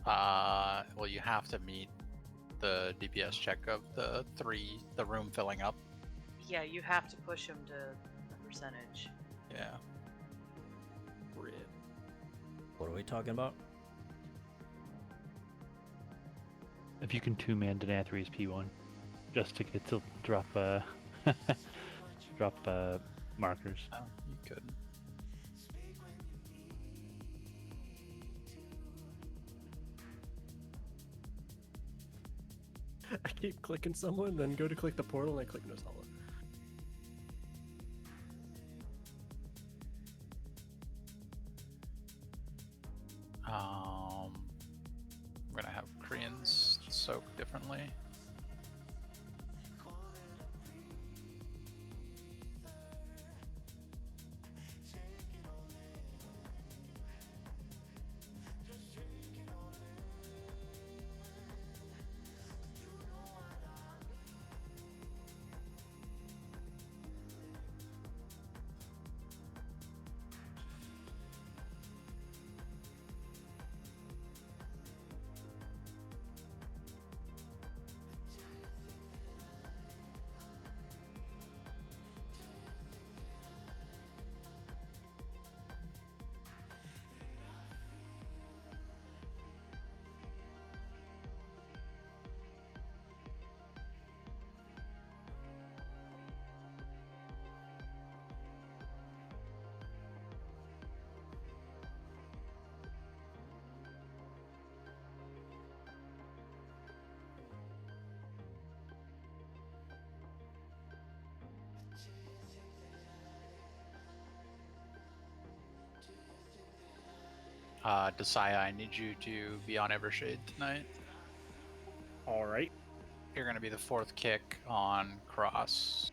Well, you have to meet the DPS check of the room filling up. Yeah, you have to push him to a percentage. Yeah. Rip. What are we talking about? If you can two-man Denathri's P1, just to get to drop markers. Oh, you could. I keep clicking someone, then go to click the portal, and I click Nozala. We're gonna have Koreans soak differently. Desaya, I need you to be on Evershade tonight. Alright. You're gonna be the fourth kick on Cross.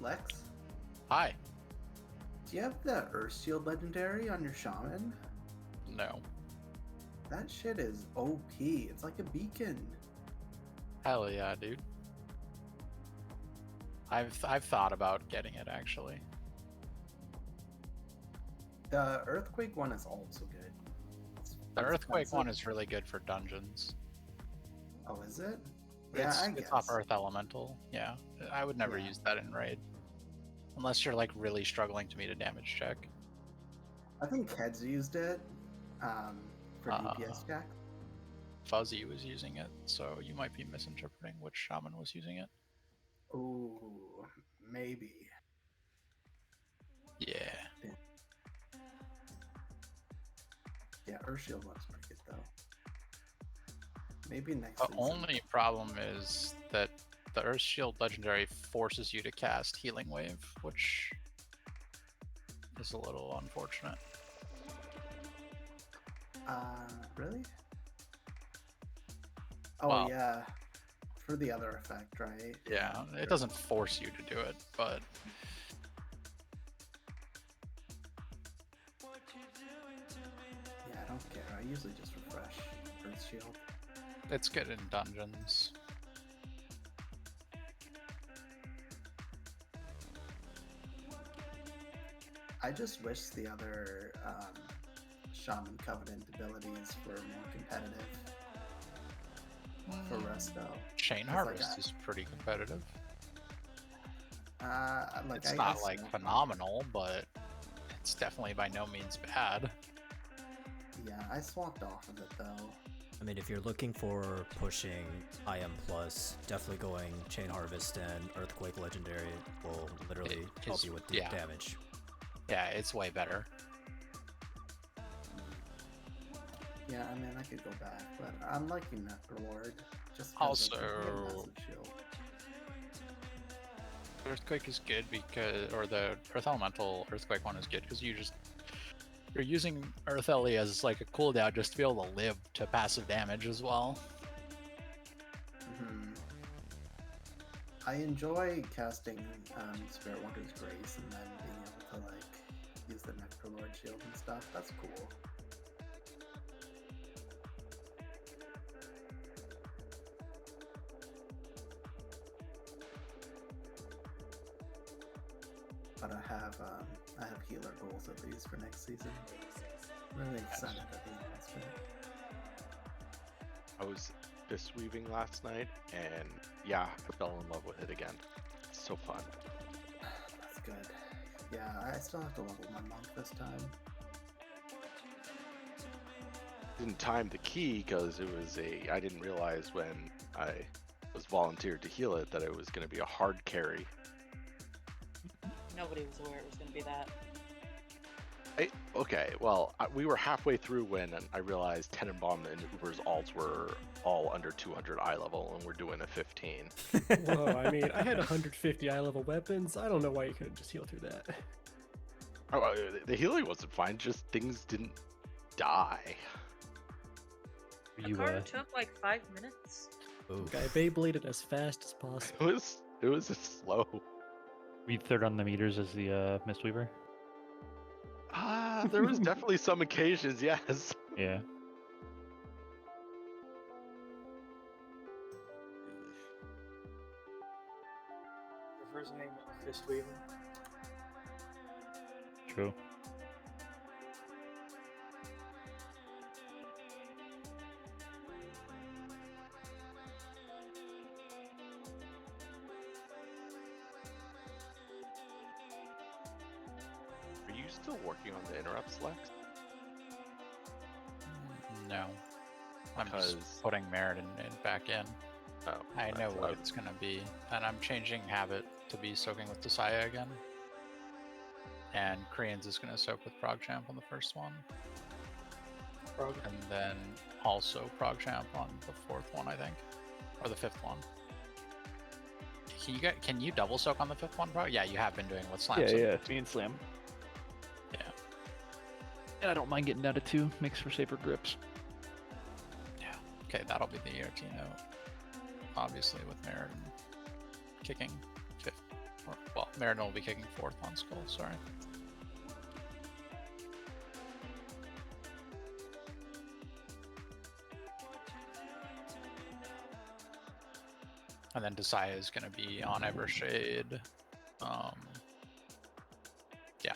Lex, Hi. do you have the Earth Shield legendary on your shaman? No. That shit is OP. It's like a beacon. Hell yeah, dude. I've thought about getting it actually. The Earthquake one is also good. The Earthquake one is really good for dungeons. Oh, is it? Yeah, I guess. It's off Earth Elemental. Yeah, I would never use that in raid, unless you're like really struggling to meet a damage check. I think Keds used it for DPS check. Fuzzy was using it, so you might be misinterpreting which shaman was using it. Ooh, maybe. Yeah. Yeah, Earthshield looks pretty good though. Maybe next The season. only problem is that the Earthshield legendary forces you to cast Healing Wave, which is a little unfortunate. Really? Oh, Well, yeah. For the other effect, right? Yeah, it doesn't force you to do it, but Yeah, I don't care. I usually just refresh Earth Shield. it's good in dungeons. I just wish the other Shaman Covenant abilities were more competitive for Resto. Chain 'Cause, like, Harvest is pretty competitive. Like It's not like phenomenal, but it's definitely by no means bad. Yeah, I swapped off of it though. I mean, if you're looking for pushing IM plus, definitely going Chain Harvest and Earthquake Legendary will literally help you with the damage. Yeah, it's way better. Yeah, I mean, I could go back, but I'm liking Necrolord. Just Also, massive shield. Earthquake is good because, or the Earth Elemental Earthquake one is good because you're using Earth Ellie as like a cooldown just to be able to live to passive damage as well. I enjoy casting Spirit Walker's Grace and then being able to like use the Necrolord shield and stuff. That's cool. But I have healer goals at least for next season. I'm really excited at the announcement. I was fist weaving last night, and yeah, I fell in love with it again. It's so fun. That's good. Yeah, I still have to level my monk this time. Didn't time the key because it was I didn't realize when I was volunteered to heal it that it was going to be a hard carry. Nobody was aware it was going to be that. Okay, well, we were halfway through when I realized Tenenbaum and Uber's alts were all under 200 eye level, and we're doing a 15. Whoa, I mean, I had 150 eye level weapons. I don't know why you couldn't just heal through that. Oh, the healing wasn't fine, just things didn't die. The card took like 5 minutes. Okay, Beybladed as fast as possible. It was slow. We third on the meters as the Mistweaver. There was definitely some occasions, yes. Yeah. Your first name Fistweaver. True. Are you still working on the interrupts, Lex? No. I'm Because- just putting Meriden back in. Oh, I know that's what it's going to be, and I'm changing Habit to be soaking with Desaya again. And Koreans is going to soak with ProgChamp on the first one. And then also ProgChamp on the fourth one, I think. Or the fifth one. Can you double soak on the fifth one, bro? Yeah, you have been doing with Slam. Yeah, Soak. yeah, it's me and Slam. Yeah. And I don't mind getting down to 2, makes for safer grips. Yeah. Okay, that'll be the ERT note. Obviously, with Meriden kicking fifth. Well, Meriden will be kicking fourth on Skull, sorry. And then Desaya is going to be on Evershade. Yeah.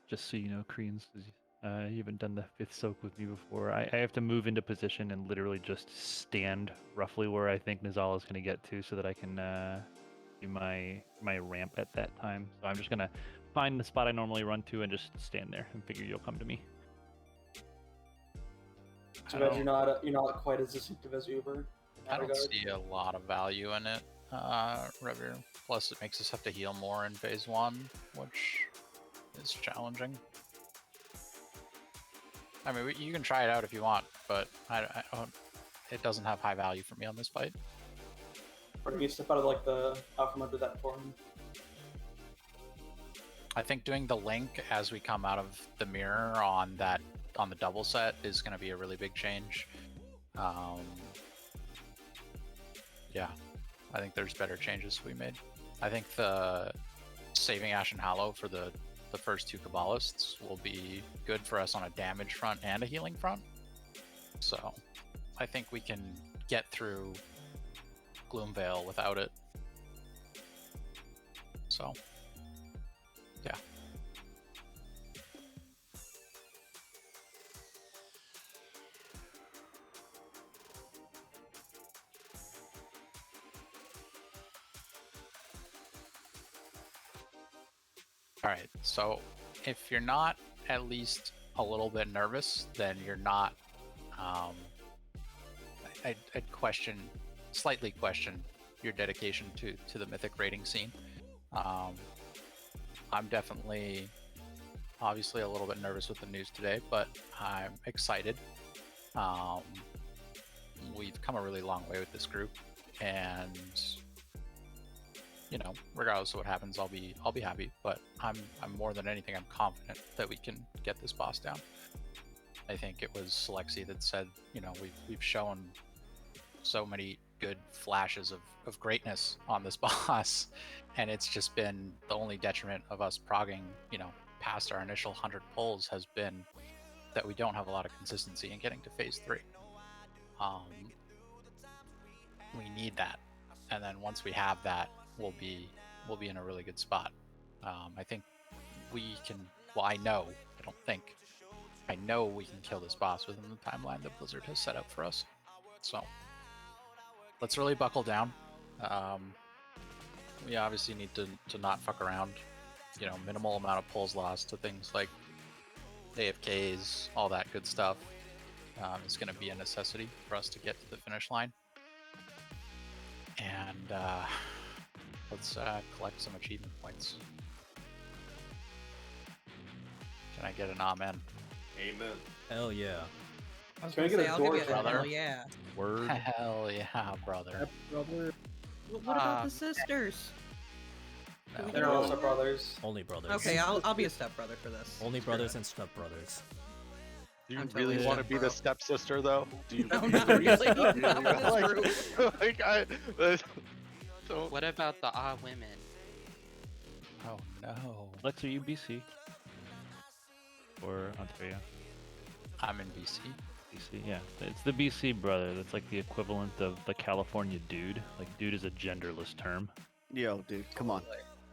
Just so you know, Koreans, you haven't done the 5th soak with me before. I have to move into position and literally just stand roughly where I think Nizala is going to get to so that I can do my ramp at that time. So I'm just going to find the spot I normally run to and just stand there and figure you'll come to me. Too bad you're not quite as distinctive as Uber. I don't see a lot of value in it, Revere. Plus, it makes us have to heal more in phase 1, which is challenging. I mean, you can try it out if you want, but it doesn't have high value for me on this fight. Or do you step out of like out from under that form? I think doing the link as we come out of the mirror on the double set is going to be a really big change. Yeah, I think there's better changes to be made. I think the saving Ashen Hallow for the first 2 Kabbalists will be good for us on a damage front and a healing front. So I think we can get through Gloomvale without it. So yeah, All right. So if you're not at least a little bit nervous, then you're not. I'd slightly question your dedication to the mythic rating scene. I'm definitely, obviously, a little bit nervous with the news today, but I'm excited. We've come a really long way with this group, and regardless of what happens, I'll be happy. But I'm more than anything, I'm confident that we can get this boss down. I think it was Alexi that said, we've shown so many good flashes of greatness on this boss, and it's just been the only detriment of us progging, past our initial 100 pulls has been that we don't have a lot of consistency in getting to phase 3. We need that, and then once we have that, we'll be in a really good spot. I think we can. Well, I know we can kill this boss within the timeline that Blizzard has set up for us. So let's really buckle down. We obviously need to not fuck around. Minimal amount of pulls lost to things like AFKs, all that good stuff is going to be a necessity for us to get to the finish line. And let's collect some achievement points. Can I get an amen? Amen. Hell yeah. I was gonna say, I'll give you a brother. hell yeah. Word. Hell yeah, brother. Brother. What about the sisters? No. They're also brothers. Only brothers. Okay, I'll be a stepbrother for this. Only brothers and stepbrothers. Do you I'm totally really a want to be the stepbro. stepsister, though? Do you? No, not really. Do you Not with this group. like, don't. What about the women? Oh no. Lex, are you BC? Or Ontario? I'm in BC. BC, yeah. It's the BC brother. That's like the equivalent of the California dude. Like, dude is a genderless term. Yo, dude, come on.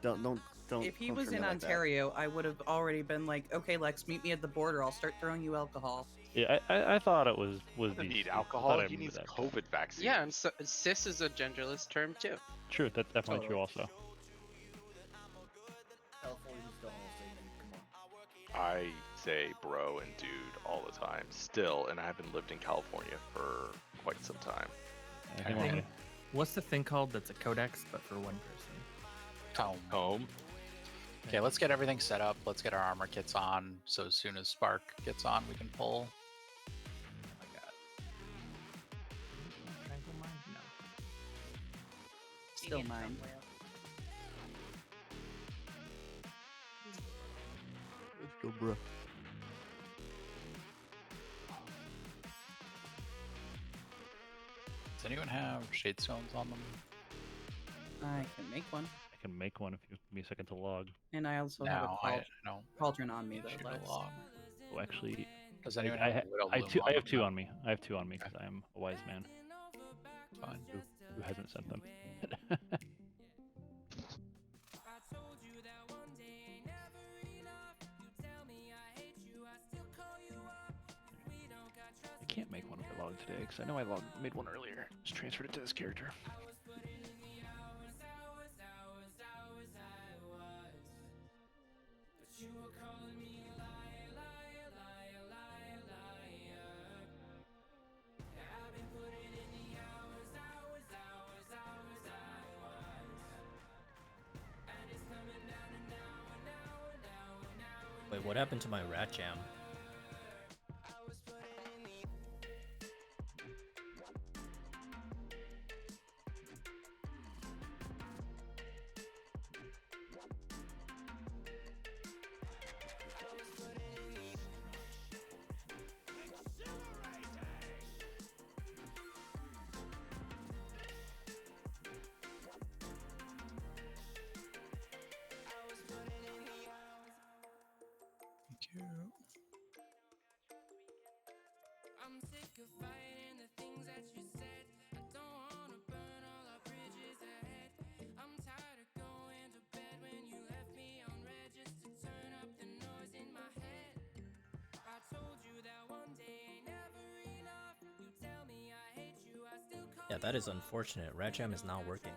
Don't. If he don't was treat in me like that. Ontario, I would have already been like, okay, Lex, meet me at the border. I'll start throwing you alcohol. Yeah, I thought it was He doesn't BC. need I thought alcohol. I He remembered needs that. COVID vaccine. Yeah, and so, cis is a genderless term too. True, that's definitely Totally. true also. California's still come on. I say bro and dude all the time, still, and I haven't lived in California for quite some time. I think we're gonna- What's the thing called that's a codex but for one person? Tome. Home. Okay, let's get everything set up. Let's get our armor kits on. So as soon as Spark gets on, we can pull. Oh my god. Tranquil Mind? No. Still mine. Let's go, bro. Does anyone have shade stones on them? I can make one. I can make one if you give me a second to log. And I also have a No, I don't. cauldron on me, need though, you to Lex. log. Oh, actually, Does anyone I, have ha- Widow I, Bloom two, I have them two now? on me. I have two on me because I am a wise man Fine. who hasn't sent them. I can't make one if I log today because I know I made one earlier. Just transferred it to this character. Wait, what happened to my rat jam? Thank you. Yeah, that is unfortunate. Rat jam is not working.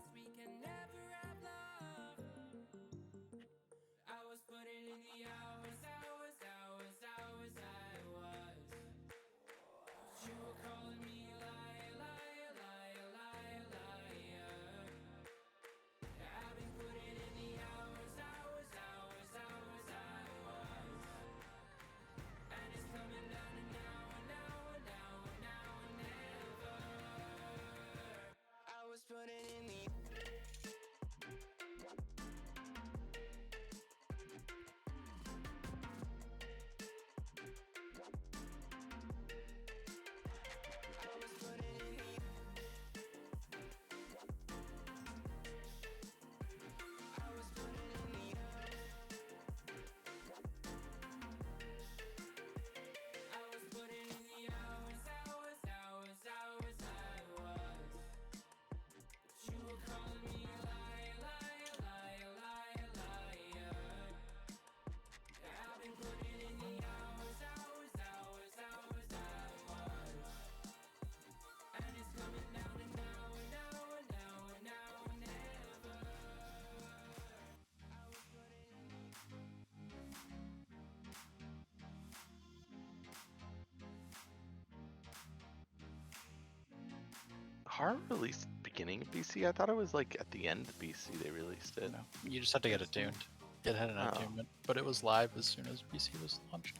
Har released beginning of BC? I thought it was like at the end of BC they released it. No, you just had to get attuned. It had an attunement, but it was live as soon as BC was launched.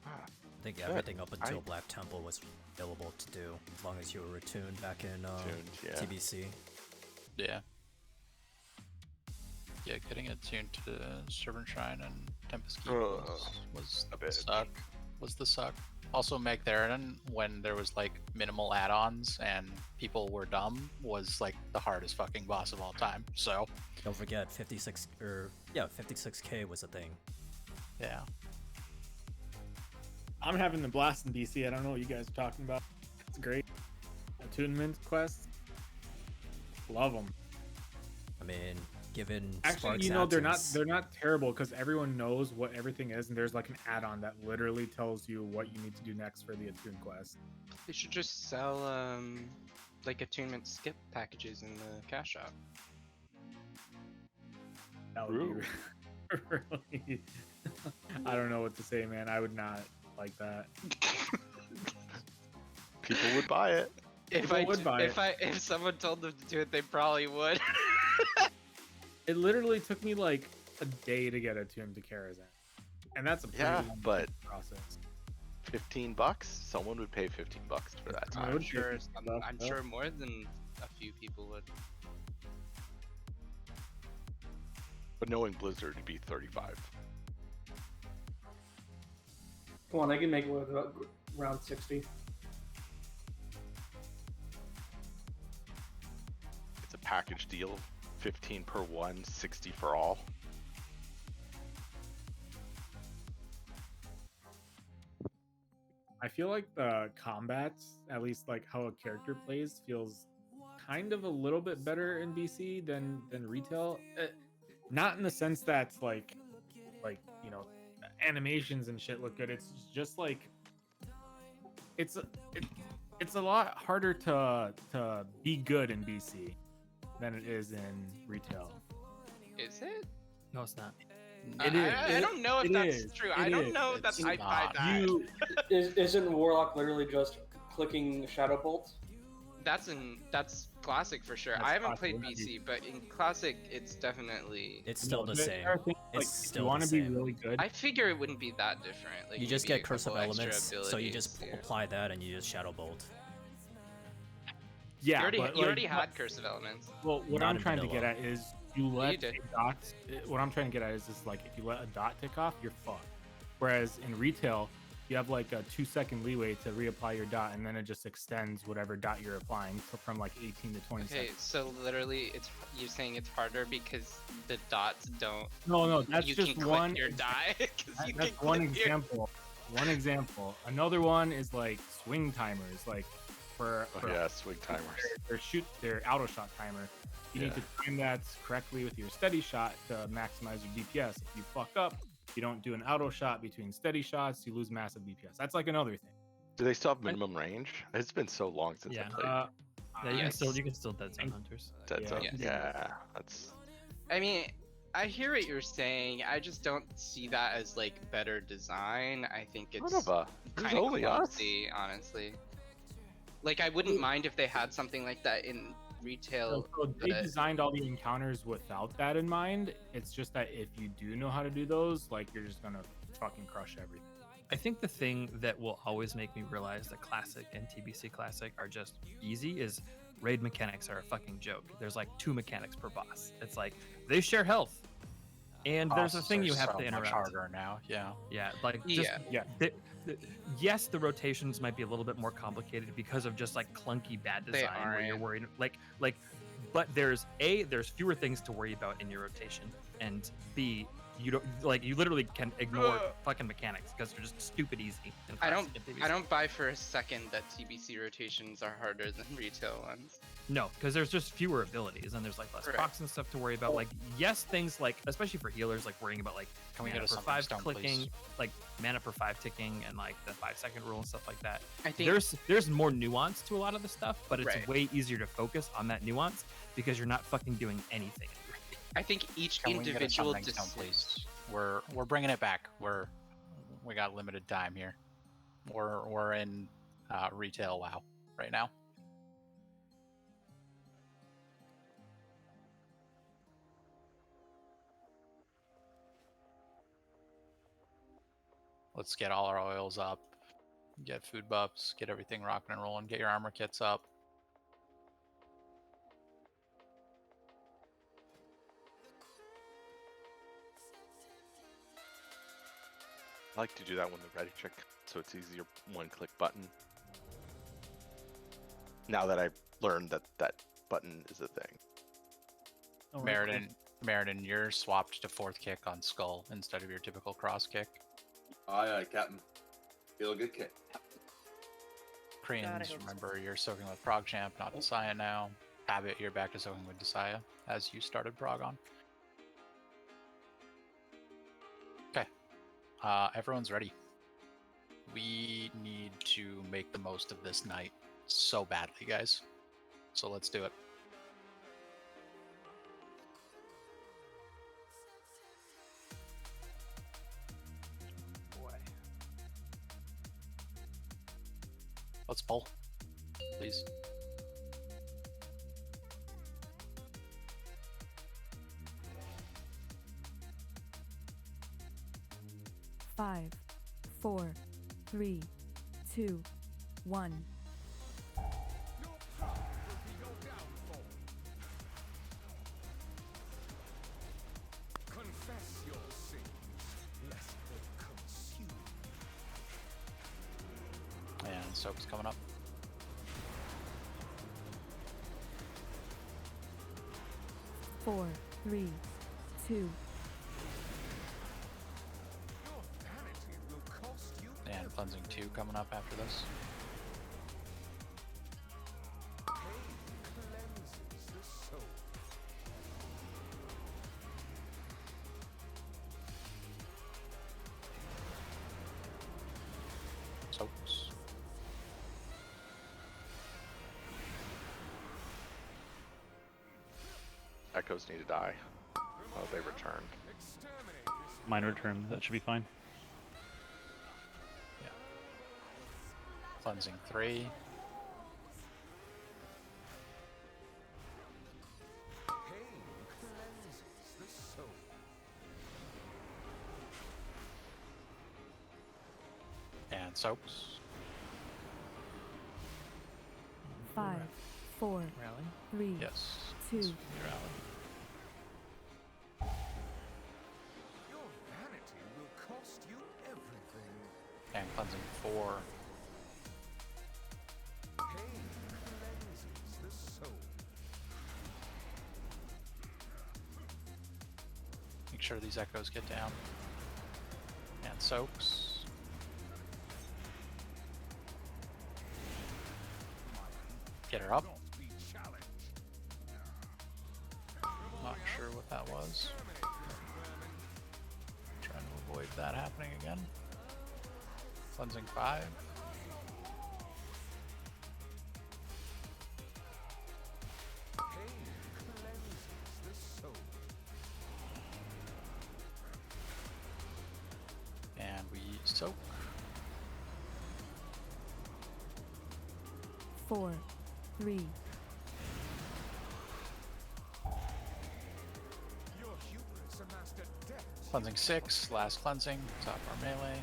I think everything up until Black Temple was available to do, as long as you were attuned back in TBC. Yeah. Yeah, getting attuned to Servant Shrine and Tempest Keep was the suck. Also, Meg Theron, when there was like minimal add-ons and people were dumb, was like the hardest fucking boss of all time. So don't forget 56K was a thing. Yeah. I'm having the blast in BC. I don't know what you guys are talking about. It's great. Attunement quests. Love them. I mean, given actually, Spark's they're not terrible because everyone knows what everything is, and there's like an add-on that literally tells you what you need to do next for the attune quest. They should just sell like attunement skip packages in the cash shop. That would be really. I don't know what to say, man. I would not like that. People would buy it. If someone told them to do it, they probably would. It literally took me like a day to get attuned to Karazhan, and that's a pretty long process. $15? Someone would pay $15 for that time. I'm sure more than a few people would. But knowing Blizzard, it'd be 35. Come on, I can make it with around 60. It's a package deal. 15 per one, 60 for all. I feel like the combats, at least like how a character plays, feels kind of a little bit better in BC than retail. Not in the sense that like you know, animations and shit look good. It's just like it's a lot harder to be good in BC than it is in retail. Is it? No, it's not. It is. I don't know if that's true. I don't know if that's I buy that. Isn't Warlock literally just clicking Shadow Bolt? That's Classic for sure. That's I haven't Classic, played BC, but in Classic, it's definitely. It's still the same. It's still you want the to be same. really good. I figure it wouldn't be that different. Like You just maybe get a Curse of couple extra Elements, so you just abilities, apply that and you just Shadow Bolt. Yeah, you but already had Curse of Elements. Well, what Not I'm in trying to vanilla. get at is you let did. dots. What I'm trying to get at is like if you let a dot tick off, you're fucked. Whereas in retail, you have like a 2-second leeway to reapply your dot, and then it just extends whatever dot you're applying from like 18 to 20 Okay, seconds. so literally, you're saying it's harder because the dots don't. No, that's you just can one. click your die. That's one example. One example. Another one is like swing timers, like for Swing timers. Their auto shot timer. You need to time that correctly with your steady shot to maximize your DPS. If you fuck up, you don't do an auto shot between steady shots, you lose massive DPS. That's like another thing. Do they still have minimum range? It's been so long since I played. Yeah, you can still Dead Zone Hunters. Dead Zone. Yeah, that's. I mean, I hear what you're saying. I just don't see that as like better design. I think it's kind of clumsy, honestly. Like, I wouldn't mind if they had something like that in retail. So they designed all the encounters without that in mind. It's just that if you do know how to do those, like you're just gonna fucking crush everything. I think the thing that will always make me realize that Classic and TBC Classic are just easy is raid mechanics are a fucking joke. There's like 2 mechanics per boss. It's like they share health, and there's a thing you have to interact. Much harder now. Yeah, like just, yes, the rotations might be a little bit more complicated because of just like clunky bad design where you're worried but there's fewer things to worry about in your rotation, and B, you literally can ignore fucking mechanics because they're just stupid easy. I don't buy for a second that TBC rotations are harder than retail ones. No, because there's just fewer abilities and there's like less procs and stuff to worry about. Like, yes, things like, especially for healers, like worrying about like mana per 5 clicking, like mana per 5 ticking, and like the 5-second rule and stuff like that. I think there's more nuance to a lot of the stuff, but it's way easier to focus on that nuance because you're not fucking doing anything. I think each individual please. We're bringing it back. We got limited time here. We're in retail WoW right now. Let's get all our oils up, get food buffs, get everything rocking and rolling, get your armor kits up. I like to do that when the ready check, so it's easier one-click button. Now that I've learned that that button is a thing. Meriden, you're swapped to fourth kick on Skull instead of your typical cross kick. Aye, aye, Captain. Feel a good kick. Koreans, remember, you're soaking with ProgChamp, not Desaya now. Habit, you're back to soaking with Desaya, as you started Prog on. Okay. Everyone's ready. We need to make the most of this night so badly, guys. So let's do it. Let's pull, please. Five, 4, 3, 2, 1. Confess your sins, lest they consume. And Soap's coming up. Four, 3, 2. And cleansing 2 coming up after this. Soaps. Echoes need to die. Oh, they returned. Mine return. That should be fine. Yeah. Cleansing 3. And soaps. 5, 4, 3, Yes. 2. Rally. Your vanity will cost you everything. And cleansing 4. Pain cleanses the soul. Make sure these echoes get down. And soaks. Get her up. Not sure what that was. Trying to avoid that happening again. Cleansing 5. And we soak. 4, 3. Cleansing 6, last cleansing, top our melee.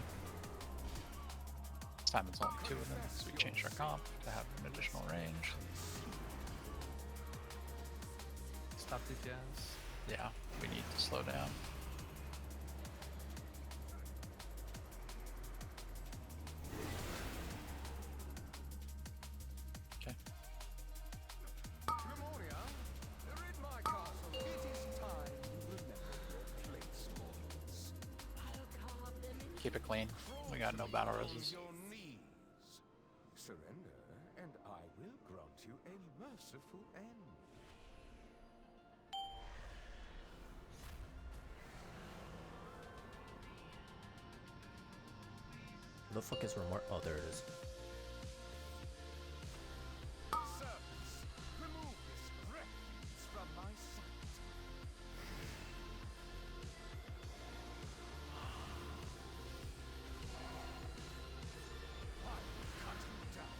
This time it's only 2 of them, so we changed our comp to have an additional range. Stop the jazz. Yeah, we need to slow down. Okay. Keep it clean. We got no battle roses. Surrender, and I will grant you a merciful end. The fuck is remorse? Oh, there it is. Servants, remove this refuse from my sight. I will cut you down.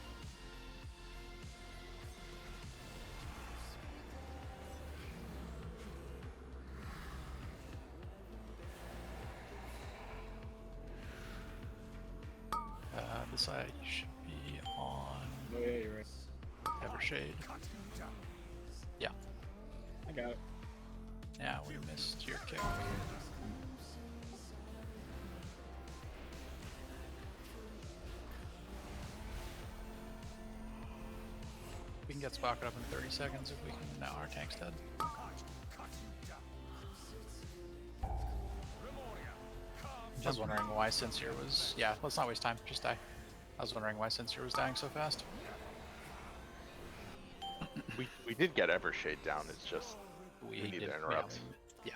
the side. You should be on Oh yeah, you're right. Evershade. Yeah. I got it. Yeah, we missed your kick. We can get Spocket up in 30 seconds if we can. Now our tank's dead. I was wondering why Sincere was... Yeah, let's not waste time. Just die. I was wondering why Sincere was dying so fast. We did get Evershade down. It's just we need to interrupt. Yeah.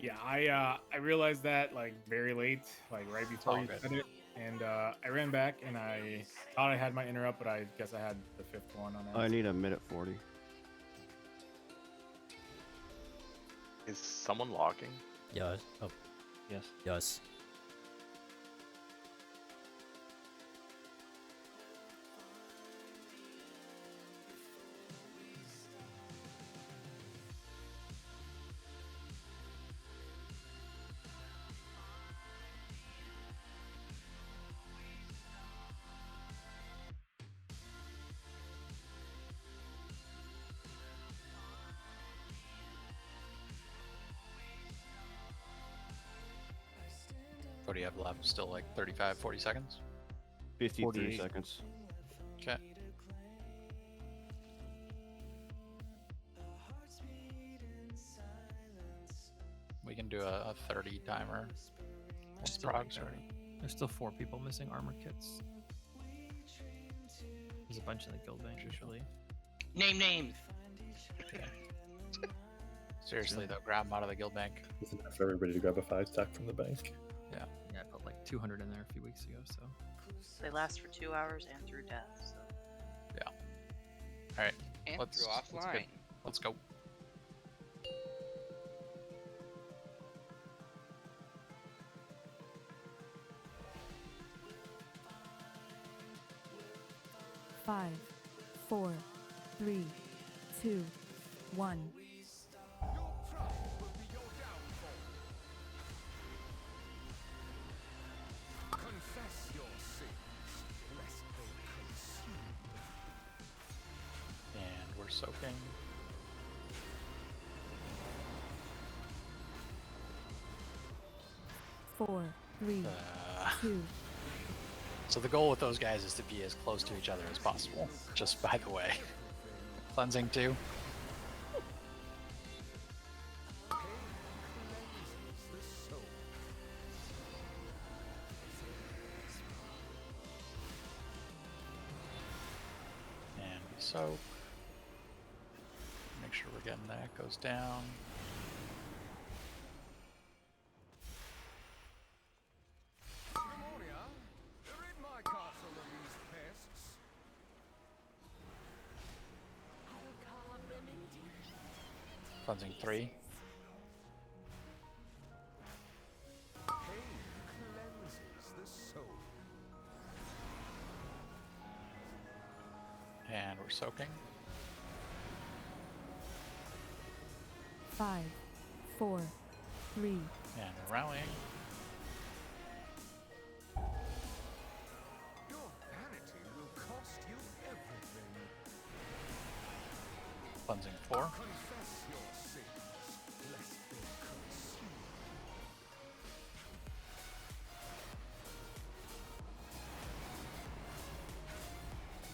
Yeah, I realized that like very late, like right before you said it, and I ran back and I thought I had my interrupt, but I guess I had the 5th one on that. I need a minute 40. Is someone logging? Yeah. Oh. Yes. Yes. What do you have left? Still like 35, 40 seconds? 53 seconds. Okay. We can do a 30 timer. There's still, there's still 4 people missing armor kits. There's a bunch in the guild bank usually. Name names. Yeah. Seriously though, grab them out of the guild bank. Isn't enough for everybody to grab a 5-stack from the bank? Yeah. Yeah, I put like 200 in there a few weeks ago, so. They last for 2 hours and through death, so. Yeah. Alright. And Let's through offline. Let's go. Five, 4, 3, 2, 1. Confess your sins, lest they consume. And we're soaking. Four, 3, 2. So the goal with those guys is to be as close to each other as possible. Just by the way. Cleansing 2. And we soak. Make sure we're getting that. Goes down. Cleansing 3. And we're soaking. 5, 4, 3. And we're rallying. Your vanity will cost you everything. Cleansing 4. Confess your sins, lest they consume.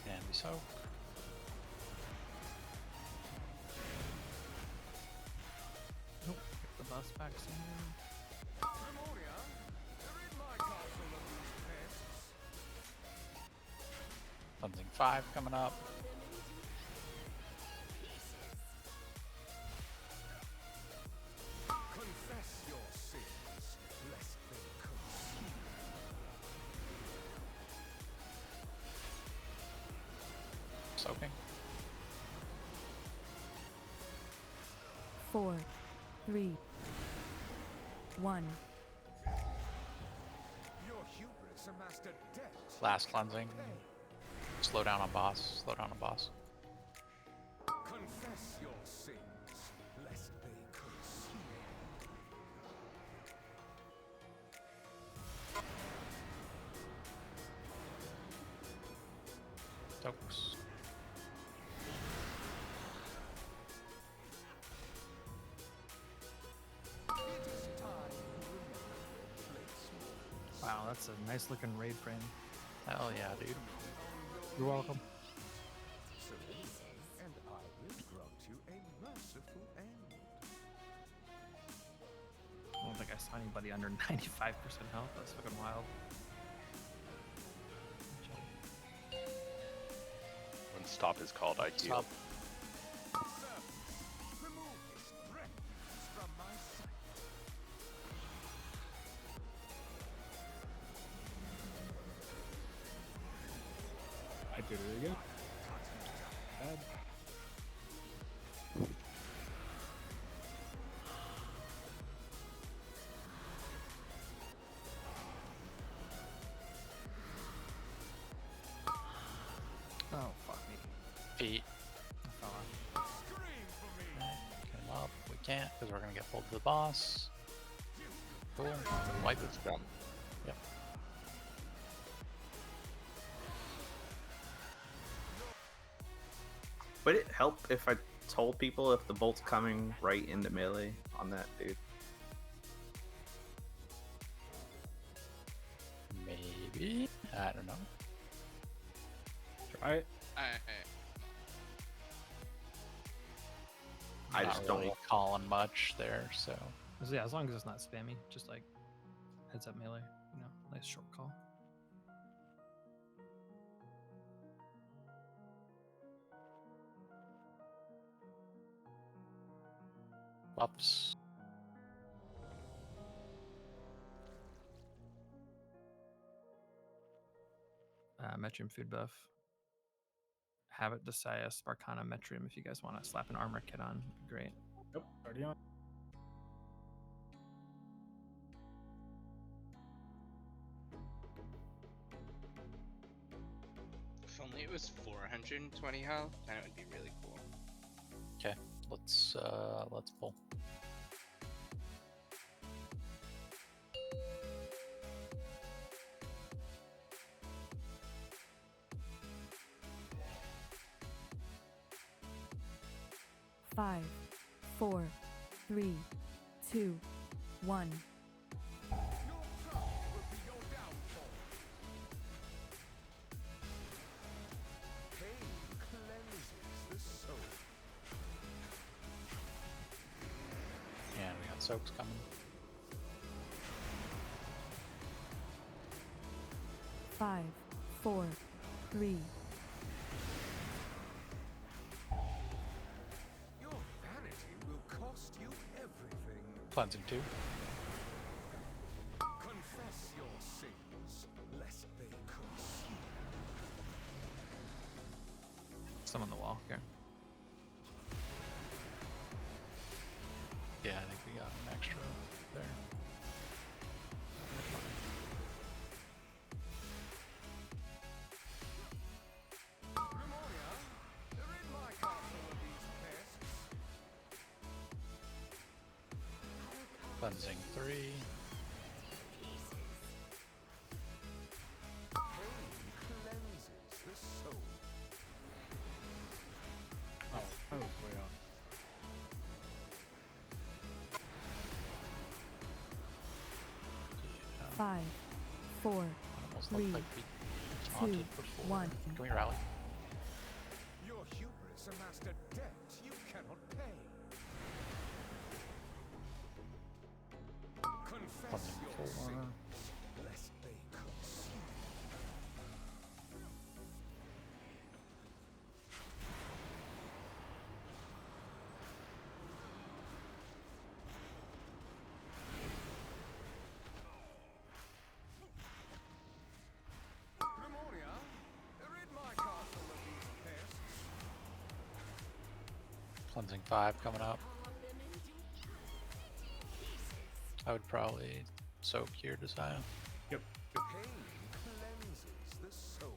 And we soak. Nope. Get the bus back somewhere. Cleansing 5 coming up. Confess your sins, lest they consume. Soaking. 4, 3, 1. Your hubris amassed a debt. Last cleansing. Slow down on boss. Slow down on boss. Confess your sins, lest they consume. Stokes. Wow, that's a nice looking raid frame. Hell yeah, dude. You're welcome. And I will grant you a merciful end. I don't think I saw anybody under 95% health. That's fucking wild. When stop is called, I heal. Stop. Remove this refuse from my sight. I did it again. Bad. Oh, fuck me. Feet. I fell off. Get him up. We can't because we're gonna get pulled to the boss. Cool. Wipe It's gone. Yep. Would it help if I told people if the bolt's coming right into melee on that dude? Maybe. I don't know. Try it. I Not just don't really calling much there, so. So yeah, as long as it's not spammy, just like heads up melee, nice short call. Buffs. Metrium food buff. Habit, Desire, Sparcana, Metrium. If you guys want to slap an armor kit on, it'd be great. Nope, already on. If only it was 420 health, then it would be really cool. Okay, let's pull. Five, 4, 3, 2, 1. And we got soaks coming. 5, 4, 3. Your vanity will cost you everything. Cleansing 2. Confess your sins, lest they consume. Some on the wall here. Yeah, I think we got an extra there. Cleansing 3. Cleanses the soul. Oh, that was way off. Five, 4, Almost 3, looked like we 2, taunted before. 1. Can we rally? Your hubris amassed a debt you cannot pay. Confess your sins, lest they consume. Grimonia, rid my castle of these pests. Cleansing 5 coming up. I would probably soak here, Desire. Yep. Pain cleanses the soul.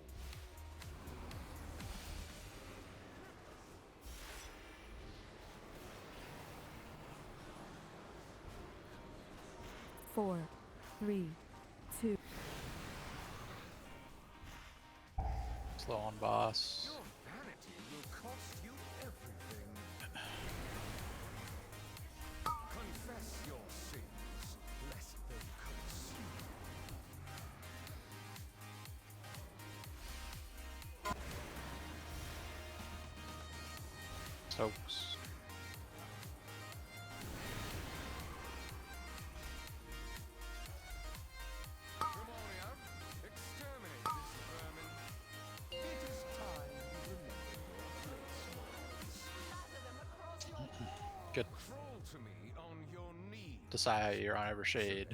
4, 3, 2. Slow on boss. Your vanity will cost you everything. Confess your sins, lest they consume. Soaks. Grimoria, exterminate this vermin. It is time you remember your place. Good. Crawl to me on your knees. Decide you're on Evershade.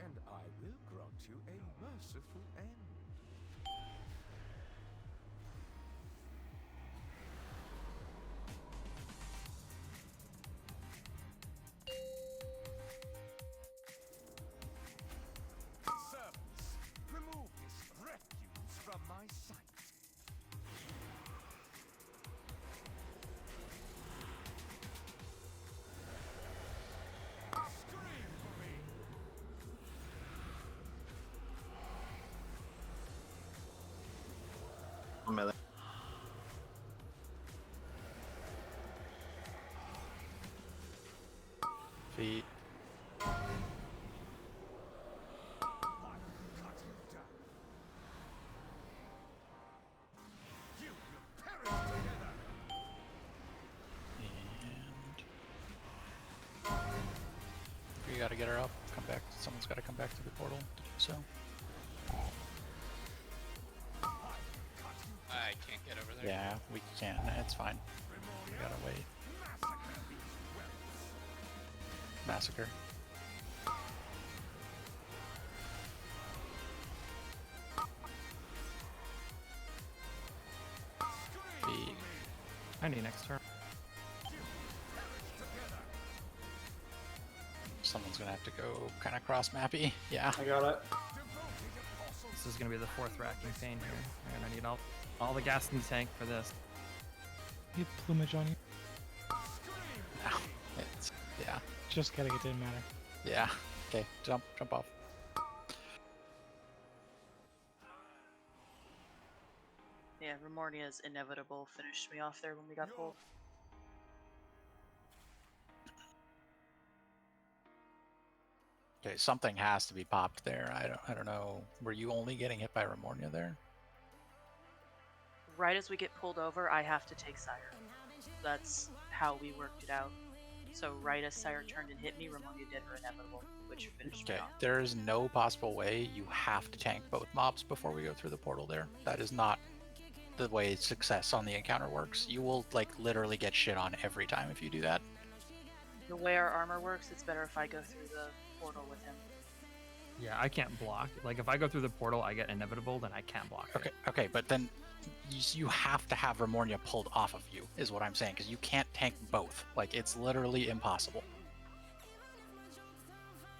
And I will grant you a merciful end. Servants, remove this refuse from my sight. Scream for me. Melee. Feet. You gotta get her up. Come back. Someone's gotta come back to the portal to do so. I can't get over there. Yeah, we can. It's fine. We gotta wait. Massacre. Feet. I need next turn. Someone's gonna have to go kind of cross-mappy. Yeah. I got it. This is gonna be the fourth racking pain here. I'm gonna need all the gas in the tank for this. You have plumage on you. No, it's yeah. Just kidding, it didn't matter. Yeah. Okay, jump off. Yeah, Remornia's inevitable finished me off there when we got pulled. Okay, something has to be popped there. I don't know. Were you only getting hit by Remornia there? Right as we get pulled over, I have to take Sire. That's how we worked it out. So right as Sire turned and hit me, Remornia did her inevitable, which finished me Okay, off. there is no possible way you have to tank both mobs before we go through the portal there. That is not the way success on the encounter works. You will like literally get shit on every time if you do that. The way our armor works, it's better if I go through the portal with him. Yeah, I can't block. Like if I go through the portal, I get inevitable, then I can't block. Okay, okay, but then you have to have Remornia pulled off of you, is what I'm saying, because you can't tank both. Like it's literally impossible.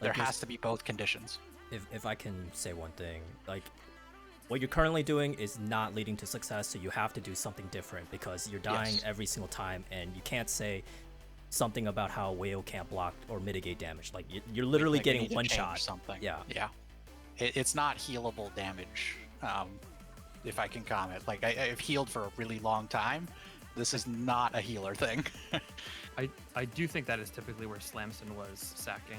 There Like, has to be both conditions. If I can say one thing, like what you're currently doing is not leading to success, so you have to do something different because you're dying Yes. every single time, and you can't say something about how Whale can't block or mitigate damage. Like you're literally Like, we getting need to one change shot. Something. Yeah. Yeah. It's not healable damage. If I can comment, like I've healed for a really long time. This is not a healer thing. I do think that is typically where Slamson was sacking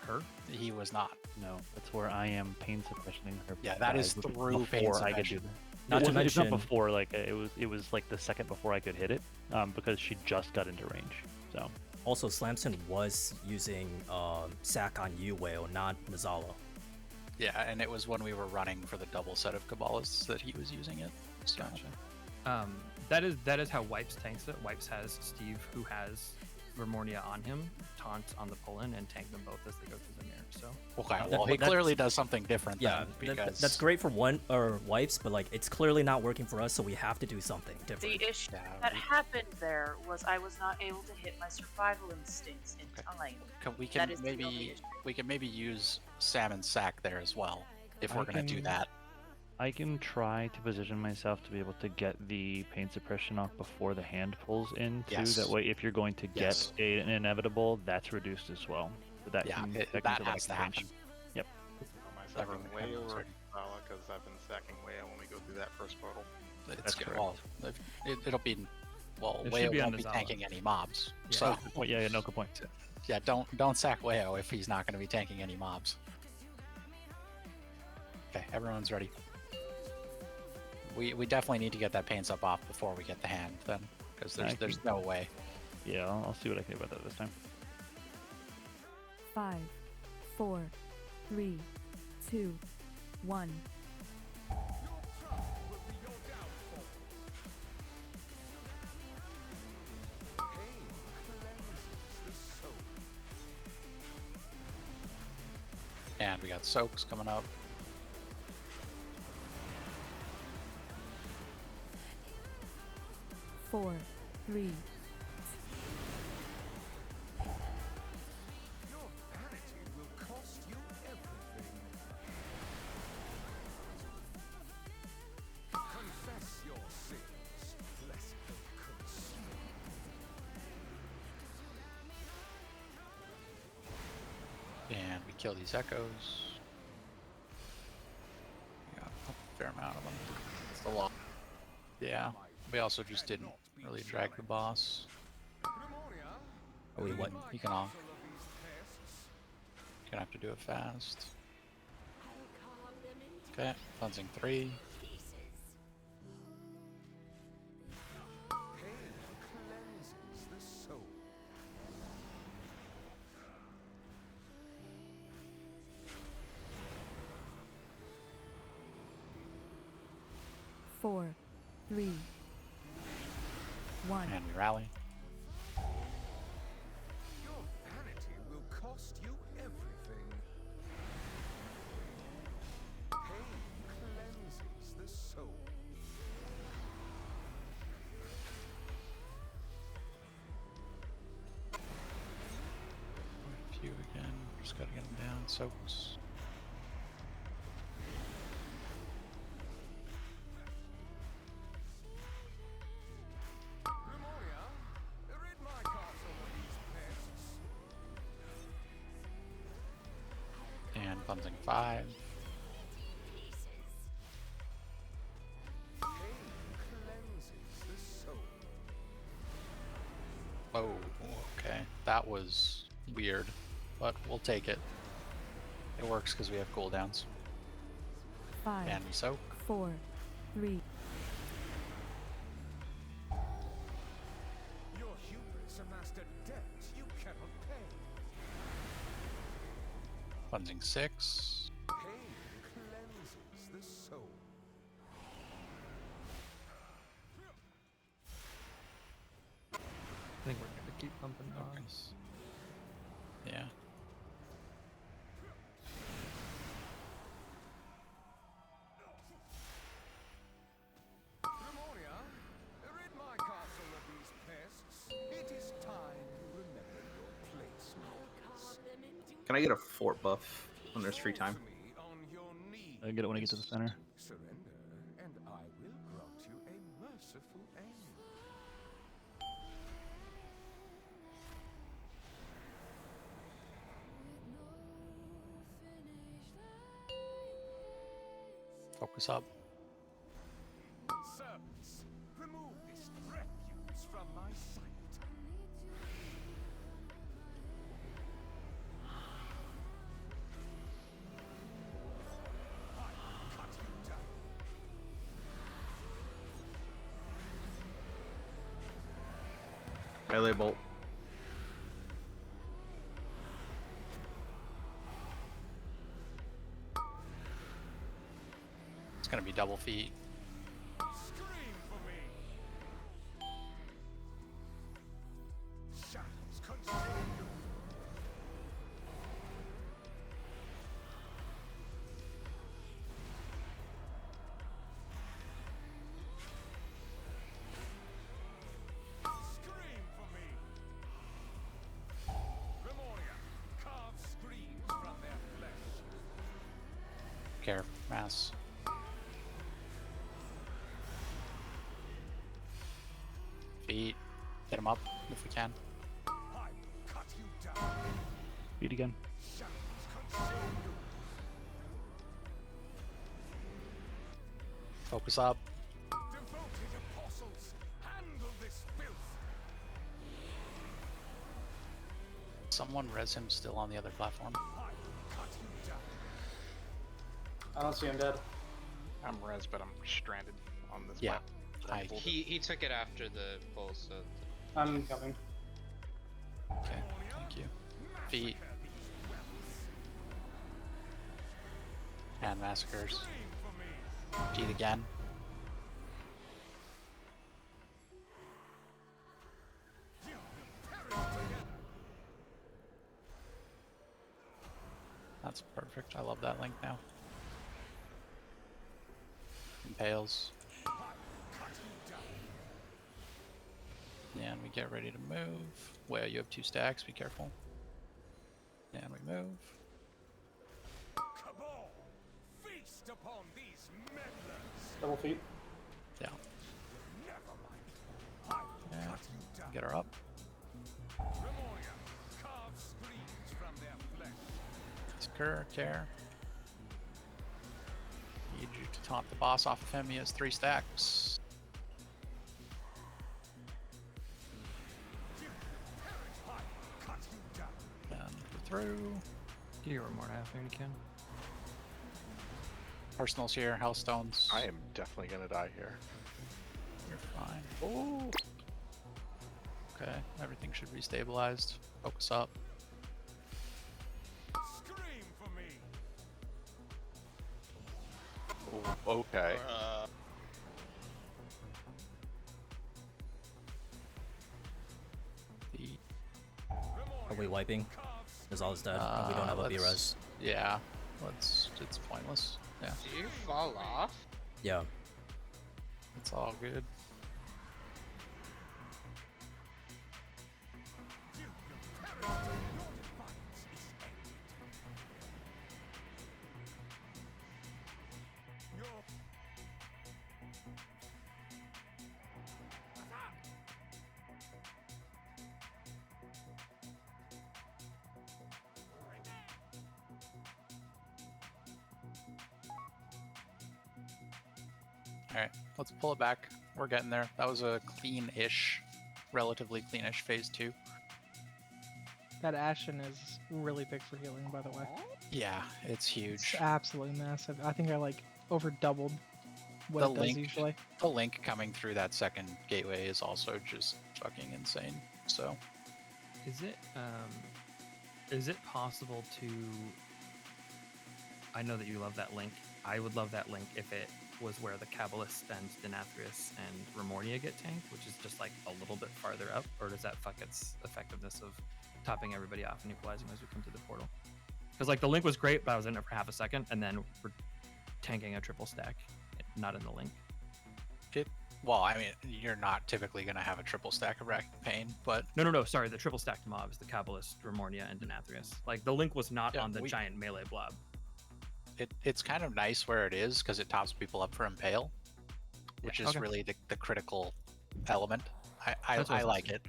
her. He was not. No, that's where I am pain suppressioning her. Yeah, that is through pain before I could do suppression. that. Not to It's mention, not before, like it was like the second before I could hit it, because she just got into range. So also Slamson was using sack on you, Whale, not Nizala. Yeah, and it was when we were running for the double set of Kabbalists that he was using it. So. Gotcha. That is how Wipes tanks it. Wipes has Steve, who has Remornia on him, taunt on the pull-in, and tank them both as they go through the mirror. So Okay, well, he clearly does something different. Yeah, then, because that's great for one or Wipes, but like it's clearly not working for us, so we have to do something different. The issue that happened there was I was not able to hit my survival instincts in time. We That can is the only maybe issue. use Salmon Sack there as well if we're gonna do that. I can try to position myself to be able to get the pain suppression off before the hand pulls in too. Yes. That way, if you're going to get an inevitable, that's reduced as well. So that Yeah, can, that can provide has to range. happen. Yep. Am I sacking way over because I've been sacking way when we go through that first portal. it's That's good. correct. Well, it'll be well. It Wayo should be on won't be Nizala. tanking any mobs. Yeah. So Well, yeah, no, good point. yeah, don't sack Wayo if he's not going to be tanking any mobs. Okay, everyone's ready. We definitely need to get that paints up off before we get the hand then, because there's no way. Yeah, I'll see what I can do about that this time. 5, 4, 3, 2, 1. And we got soaks coming up. Four, 3. And we kill these echoes. We got a fair amount of them. It's a lot. Yeah. We also just didn't really drag the boss. Oh, wait, what? You can all. Gonna have to do it fast. Okay, cleansing 3. Four, 3, 1. And we rally. Your vanity will cost you everything. Pain cleanses the soul. A few again. Just gotta get them down. Soaks. And cleansing 5. Oh, okay. That was weird, but we'll take it. It works because we have cooldowns. 5, And we soak. 4, 3. Your hubris amassed a debt you cannot pay. Cleansing 6. Pain cleanses the soul. I think we're gonna keep pumping bombs. Yeah. Grimoria, rid my castle of these pests. It is time you remember your place, Marcus. Can I get a fort buff when there's free time? On your knees. I get it when I get to the center. Surrender, and I will grant you a merciful end. Focus up. Servants, remove this refuse from my sight. I cut you down. Melee bolt. It's gonna be double feet. Scream for me. Shadows consume you. Scream for me. Grimoria, carve screams from their flesh. Care. Mass. Feet. Get him up if we can. I cut you down. Beat again. Shadows consume you. Focus up. Devote someone res him still on the other platform? I don't see him dead. I'm res, but I'm stranded on this Yeah. map. He took it after the pulse, so I'm coming. Okay, thank you. Feet. And massacres. Feet again. That's perfect. I love that link now. Impales. And we get ready to move. Well, you have 2 stacks, be careful. And we move. Cabal, feast upon these meddlers. Double feet. Yeah. Never mind. Yeah. Get her up. Remoria, carve screams from their flesh. Skur, tear. Need you to top the boss off of him. He has 3 stacks. And we're through. Get your more after you can. Personals here, Hellstones. I am definitely gonna die here. You're fine. Oh. Okay, everything should be stabilized. Focus up. Scream for me. Ooh, okay. Are we wiping? Nizal's dead. And we don't have a B res. Yeah, it's pointless. Yeah. Did you fall off? Yeah. It's all good. Alright, let's pull it back. We're getting there. That was a clean-ish, relatively clean-ish phase 2. That Ashen is really big for healing, by the way. Yeah, it's huge. It's absolutely massive. I think I like over doubled what The it does link, usually. the link coming through that second gateway is also just fucking insane. So, Is it possible to? I know that you love that link. I would love that link if it was where the Kabbalist and Denathrius and Remornia get tanked, which is just like a little bit farther up, or does that fuck its effectiveness of topping everybody off and equalizing as we come to the portal? Because like the link was great, but I was in it for half a second, and then we're tanking a triple stack, not in the link. well, I mean, you're not typically going to have a triple stack of Rack Pain, but No. Sorry, the triple stacked mobs, the Kabbalist, Remornia, and Denathrius. Like the link was not on the giant melee blob. it's kind of nice where it is because it tops people up for Impale, which is okay. really the critical element. I That's what I was like it.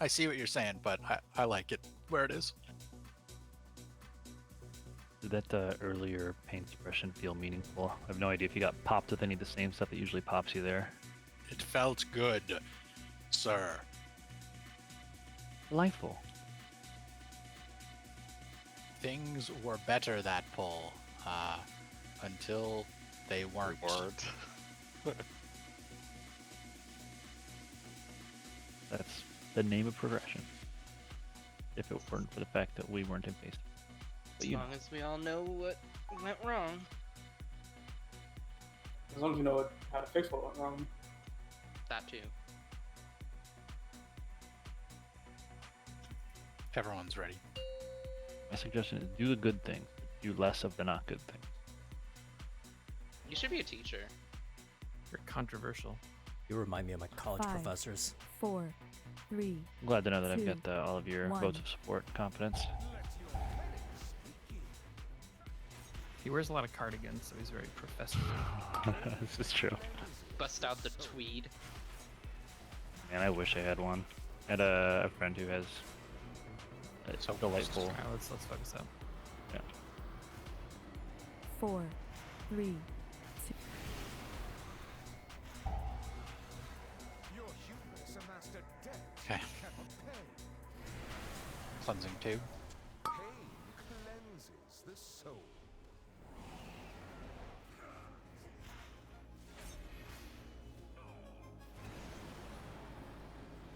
I see what you're saying, but I like it where it is. Did that earlier pain suppression feel meaningful? I have no idea if you got popped with any of the same stuff that usually pops you there. It felt good, sir. Delightful. Things were better that pull, until they weren't. That's the name of progression. If it weren't for the fact that we weren't in phase. As long as we all know what went wrong. As long as you know how to fix what went wrong. That too. Everyone's ready. My suggestion is do the good thing, do less of the not good thing. You should be a teacher. You're controversial. You remind me of my college 5, professors. 4, 3. I'm glad to know that I've 2, got all of your 1. votes of support and confidence. He wears a lot of cardigans, so he's very professional. This is true. Bust out the tweed. Man, I wish I had one. I had a friend who has a delightful. Alright, let's focus up. Yeah. 4, 3, 2. Your hubris amassed a debt Okay. you cannot pay. Cleansing 2. Pain cleanses the soul.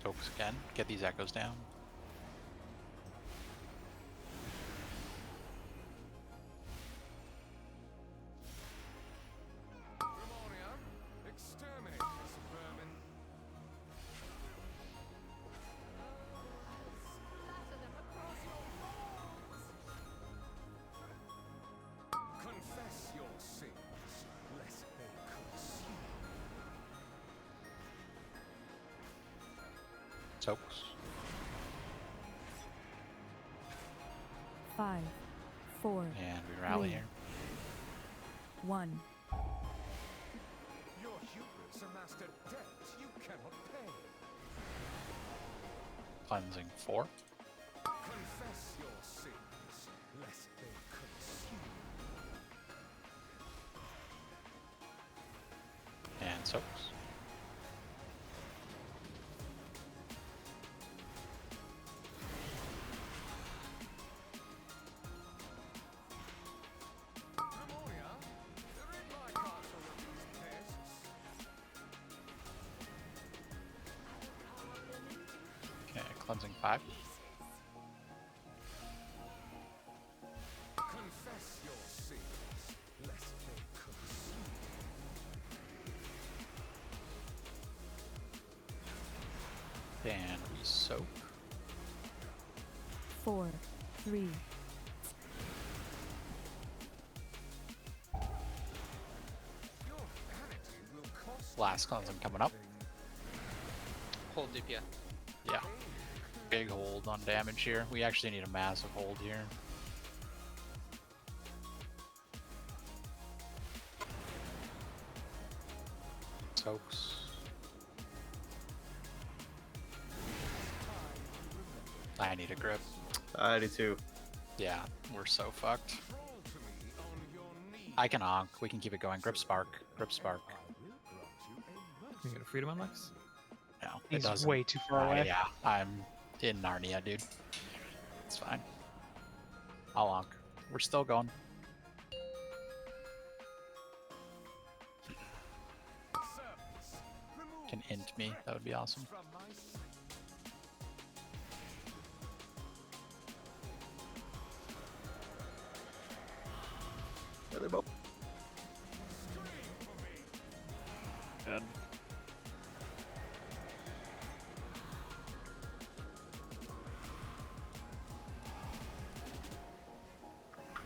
Focus again. Get these echoes down. Exterminate this vermin. Confess your sins, lest they consume. Soaks. 5, 4, And we rally 3, here. 1. Your hubris amassed a debt you cannot pay. Cleansing 4. Confess your sins, lest they consume. And soaks. Memoria, rid my castle of these pests. Okay, cleansing 5. Confess your sins, lest they consume. And we soak. 4, 3, Last cleansing coming up. Hold DPS. Yeah. Big hold on damage here. We actually need a massive hold here. Soaks. I need a grip. I do too. Yeah, we're so fucked. I can onk. We can keep it going. Grip spark. Grip spark. Can you get a freedom on Lex? No, He's it doesn't. way too far away. Yeah, I'm in Narnia, dude. It's fine. I'll onk. We're still going. Can int me. That would be awesome. Yeah, they're both. Good.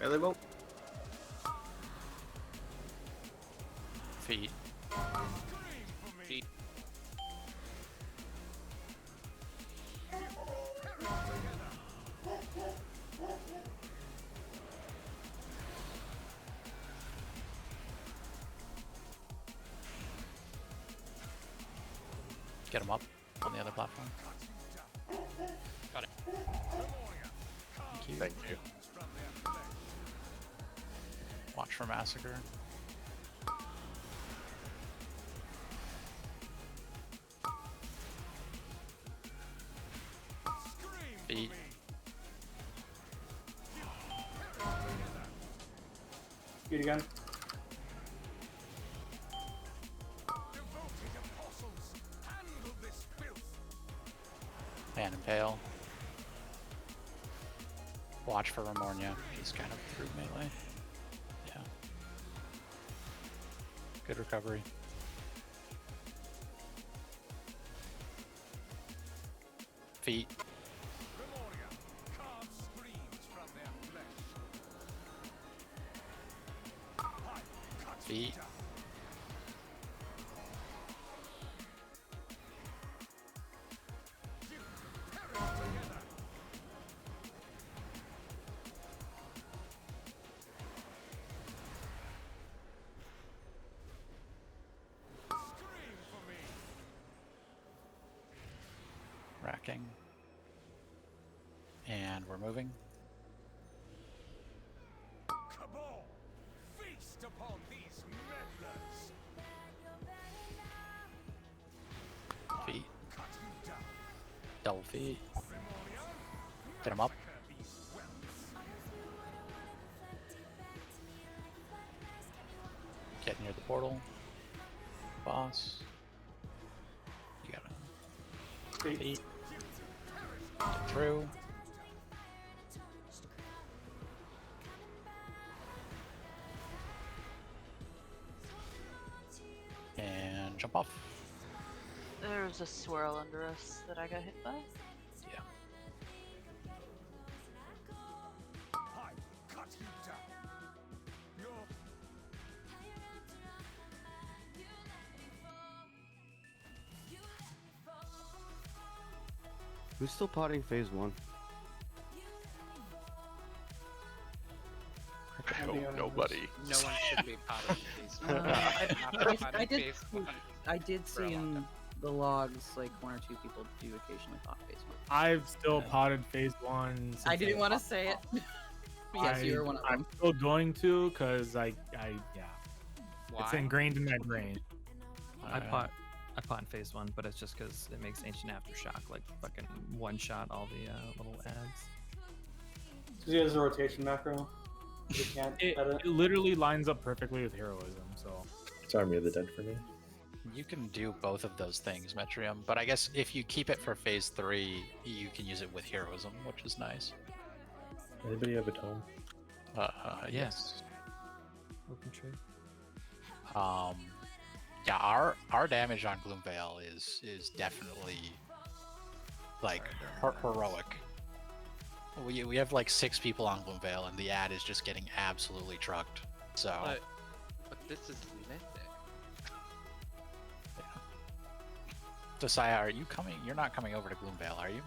Melee bolt. Feet. Feet. Get him up on the other platform. Got it. Thank you. Thank you. Watch for massacre. Feet. Feet again. Pan and Pale. Watch for Remornia. He's kind of through melee. Yeah. Good recovery. Feet. Feet. Racking. And we're moving. Cabal, feast upon these meddlers. Feet. Double feet. Hit him up. Get near the portal. Boss. You gotta feet. Get through. And jump off. There was a swirl under us that I got hit by. Yeah. Who's still potting phase 1? Nobody. No one should be potting phase one. I did see in the logs like 1 or 2 people do occasionally pot phase 1. I've still potted phase 1. Since I didn't want to say it. Yes, you were one of them. I'm still going to, because yeah. Why? It's ingrained in my brain. I pot in phase 1, but it's just because it makes Ancient Aftershock like fucking one shot all the little ads. Because he has a rotation macro. You can't It literally lines up perfectly with heroism, so. It's Army of the Dead for me. You can do both of those things, Metrium, but I guess if you keep it for phase 3, you can use it with heroism, which is nice. Anybody have a tome? Yes. Open trade. Yeah, our damage on Gloomveil is definitely like heroic. We have like 6 people on Gloomveil, and the ad is just getting absolutely trucked. So. But this is mythic. Josiah, are you coming? You're not coming over to Gloomveil, are you?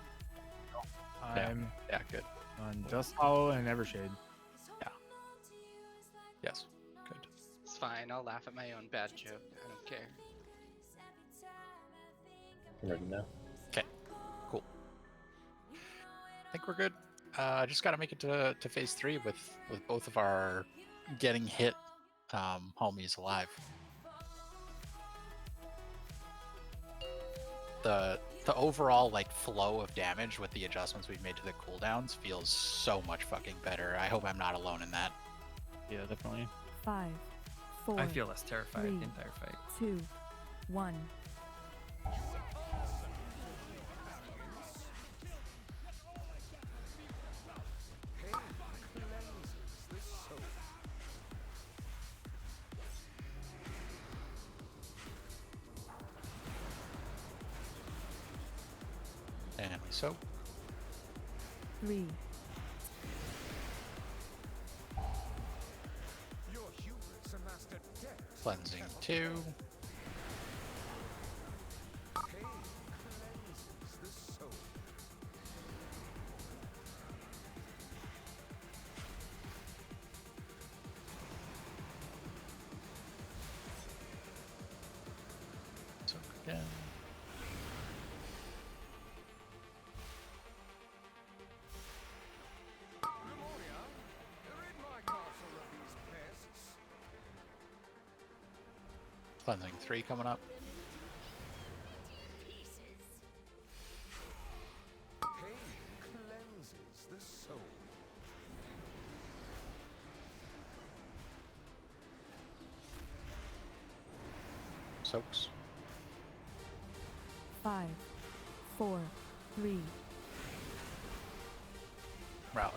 I'm yeah, good. On Dust Hollow and Evershade. Yeah. Yes. Good. It's fine. I'll laugh at my own bad joke. I don't care. I'm ready now. Okay. Cool. I think we're good. Just got to make it to phase 3 with both of our getting hit homies alive. The overall like flow of damage with the adjustments we've made to the cooldowns feels so much fucking better. I hope I'm not alone in that. Yeah, definitely. 5, 4. I feel less terrified 3, the entire fight. 2, 1. And we soak. 3. Cleansing 2. Soak again. Cleansing 3 coming up. Soaks. 5, 4, 3. Rally.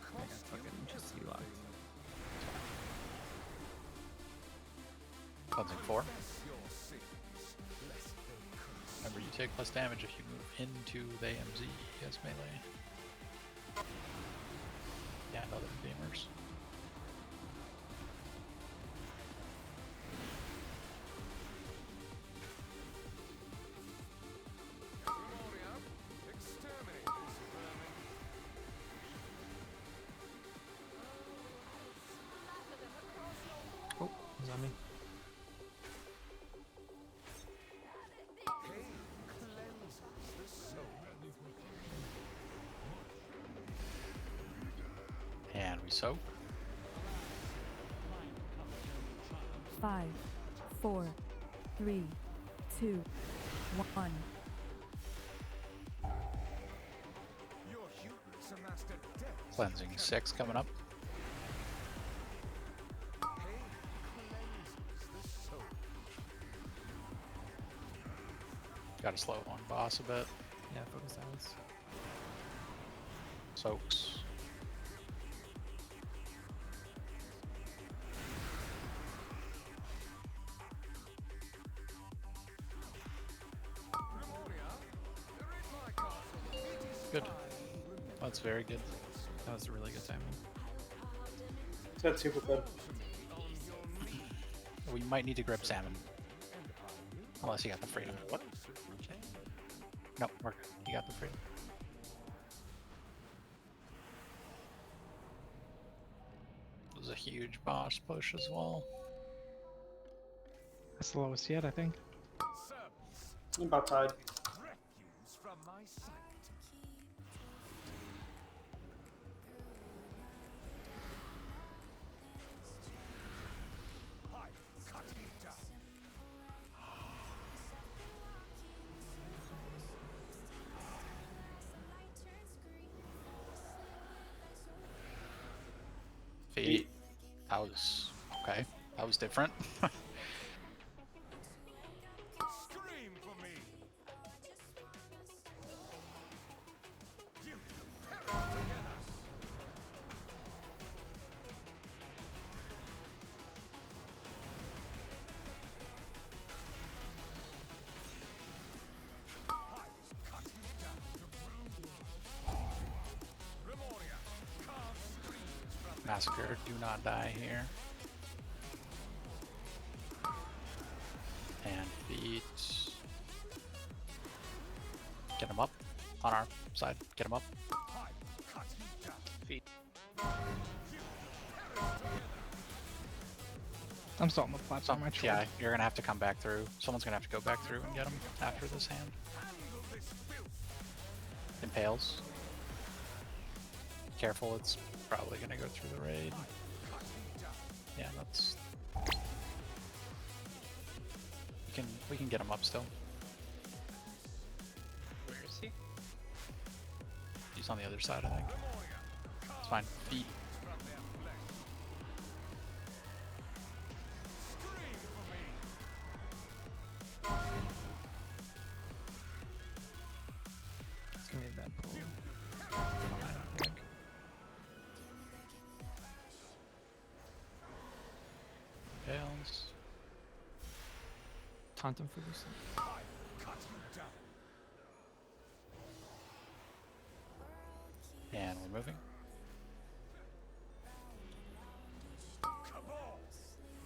I got fucking just locked. Cleansing 4. Remember, you take plus damage if you move into the AMZ as melee. Yeah, and other gamers. Oh, is that me? And we soak. 5, 4, 3, 2, 1. Cleansing 6 coming up. Gotta slow on boss a bit. Yeah, focus silence. Soaks. Good. That's very good. That was a really good timing. That's super good. We might need to grip salmon. Unless you got the freedom. What? No, we're good. You got the freedom. It was a huge boss push as well. That's the lowest yet, I think. I'm about tied. Feet. That was okay. That was different. Massacre, do not die here. And feet. Get him up on our side. Get him up. Feet. I'm still on the platform. I tried. Yeah, you're gonna have to come back through. Someone's gonna have to go back through and get him after this hand. Impales. Careful, it's probably gonna go through the raid. Yeah, that's. We can get him up still. Where is he? He's on the other side, I think. It's fine. Feet. It's gonna be that pull. Fails. Taunt him for this. And we're moving.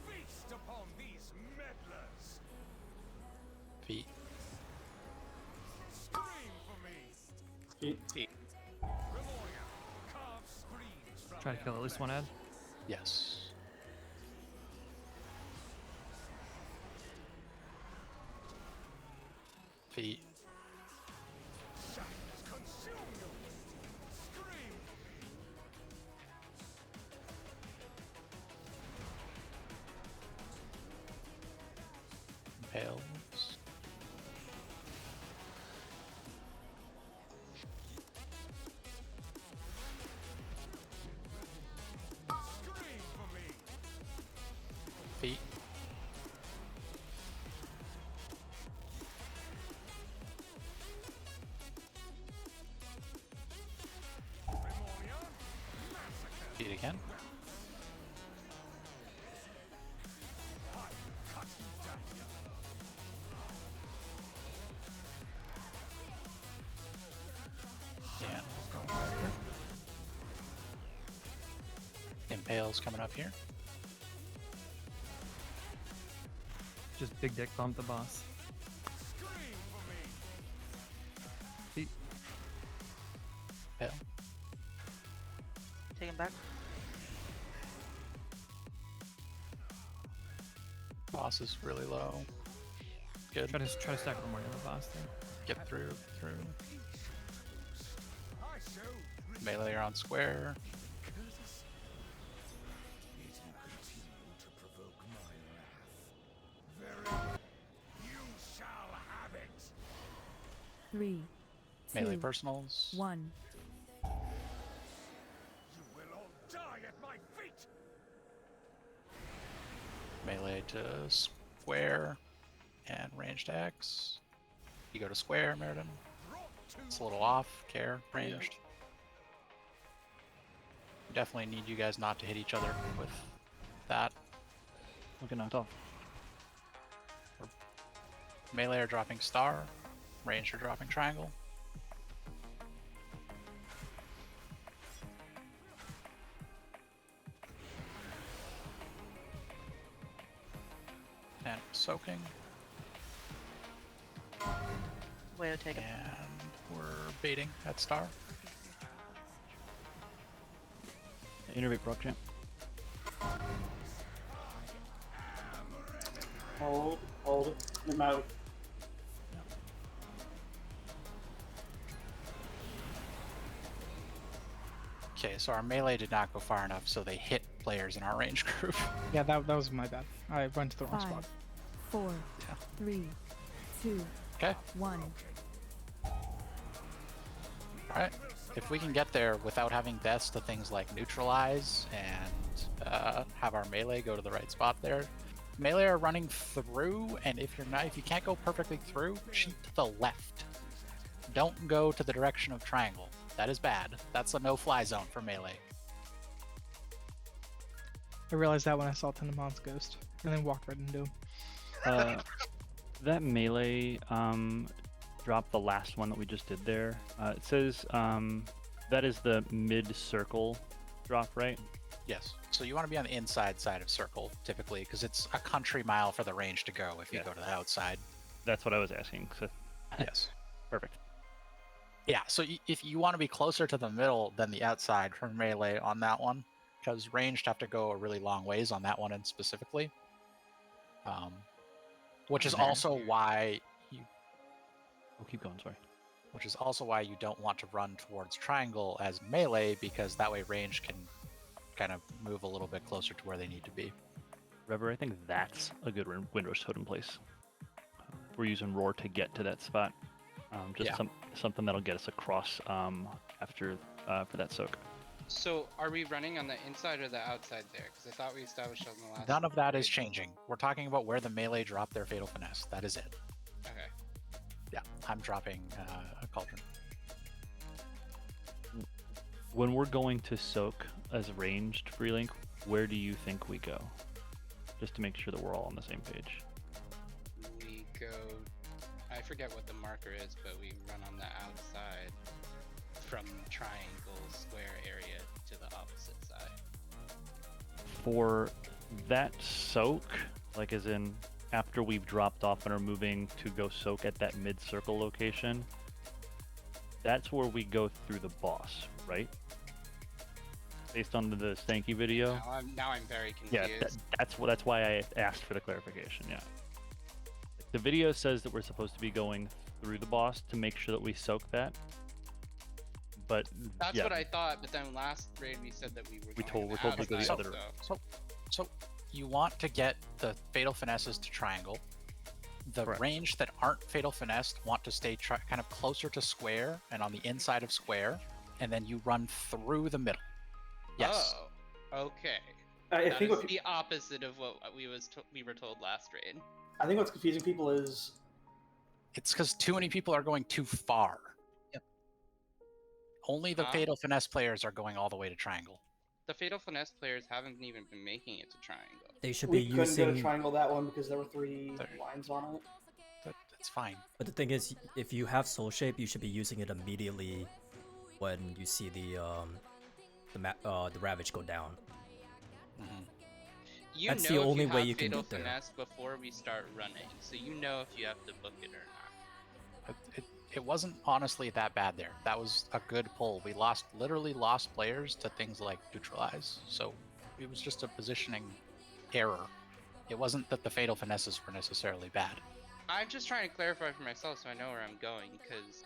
Feast upon these meddlers. Feet. Scream for me. Feet. Try to kill at least one ad. Yes. Feet. Impales. Feet. Feet again. Yeah. Impale's coming up here. Just big dick bump the boss. Feet. Impale. Take him back. Boss is really low. Good. Try to stack one more to the boss there. Get through. Melee around square. Three. Melee two, personals. 1. melee to square and ranged X. You go to square, Meriden. It's a little off. Care, ranged. Definitely need you guys not to hit each other with that. We'll get knocked off. Melee are dropping star. Ranged are dropping triangle. And soaking. Way to take it. And we're baiting at star. Innervate proc champ. Hold it. I'm out. Okay, so our melee did not go far enough, so they hit players in our range group. Yeah, that was my bad. I went to the wrong spot. 4, 3, 2, Okay. 1. Alright. If we can get there without having deaths to things like neutralize and have our melee go to the right spot there. Melee are running through, and if you can't go perfectly through, cheat to the left. Don't go to the direction of triangle. That is bad. That's a no-fly zone for melee. I realized that when I saw Tenenbaum's ghost, and then walked right into him. That melee drop, the last one that we just did there. It says that is the mid-circle drop, right? Yes. So you want to be on the inside side of circle, typically, because it's a country mile for the range to go if you go to the outside. That's what I was asking. So. Yes. Perfect. Yeah, so if you want to be closer to the middle than the outside for melee on that one, because ranged have to go a really long ways on that one and specifically. Which is also why you... Oh, keep going, sorry. Which is also why you don't want to run towards triangle as melee, because that way range can kind of move a little bit closer to where they need to be. Rever, I think that's a good Windrush totem place. We're using Roar to get to that spot. Something that'll get us across after for that soak. So are we running on the inside or the outside there? Because I thought we established on the last. None of that is changing. We're talking about where the melee drop their Fatal Finesse. That is it. Okay. Yeah, I'm dropping a Cauldron. When we're going to soak as ranged free link, where do you think we go? Just to make sure that we're all on the same page. We go. I forget what the marker is, but we run on the outside from triangle square area to the opposite side. For that soak, like as in after we've dropped off and are moving to go soak at that mid-circle location, that's where we go through the boss, right? Based on the Stanky video. Now I'm very confused. Yeah, that's why I asked for the clarification. Yeah. The video says that we're supposed to be going through the boss to make sure that we soak that. But that's what I thought. But then last raid we said that we're told to go the other. So you want to get the Fatal Finesses to triangle. The range that aren't Fatal Finessed want to stay kind of closer to square and on the inside of square, and then you run through the middle. Yes. Oh, okay. I That think is the opposite of what we were told last raid. I think what's confusing people is it's because too many people are going too far. Yep. Only the Fatal Finesse players are going all the way to triangle. The Fatal Finesse players haven't even been making it to triangle. They should we be couldn't using. go to triangle that one because there were 3 lines on it. That's fine. But the thing is, if you have Soul Shape, you should be using it immediately when you see the Ravage go down. You That's know the only if you way have you can Fatal get there. Finesse before we start running, so you know if you have to book it or not. It wasn't honestly that bad there. That was a good pull. We literally lost players to things like neutralize. So it was just a positioning error. It wasn't that the Fatal Finesses were necessarily bad. I'm just trying to clarify for myself so I know where I'm going, because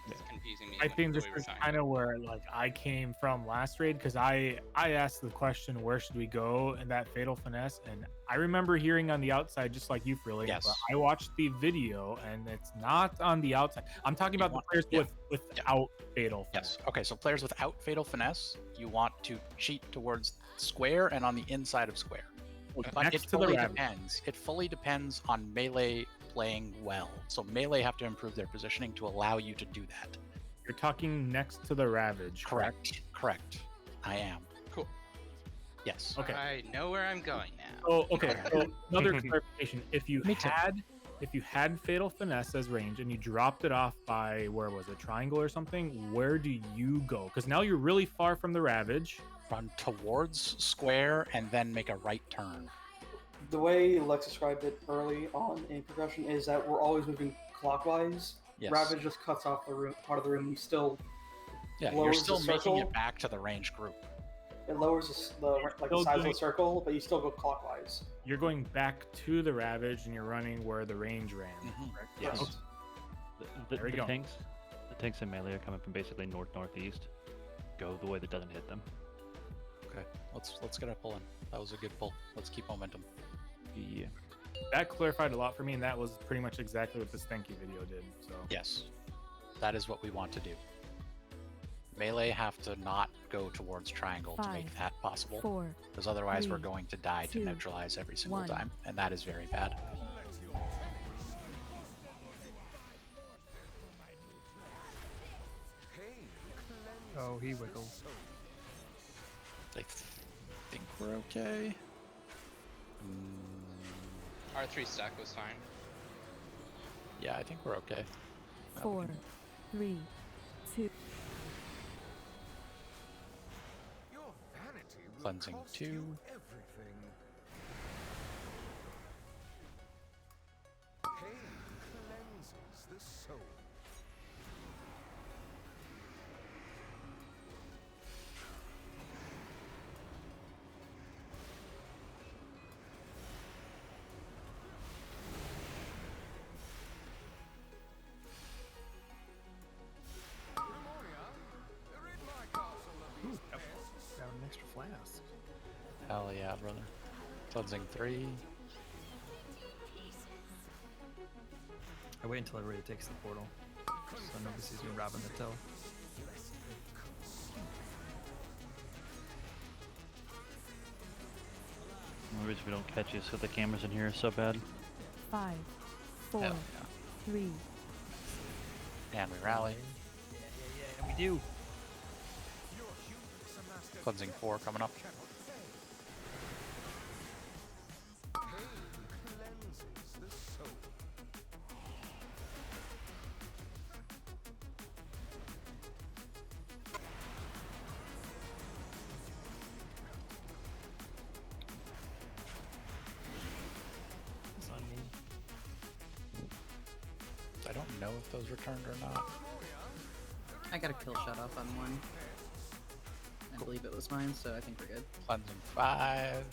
it's confusing me. I think the this way we're is talking. kind of where like I came from last raid, because I asked the question, where should we go in that Fatal Finesse, and I remember hearing on the outside, just like you, Freely. Yes. But I watched the video and it's not on the outside. I'm talking about the players without Fatal Finesse. Yes. Okay, so players without Fatal Finesse, you want to cheat towards square and on the inside of square. But it next to the fully Ravage. depends. It fully depends on melee playing well. So melee have to improve their positioning to allow you to do that. You're talking next to the Ravage. Correct. I am. Cool. Yes. Okay. I know where I'm going now. Oh, okay. So another clarification: if you had Fatal Finesse as range and you dropped it off by where was it, triangle or something, where do you go? Because now you're really far from the Ravage. Run towards square and then make a right turn. The way Lex described it early on in progression is that we're always moving clockwise. Yes. Ravage just cuts off the room, part of the room, and still Yeah, you're lowers still the making circle. it back to the range group. It lowers the Still size of doing- the circle, but you still go clockwise. You're going back to the Ravage and you're running where the range ran. Correct? Yes. Okay. The, There we the go. tanks in melee are coming from basically north-northeast. Go the way that doesn't hit them. Okay, let's get a pull in. That was a good pull. Let's keep momentum. Yeah. That clarified a lot for me, and that was pretty much exactly what the Stanky video did. So Yes, that is what we want to do. Melee have to not go towards triangle to make 5, that possible, 4, because otherwise we're 3, going to die to 2, neutralize every single 1. time, and that is very bad. Oh, he wiggles. I think we're okay. R3 stack was fine. Yeah, I think we're okay. 4, 3, 2. Cleansing 2. Everything. Pain cleanses the soul. Got an extra flask. Hell yeah, brother. Cleansing 3. I wait until everybody takes the portal, so nobody sees me robbing the till. The reason we don't catch you is so the cameras in here are so bad. 5, 4, Hell 3. And we rally. Yeah, we do. Cleansing 4 coming up. It's on me. I don't know if those returned or not. I got a kill shot off on one. I believe it was mine, so I think we're good. Cleansing 5.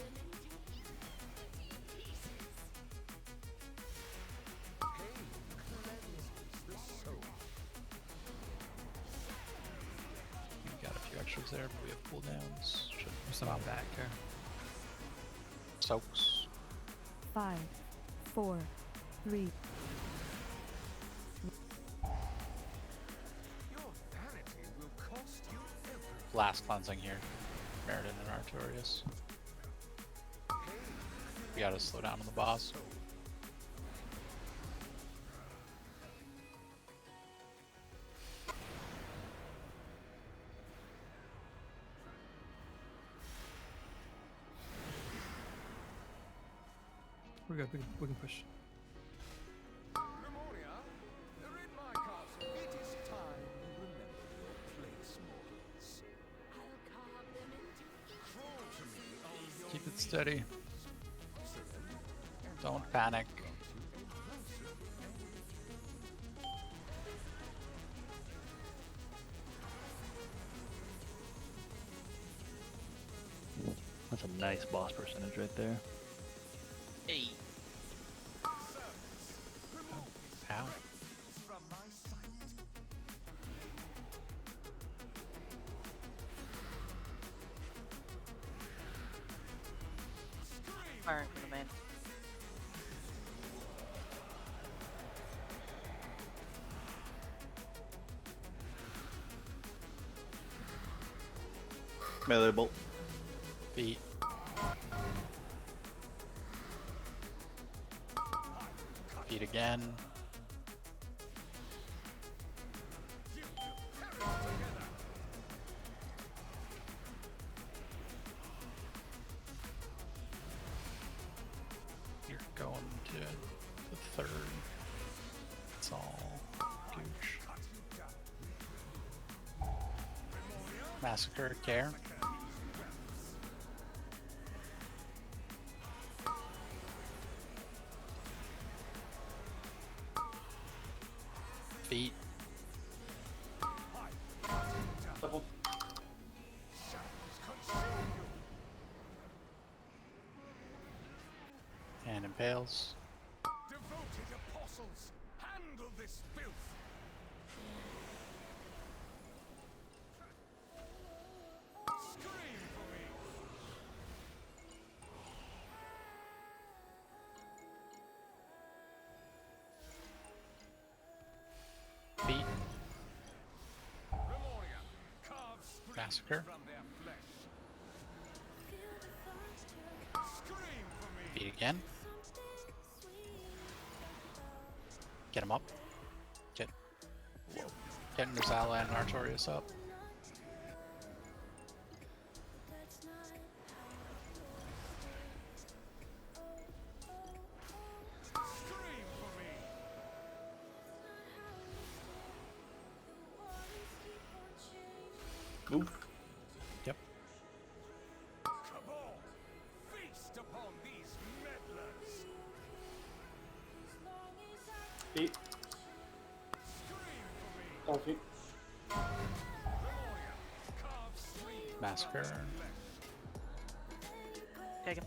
We got a few extras there, but we have cooldowns. Should There's some back here. Soaks. 5, 4, 3. Last cleansing here. Meriden and Artorias. We gotta slow down on the boss. We're good. We can push. Keep it steady. Don't panic. That's a nice boss percentage right there. Hey. Ow. Firing for the main. Melee bolt. Feet. Feed again. You're going to the third. It's all gooch. Massacre, care. Feet. And impales. Devoted apostles, handle this filth. Scream for me. Feet. Memoria, carve screams Massacre. from their flesh. Scream for me. Feet again. Get him up. Get Nizala and Artorias up. Scream for me. Move. Yep. Cabal, feast upon these meddlers. Feet. Oh, feet. Massacre. Take him.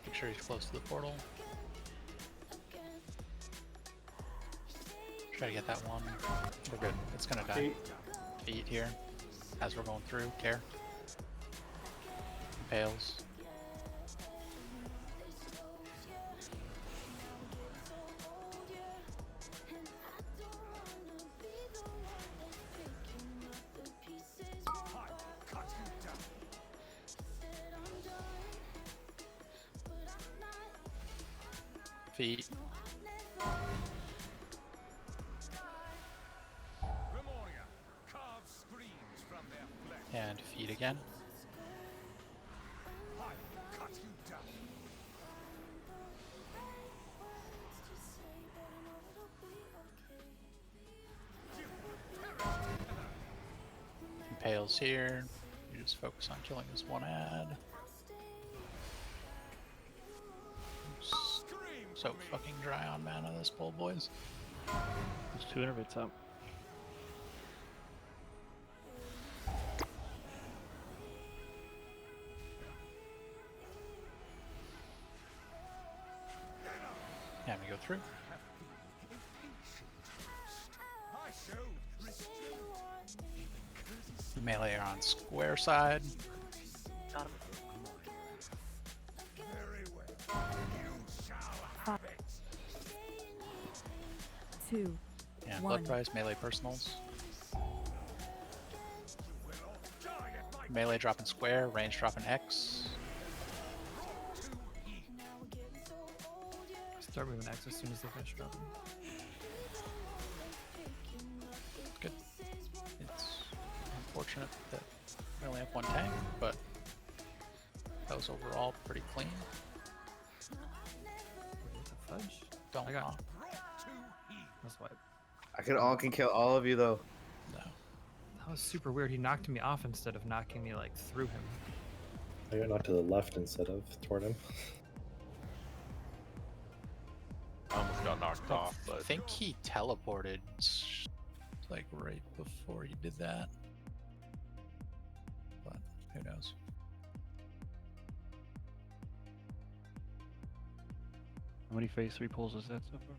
Make sure he's close to the portal. Try to get that one. We're good. It's gonna die. Feet here. As we're going through. Care. Impales. Feet. Memoria, carve screams from their flesh. And feet again. I cut you down. Impales here. You just focus on killing this one ad. So fucking dry on mana this bull, boys. There's 2 innervates up. And we go through. I showed restraint. Melee are on square side. Got him. Very well. You shall have it. 2, And 1. blood price, melee personals. Melee dropping square, range dropping X. Start moving X as soon as they finish dropping. Good. It's unfortunate that we only have one tank, but that was overall pretty clean. Fudge. Don't I got. know. That's why. can kill all of you though. No. That was super weird. He knocked me off instead of knocking me like through him. I got knocked to the left instead of toward him. I almost got knocked off, I but think he teleported like right before he did that. But who knows? How many phase 3 pulls is that so far?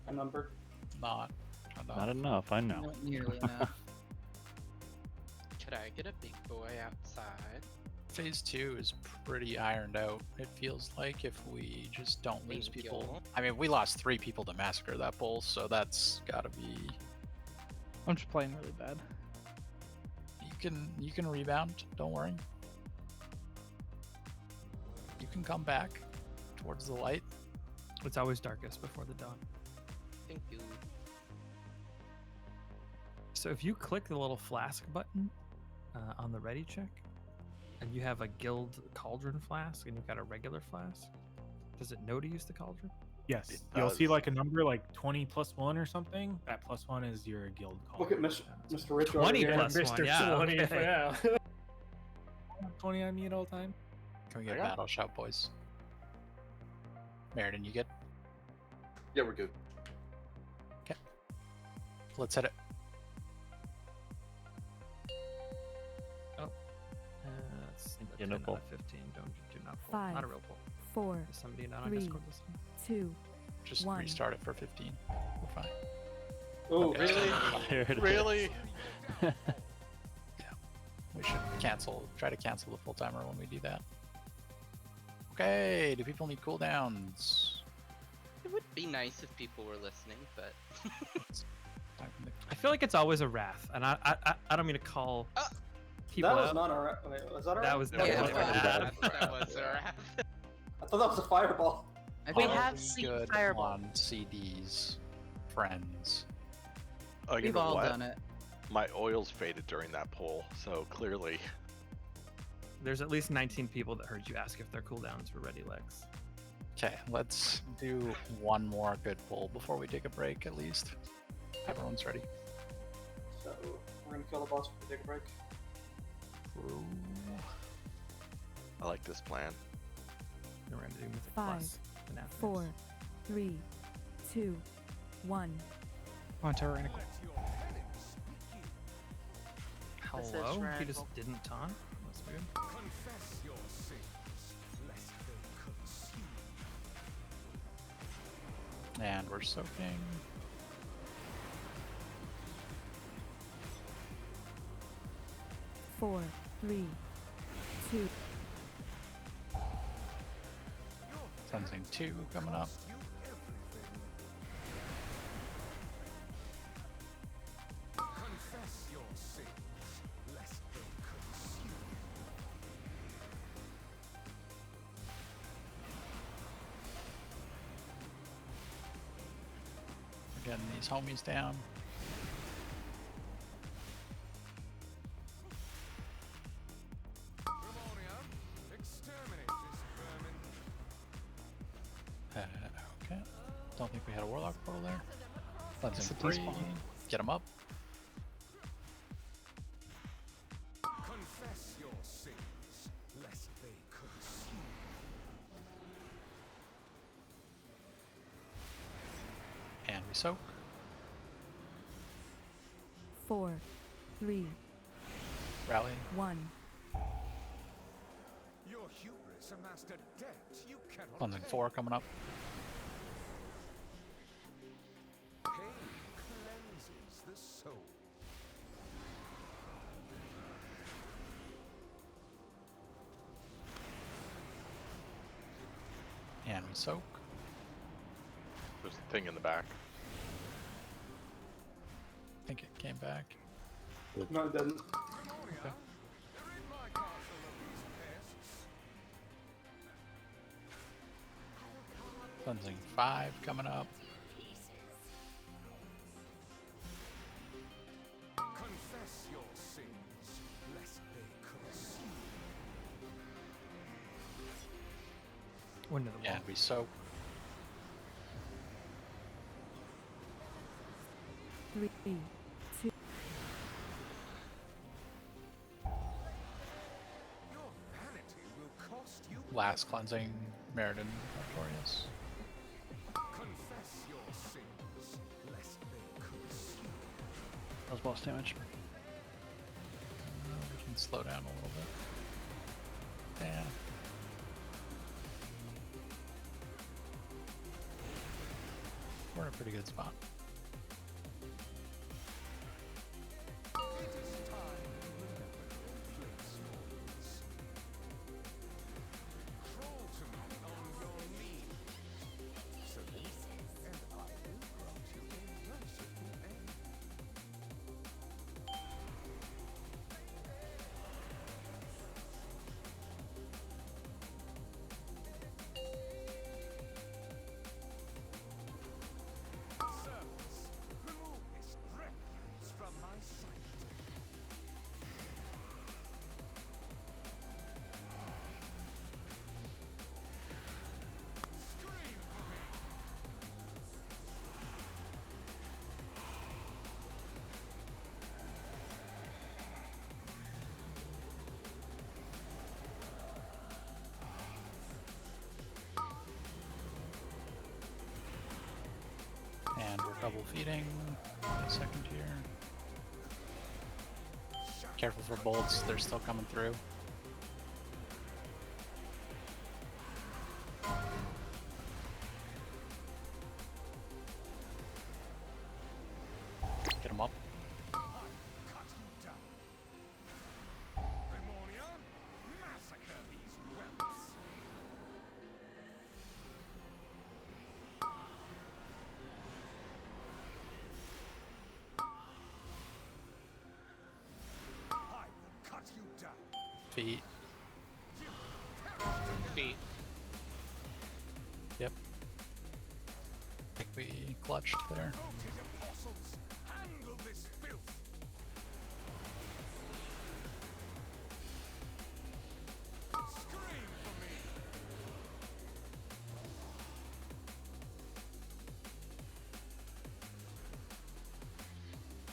A number. Not enough. Not enough, I know. Not nearly enough. Could I get a big boy outside? Phase 2 is pretty ironed out. It feels like if we just don't lose Thank people. you. I mean, we lost 3 people to massacre that bull, so that's gotta be. I'm just playing really bad. You can rebound. Don't worry. You can come back towards the light. It's always darkest before the dawn. Thank you. So if you click the little flask button on the ready check, and you have a guild cauldron flask, and you've got a regular flask, does it know to use the cauldron? Yes. You'll see like a number like 20 plus 1 or something. That plus 1 is your guild call. Look at Mr. Rich. 20 over plus here. one, yeah. 20, Okay. yeah. 20 on me at all time. Can we get a battle shout, boys? Meriden, you good? Yeah, we're good. Okay. Let's hit it. That's a Yeah, 10 no out pull. of 15. Do not pull. 5, Not a real pull. 4, Is somebody not on 3, Discord this time? 2, Just 1. restart it for 15. We're fine. Oh, There it is. Really? We should try to cancel the full timer when we do that. Okay, do people need cooldowns? It would be nice if people were listening, but I feel like it's always a wrath, and I don't mean to call people That was out. not our. Wait, was that our? That was yeah, definitely that a was wrath. a wrath. I thought that was a fireball. We All have seen good Fireball. on CDs, friends. Oh, you We've know all what? done it. My oils faded during that poll, so clearly. There's at least 19 people that heard you ask if their cooldowns were ready, Lex. Okay, let's do one more good pull before we take a break, at least. Everyone's ready. So we're gonna kill the boss before we take a break. I like this plan. And we're gonna do Mythic 5, Plus. the Nat 4, 3, 2, 1. On tyrannical. This is Hello? He radical. just didn't taunt? That's weird. Confess your sins, lest they consume. And we're soaking. Four, 3, 2. Sensing 2 coming up. Confess your sins, lest they consume. We're getting these homies down. Exterminate this vermin. Okay. Don't think we had a warlock portal there. Cleansing It's a 3. despawn. Get him up. Confess your sins, lest they consume. And we soak. 4, 3, Rally. 1. Your hubris amassed a debt you cannot Cleansing pay. 4 coming up. Pain cleanses the soul. And we soak. There's a thing in the back. I think it came back. No, it didn't. Okay. Rid my castle of these pests. Cleansing 5 coming up. Confess your sins, lest they consume. One to the wall. And we soak. 3, 2. Your vanity will cost you. Last cleansing. Meriden victorious. Confess your sins, lest they consume. That was boss damage. We can slow down a little bit. Yeah. We're in a pretty good spot. It is time to remember your place, mortals. Crawl to me on your knees. Salute, and I will grant you a merciful end. Double feeding. In a second here. Careful for bolts, they're still coming through. Get them up. Feet. Feet. Yep. I think we clutched there.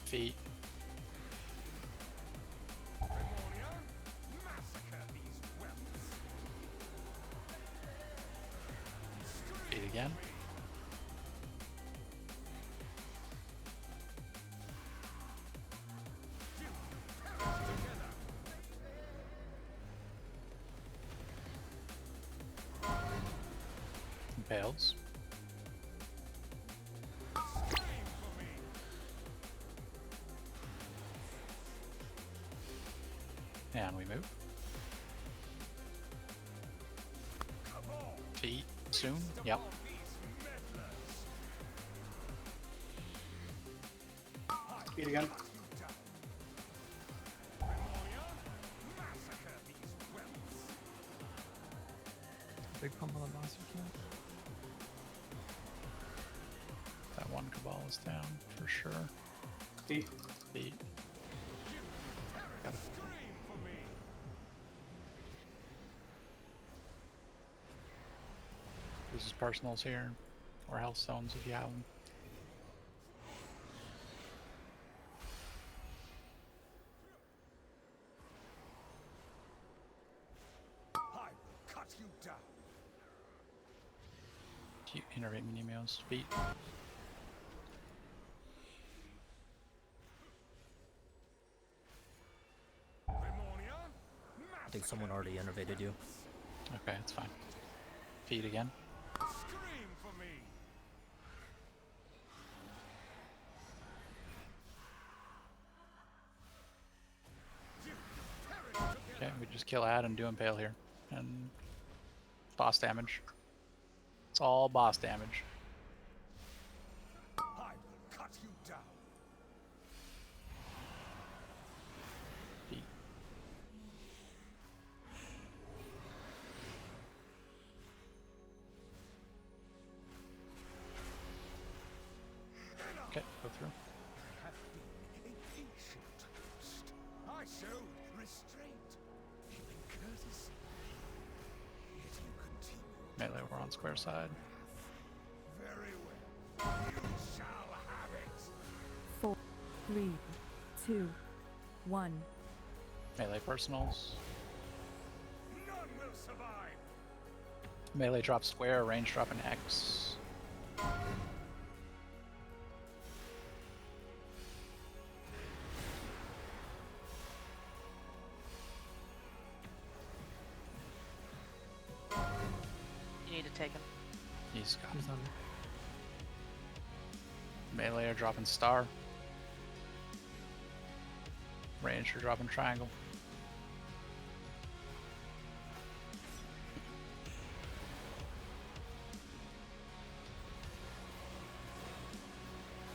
Feet. Feet again. Impales. And we move. Feet soon. Yep. Feet again. Big pump on the boss if you can. That one Cabal is down for sure. Feet. Feet. Got it. This is personals here, or health stones if you have them. Cute innervate Minimios. Feet. I think someone already innovated you. Okay, it's fine. Feet again. Okay, we just kill Ad and do Impale here. And boss damage. It's all boss damage. Feet. Okay, go through. I showed restraint, giving courtesy. Yet you continue. Melee, we're on square side. Very well. You shall have it. 4, 3, 2, 1. Melee personals. None will survive. Melee drop square, range drop an X. You need to take him. He's got He's on. Melee are dropping star. Range are dropping triangle.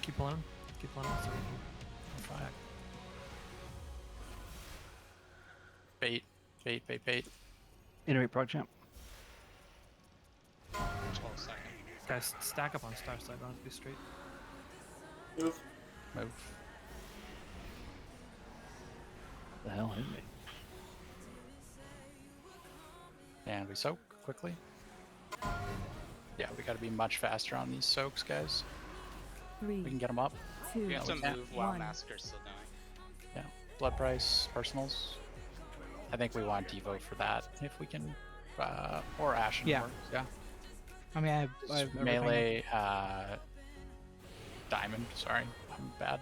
Keep pulling him. Keep pulling him. Sorry. Fine. Bait, bait, bait, bait. Iterate prog champ. 12 seconds. Guys, stack up on star side. Don't have to be straight. Move. Move. The hell hit me? And we soak quickly. Yeah, we gotta be much faster on these soaks, guys. 3, We can get them up. 2, You have to can't. move while 1. Massacre's still going. Yeah. Blood price, personals. I think we want Devo for that if we can. Or Ashen Yeah. works, yeah. I mean, I have everything. Melee, diamond, sorry. I'm bad.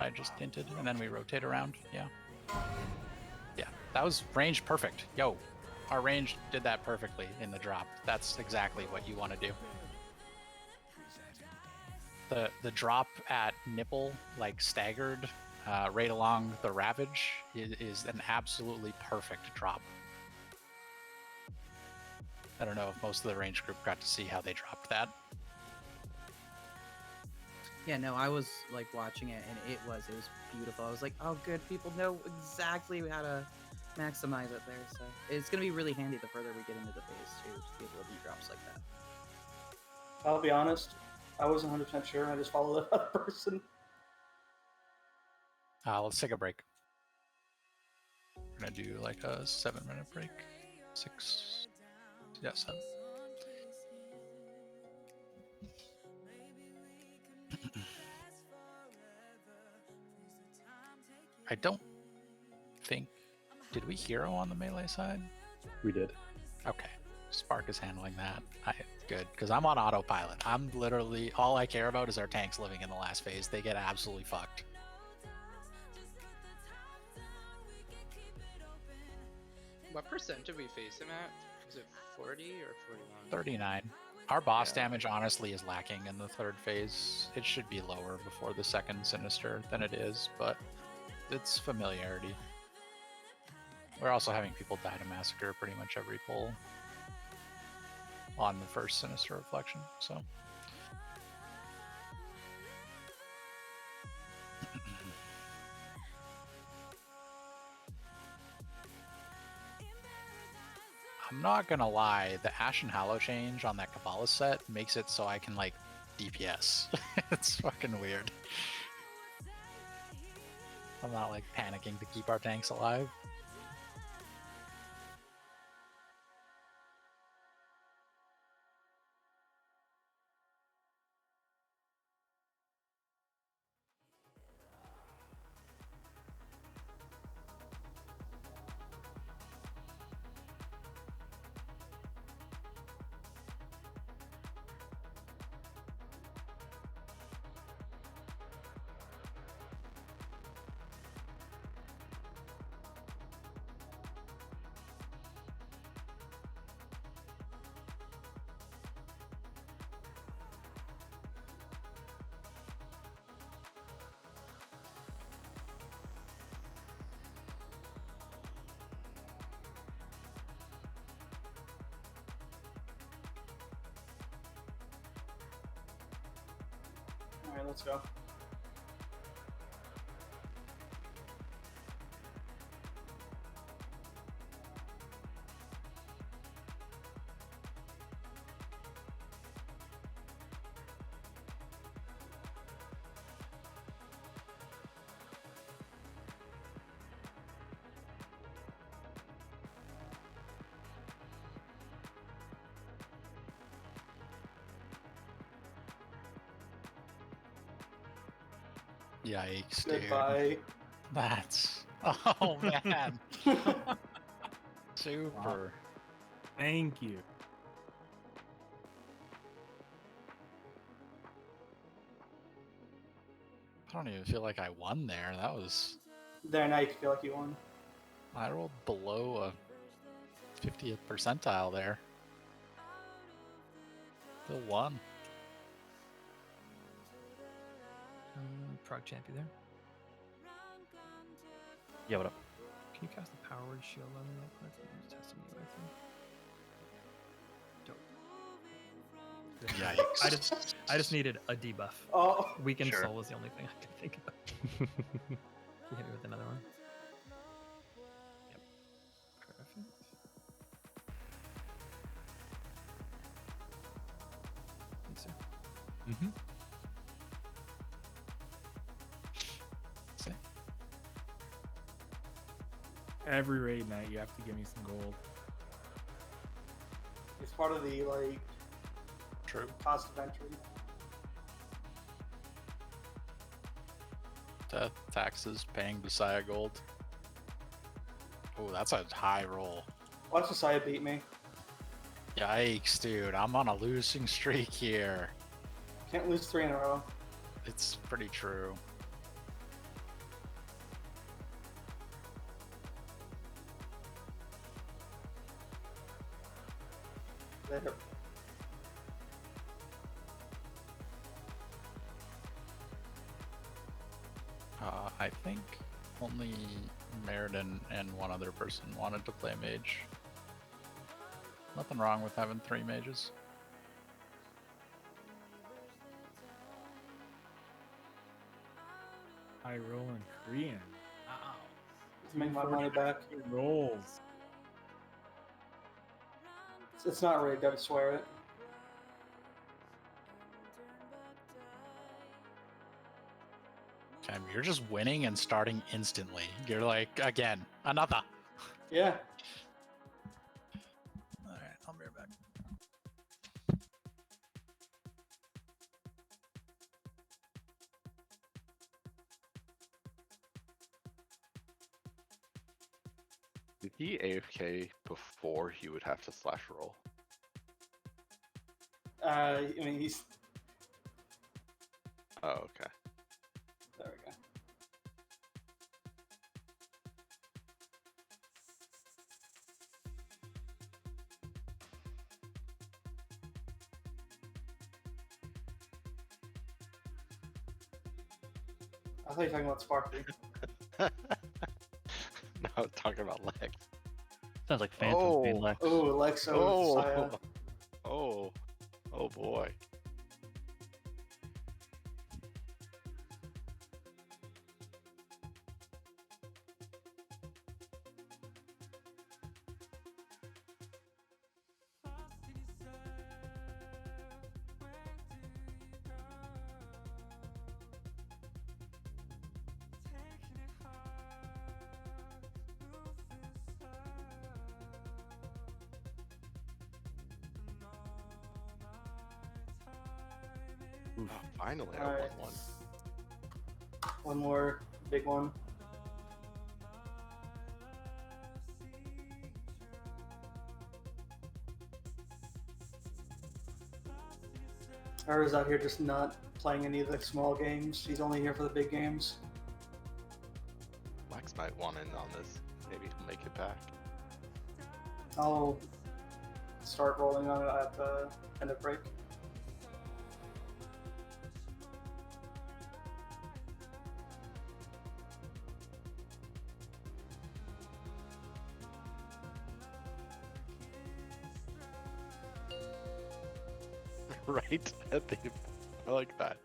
I just hinted, and then we rotate around. Yeah. Yeah, that was range perfect. Yo, our range did that perfectly in the drop. That's exactly what you want to do. The drop at nipple, like staggered, right along the Ravage, is an absolutely perfect drop. I don't know if most of the range group got to see how they dropped that. Yeah, no, I was like watching it, and it was beautiful. I was like, oh, good, people know exactly how to maximize it there. So it's gonna be really handy the further we get into the phase too, to be able to do drops like that. I'll be honest, I wasn't 100% sure, and I just followed the other person. Let's take a break. We're gonna do like a 7-minute break. 6, yeah, 7. I don't think, did we hero on the melee side? We did. Okay, Spark is handling that. Good, because I'm on autopilot. I'm literally, all I care about is our tanks living in the last phase. They get absolutely fucked. What percent did we face him at? Was it 40 or 41? 39. Our boss damage honestly is lacking in the third phase. It should be lower before the second Sinister than it is, but it's familiarity. We're also having people die to Massacre pretty much every pull on the first Sinister Reflection, so. I'm not gonna lie, the Ashen Hallow change on that Kabbalah set makes it so I can like DPS. It's fucking weird. I'm not like panicking to keep our tanks alive. Alright, let's go. Yikes, dude. Goodbye. That's, oh man. Super. Thank you. I don't even feel like I won there. That was... There, now you can feel like you won. I rolled below a 50th percentile there. Still won. Prog champ, you there? Yeah, what up? Can you cast the Power Word Shield on me real quick? I'm just testing you, I think. Yikes. I just needed a debuff. Oh, Weakened sure. Soul was the only thing I could think of. Can you hit me with another one? Yep. Perfect. Thanks, sir. Mm-hmm. Every raid night, you have to give me some gold. It's part of the, like, True. cost of entry. Death, taxes, paying Messiah gold. Oh, that's a high roll. Watch Messiah beat me. Yikes, dude. I'm on a losing streak here. Can't lose 3 in a row. It's pretty true. There. I think only Meriden and one other person wanted to play mage. Nothing wrong with having 3 mages. I roll in Korean. Wow. To make my money back. Rolls. It's not rigged, I swear it. Cam, you're just winning and starting instantly. You're like, again, another. Yeah. Alright, I'll be right back. Did he AFK before he would have to slash roll? I mean, he's. Oh, okay. There we go. I thought you were talking about Sparky. No, I was talking about Lex. Sounds like Phantom's being Lex. Oh, Lex. Oh, oh boy. Oof, finally, I won one. One more big one. Ara's out here just not playing any of the small games. He's only here for the big games. Lex might want in on this. Maybe he'll make it back. I'll start rolling on it at the end of break. Right at the. I like that.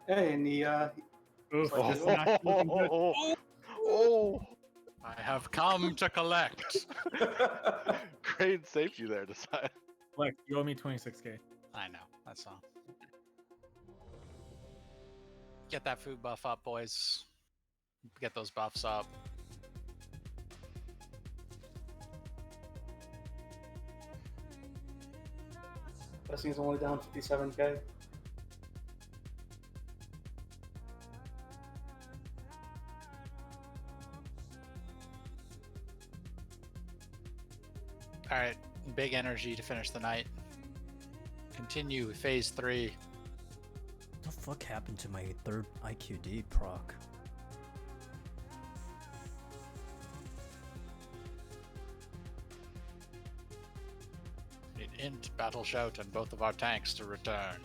Hey, and he Oof, like, this is not looking good. Oh! I have come to collect. Crane saved you there, decide. Lex, you owe me 26k. I know, that's all. Get that food buff up, boys. Get those buffs up. This thing's only down 57k. Alright, big energy to finish the night. Continue phase 3. What the fuck happened to my 3rd IQD proc? Need int, battle shout, and both of our tanks to return.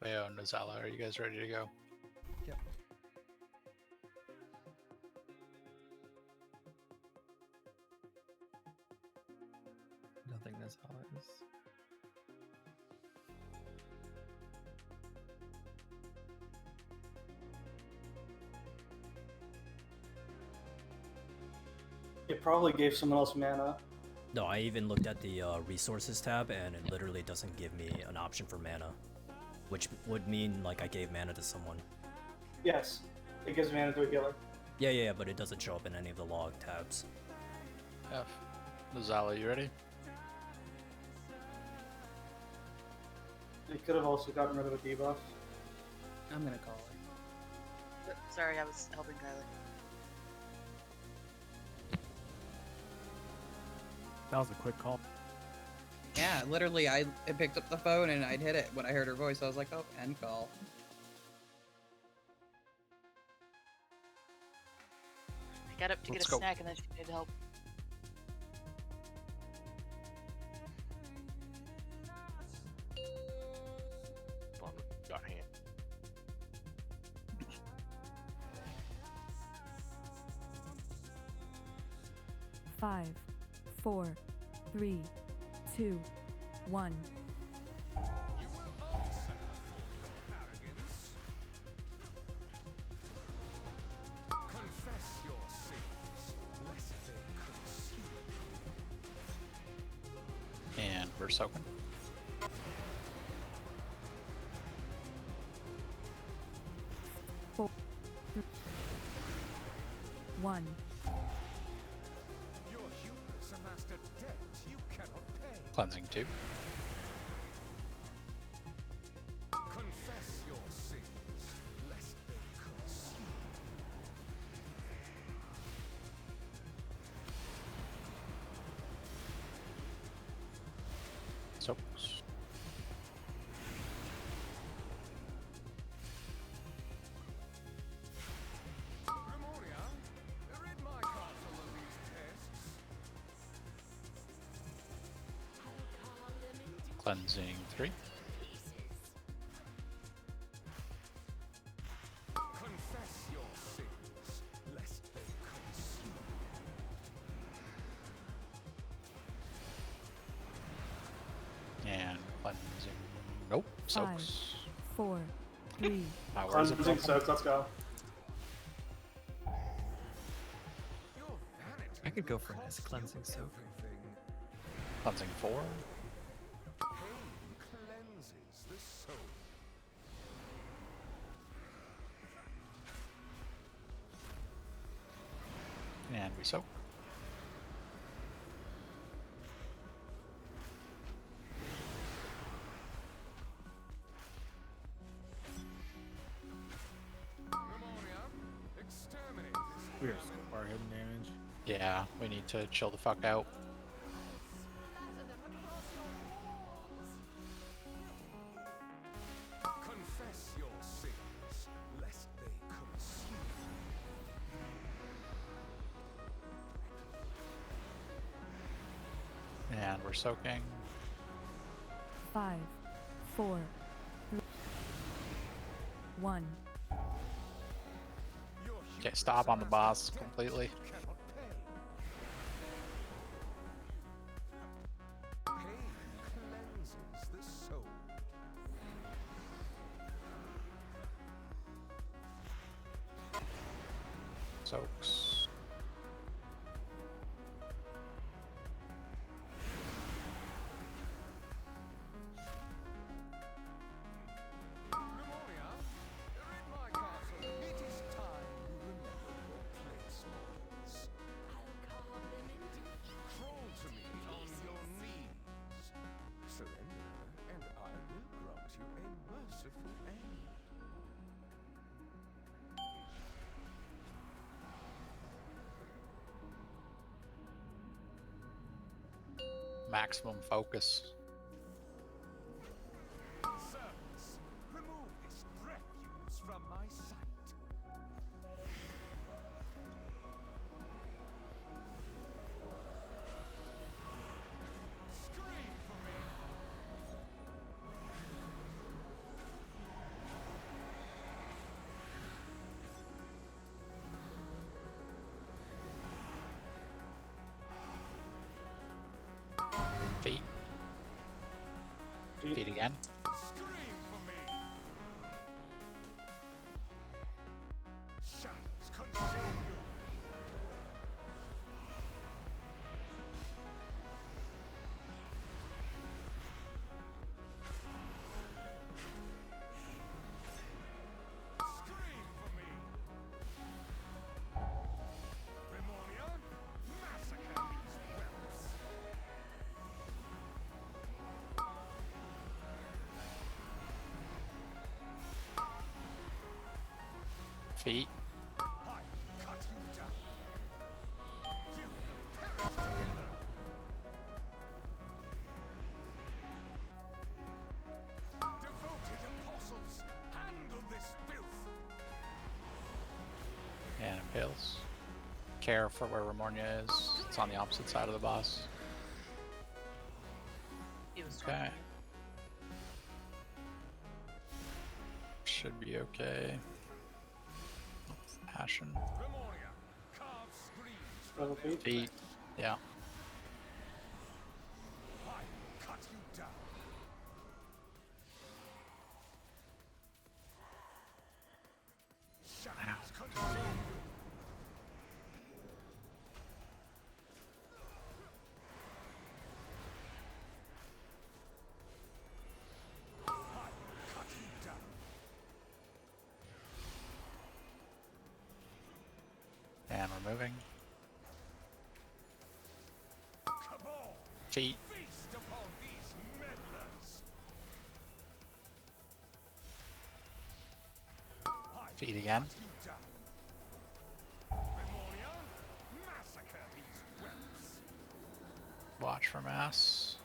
Leo and Nozala, are you guys ready to go? Yep. I don't think that's how it is. It probably gave someone else mana. No, I even looked at the resources tab and it literally doesn't give me an option for mana. Which would mean like I gave mana to someone. Yes, it gives mana to a healer. Yeah, but it doesn't show up in any of the log tabs. F. Nozala, you ready? It could have also gotten rid of a debuff. I'm gonna call it. Sorry, I was helping Kyler. That was a quick call. Yeah, literally, I picked up the phone and I'd hit it when I heard her voice. I was like, oh, end call. I got up to get a snack and then she needed help. Got hand. Five, 4, 3, 2, 1. Confess your sins, lest they consume. And we're soaking. Four, 1. Your hubris amassed a debt you cannot pay. Cleansing 2. Confess your sins, lest they consume. Soaks. Grimoria, rid my castle of these pests. Cleansing 3. Confess your sins, lest they consume. And cleansing. Nope. 5, Soaks. 4, 3. Powers of Cleansing soaks, let's go. I could go for this cleansing soak. Cleansing 4. Pain cleanses the soul. And we soak. Grimoria, exterminate this. We are so far ahead in damage. Yeah, we need to chill the fuck out. Confess your sins, lest they consume. And we're soaking. 5, 4, 3, 1. Okay, stop on the boss completely. Pain cleanses the soul. Soaks. Grimoria, rid my castle. It is time you remember your place, mortals. Crawl to me on your knees. Surrender, and I will grant you a merciful end. Maximum focus. Servants, remove this refuse from my sight. Scream for me. Feet. Feet again. Scream for me. Shadows consume you. Scream for me. Grimoria, massacre these whelps. Feet. I cut you down. You perish together. care for where Ramornia is. It's on the opposite side of the boss. He was Okay. Should be okay. Ashen. Feet. Yeah. And we're moving. Feet. Feet again. Watch for mass.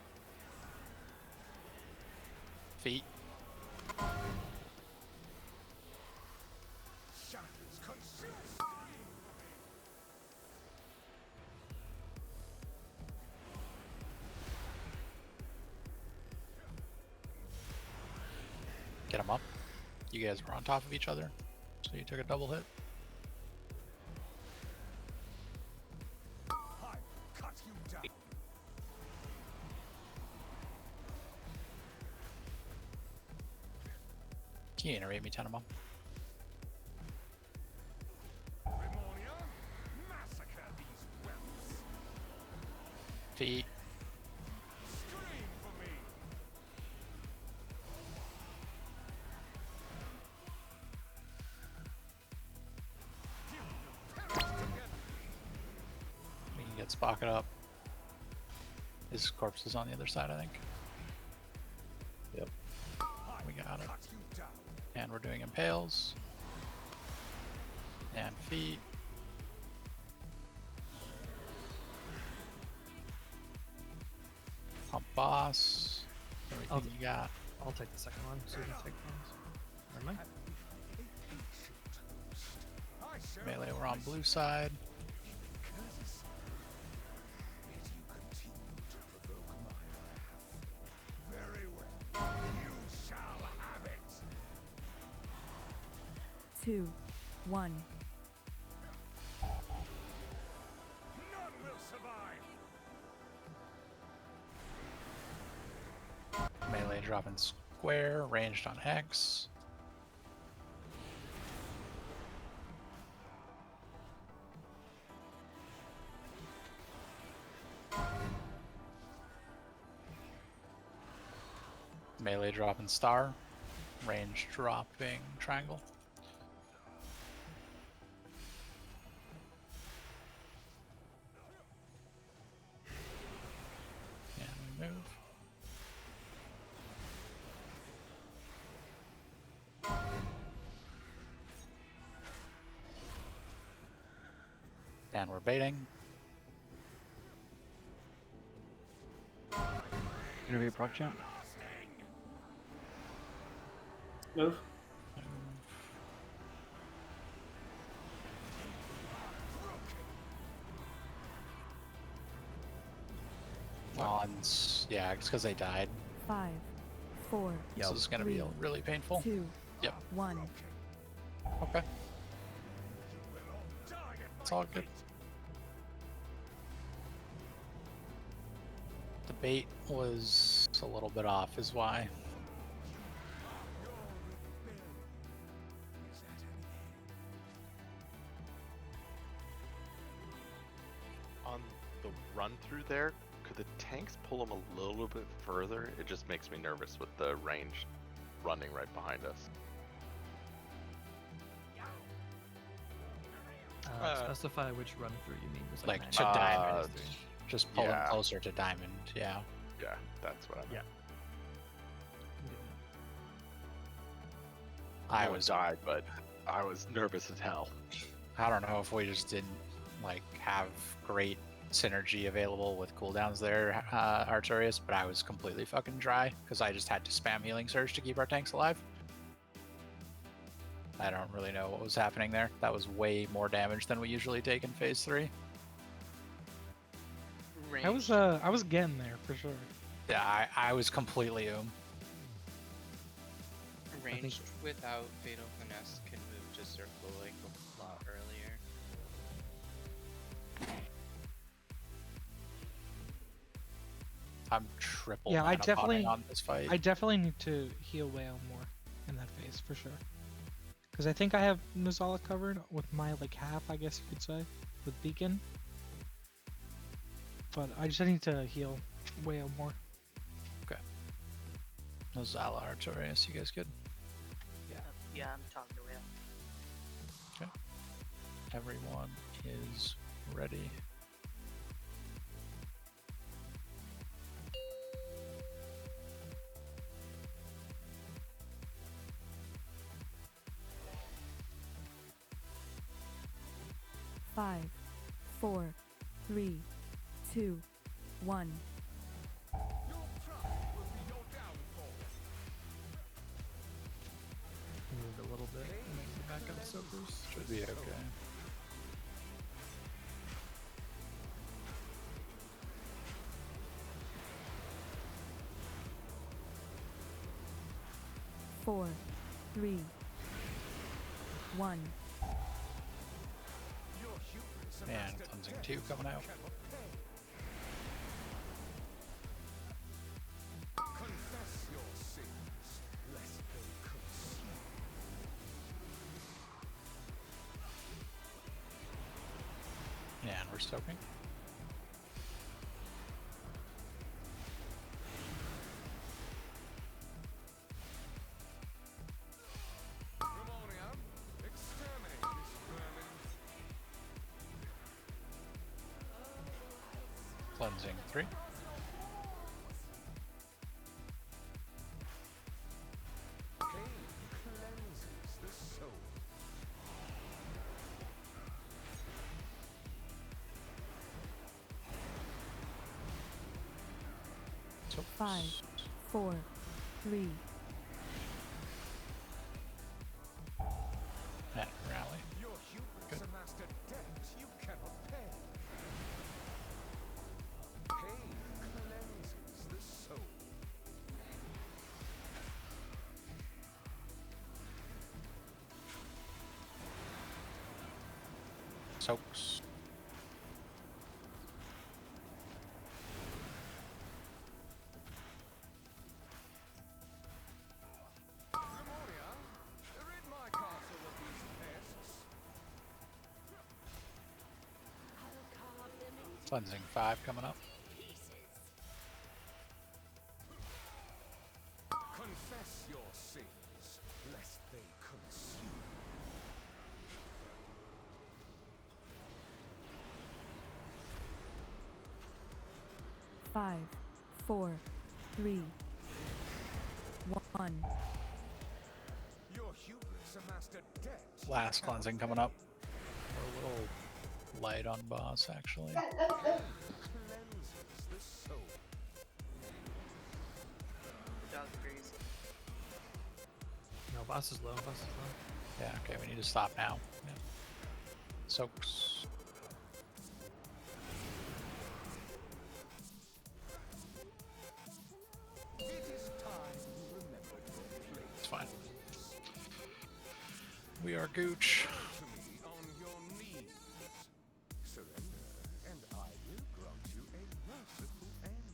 Feet. Get him up. You guys were on top of each other, so you took a double hit. Can you iterate me, Tenema? Feet. We can get Spocket up. His corpse is on the other side, I think. Yep. We got it. And we're doing impales. And feet. Pump boss. Everything you got. I'll take the second one so you can take ones. Never mind. Melee, we're on blue side. Two, one. Melee dropping square, ranged on Hex. Melee dropping star, range dropping triangle. And we move. And we're baiting. Innovate proc champ. Move. Yeah, it's because they died. 5, 4. This is going to be really painful. 2, Yep. 1. Okay. It's all good. The bait was a little bit off, is why. On the run through there, could the tanks pull them a little bit further? It just makes me nervous with the range running right behind us. Specify which run through you mean. Was Like nine to minutes? diamond. Just pull them yeah. closer to diamond, yeah. Yeah, that's what I meant. I No one was died, but I was nervous as hell. I don't know if we just didn't like have great synergy available with cooldowns there, Arturius, but I was completely fucking dry because I just had to spam healing surge to keep our tanks alive. I don't really know what was happening there. That was way more damage than we usually take in phase 3. I was getting there for sure. Yeah, I was completely Ranged without Fatal Finesse can move to circle like a lot earlier. I'm triple Yeah, mana potting on this fight. I definitely need to heal Whale more in that phase for sure. Because I think I have Nizala covered with my like half, I guess you could say, with Beacon. But I just need to heal Whale more. Okay. Nozala, Artorias, you guys good? Yeah, I'm talking to Whale. Okay. Everyone is ready. Five, 4, 3, 2, 1. Moved a little bit. And then the backup soakers. Should be okay. Four, 3, 1. And cleansing 2 coming out. Confess your sins, lest they consume. And we're soaking. Exterminate this vermin. Cleansing 3. Pain cleanses the soul. So 5, 4, 3. And rally. Your hubris amassed a debt you cannot pay. Pain cleanses the soul. Soaks. Lemuria, rid my castle of these pests. Cleansing 5 coming up. Confess your sins, lest they consume. Five, 4, 3, 1. Your hubris amassed a debt. Last cleansing coming up. We're a little light on boss, actually. Cleanses the soul. The dog agrees. No, boss is low. Boss is low. Yeah, okay, we need to stop now. Yeah. Soaks. It is time you remembered your place. It's fine. We are Gooch. To me on your knees. Surrender, and I will grant you a merciful end.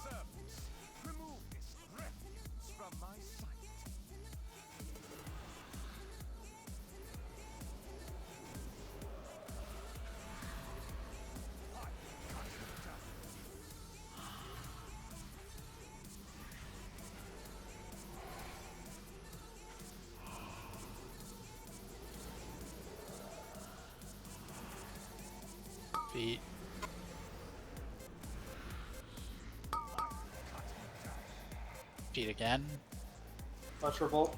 Servants, remove this refuse from my sight. Feet. Feet again. Electro Bolt.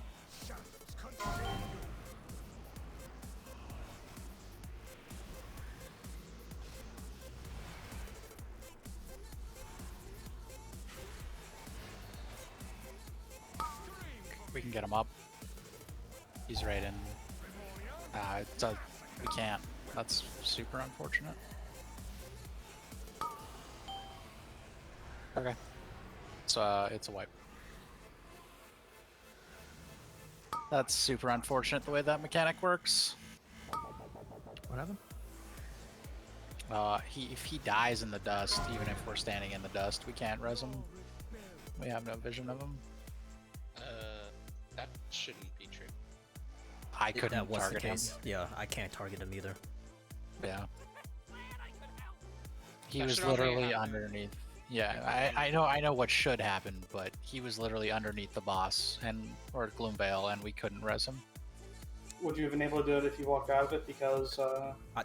We can get him up. He's right in. We can't. That's super unfortunate. Okay. So it's a wipe. That's super unfortunate the way that mechanic works. What happened? If he dies in the dust, even if we're standing in the dust, we can't res him. We have no vision of him. That shouldn't be true. I couldn't that was target the him. case. Yeah, I can't target him either. Yeah. He That was should only literally happen. underneath. Yeah, I know what should happen, but he was literally underneath the boss or Gloomvale, and we couldn't res him. Would you have been able to do it if you walked out of it? Because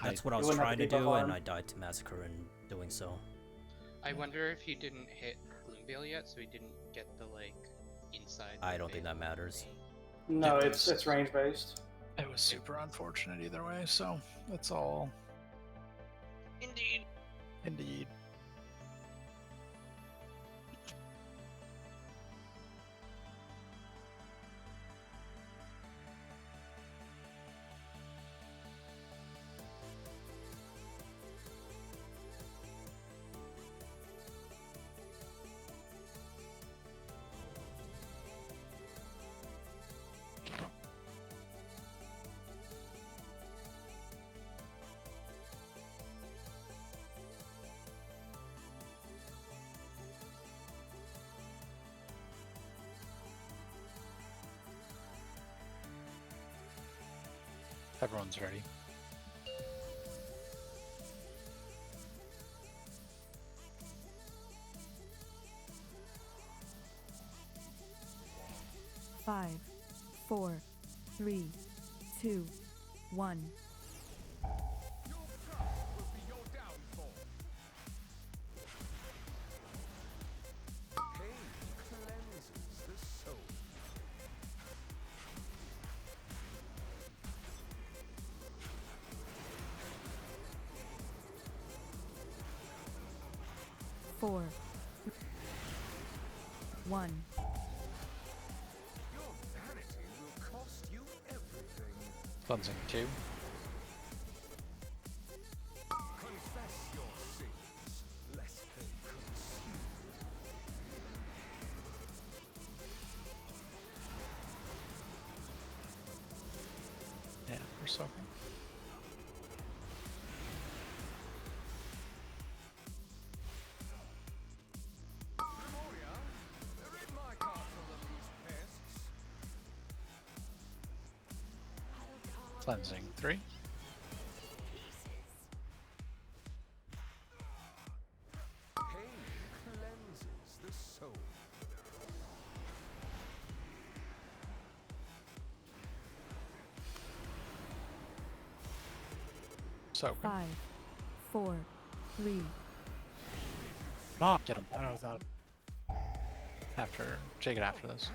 that's what I you was wouldn't have trying to debuff do, and arm. I died to Massacre in doing so. I wonder if he didn't hit Gloomvale yet, so he didn't get the like inside. I don't think that matters. No, it's range based. It was super unfortunate either way, so that's all. Indeed. Indeed. Everyone's ready. Five, 4, 3, 2, 1. Four, 1. Cleansing 2. Yeah, we're soaking. Cleansing 3. So 5, 4, 3. Stop. Get him. I was out. Take it after this.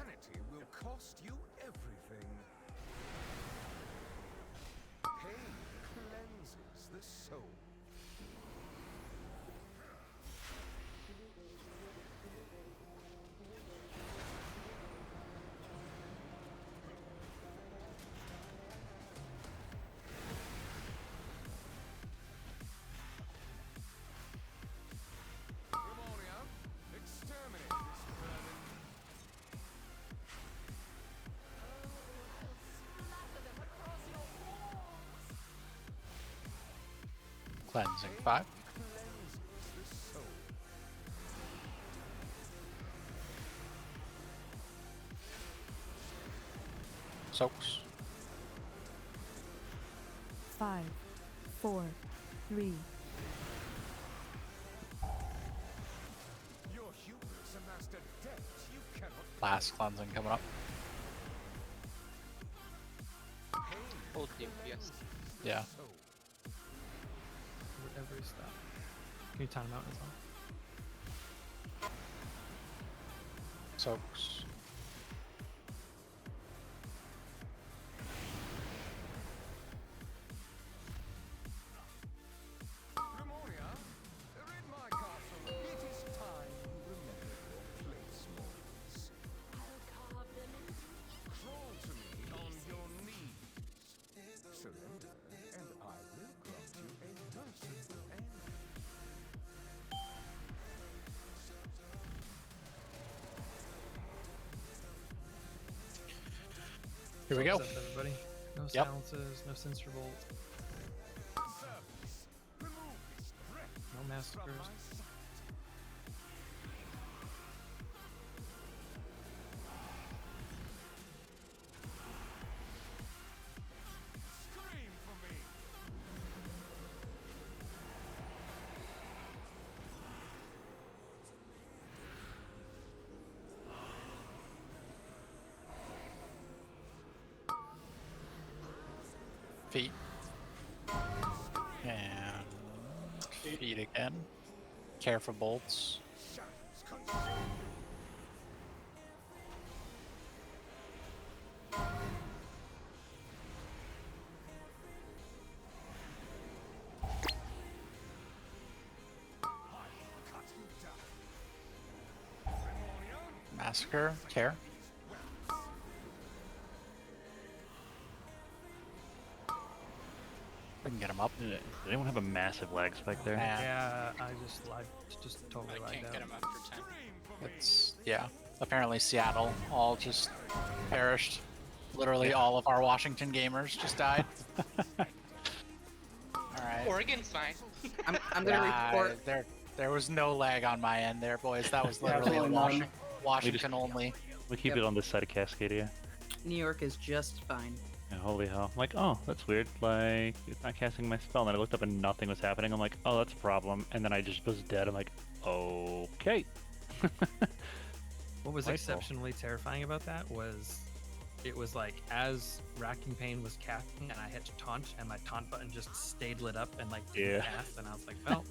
Will cost you everything. Pain cleanses the soul. Exterminate this vermin. Cleansing 5. Soaks. 5, 4, 3. Your hubris amassed a debt you cannot Last cleansing coming up. Hold DPS. Yeah. Whatever is that? Can you time him out as well? Soaks. Lemoria, rid my castle. It is time you remembered your place, Morris. Here we go. What's up, everybody? No Yep. silences, no sinister bolt. No massacres. Feet. And feet again. Care for bolts. Massacre. Care. We can get him up. Did anyone have a massive lag spike there? Yeah, I just totally lagged Can't out. get him after 10. It's, yeah. Apparently Seattle all just perished. Literally all of our Washington gamers just died. Alright. Oregon's fine. I'm gonna report. There was no lag on my end there, boys. That was Yeah, literally a absolutely none. Washington only. We keep Yep. it on this side of Cascadia. New York is just fine. Yeah, holy hell. I'm like, oh, that's weird. Like, it's not casting my spell. And then I looked up and nothing was happening. I'm like, oh, that's a problem. And then I just was dead. I'm like, okay. What was Delightful. exceptionally terrifying about that was it was like as Racking Pain was casting and I hit taunt and my taunt button just stayed lit up and like didn't Yeah. cast and I was like, well,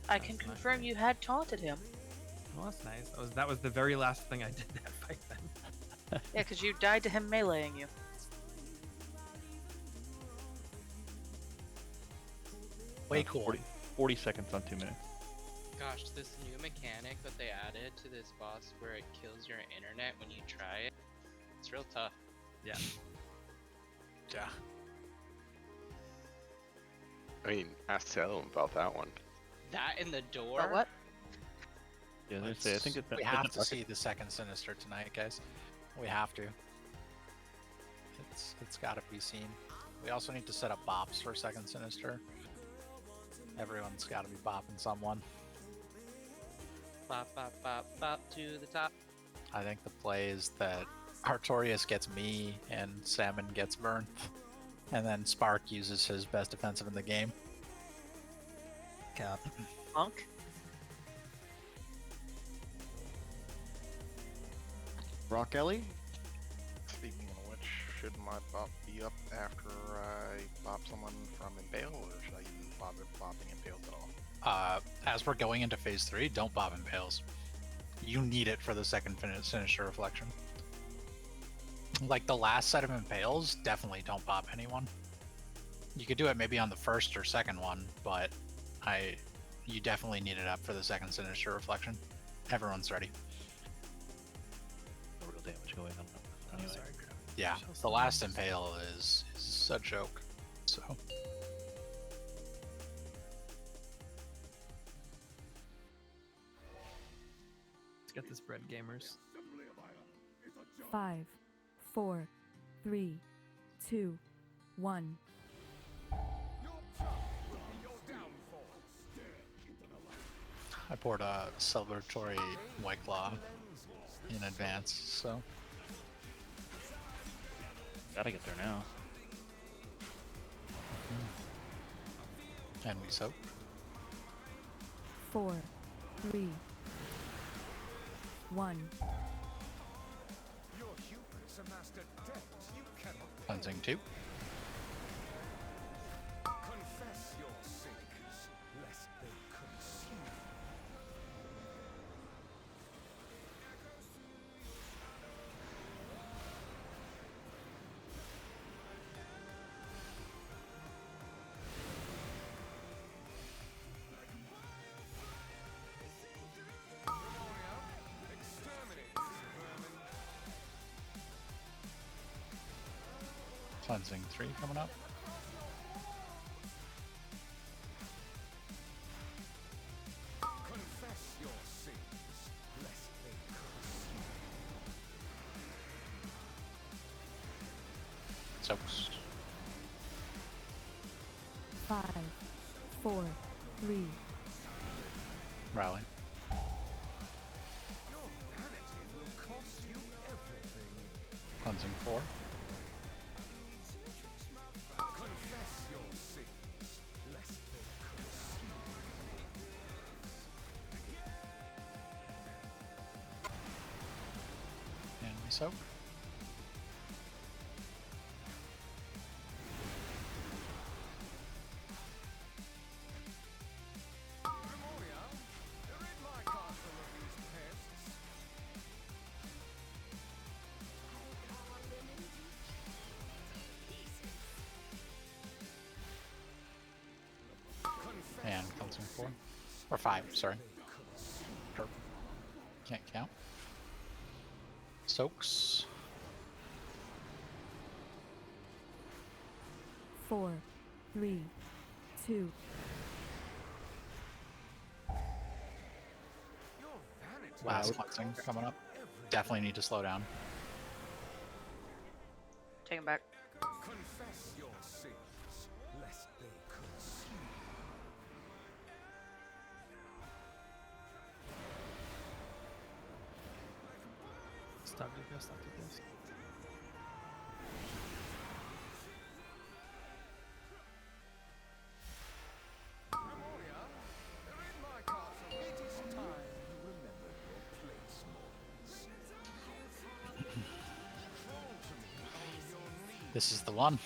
I can confirm you had taunted him. well that's nice. That was the very last thing I did that fight then. Yeah, because you died to him meleeing you. Way cool. 40 seconds on 2 minutes. Gosh, this new mechanic that they added to this boss where it kills your internet when you try it, it's real tough. Yeah. Yeah. I mean, ask Salem about that one. That in the door? But what? Yeah, I say, I think it's We have to see the second Sinister tonight, guys. We have to. It's got to be seen. We also need to set up bops for second Sinister. Everyone's got to be bopping someone. Bop, bop, bop, bop to the top. I think the play is that Artorias gets me and Salmon gets Burnth, and then Spark uses his best defensive in the game. Cap. Monk? Rock Ellie? Speaking of which, should my bop be up after I bop someone from Impale, or should I even bother bopping Impales at all? As we're going into phase 3, don't bob Impales. You need it for the second Sinister Reflection. Like the last set of Impales, definitely don't bob anyone. You could do it maybe on the first or second one, but you definitely need it up for the second Sinister Reflection. Everyone's ready. No real damage going on. Anyway. Sorry, Yeah, the last Impale is a joke. So Let's get this bread, gamers. 5, 4, 3, 2, 1. I poured a celebratory White Claw in advance, so Gotta get there now. and we soak. 4, 3, 1. Your hubris amassed a debt you cannot Cleansing 2. confess your sins, lest they consume. Exterminate this vermin. Cleansing 3 coming up. Confess your sins, lest they consume. Soaks. 5, 4, 3, Rally. Cleansing 4. Confess your sins, lest they consume And we soak. rid my castle of these pests. And cleansing 4. Or 5, sorry. Sure. Can't count. Soaks. 4, 3, 2, Last cleansing coming up. Definitely need to slow down. Take him back. Confess your sins, lest they consume. Stop DPS, stop DPS. Rid my castle. It is time you remembered your place, Mortals. Fall to me on your knees. This is the one. And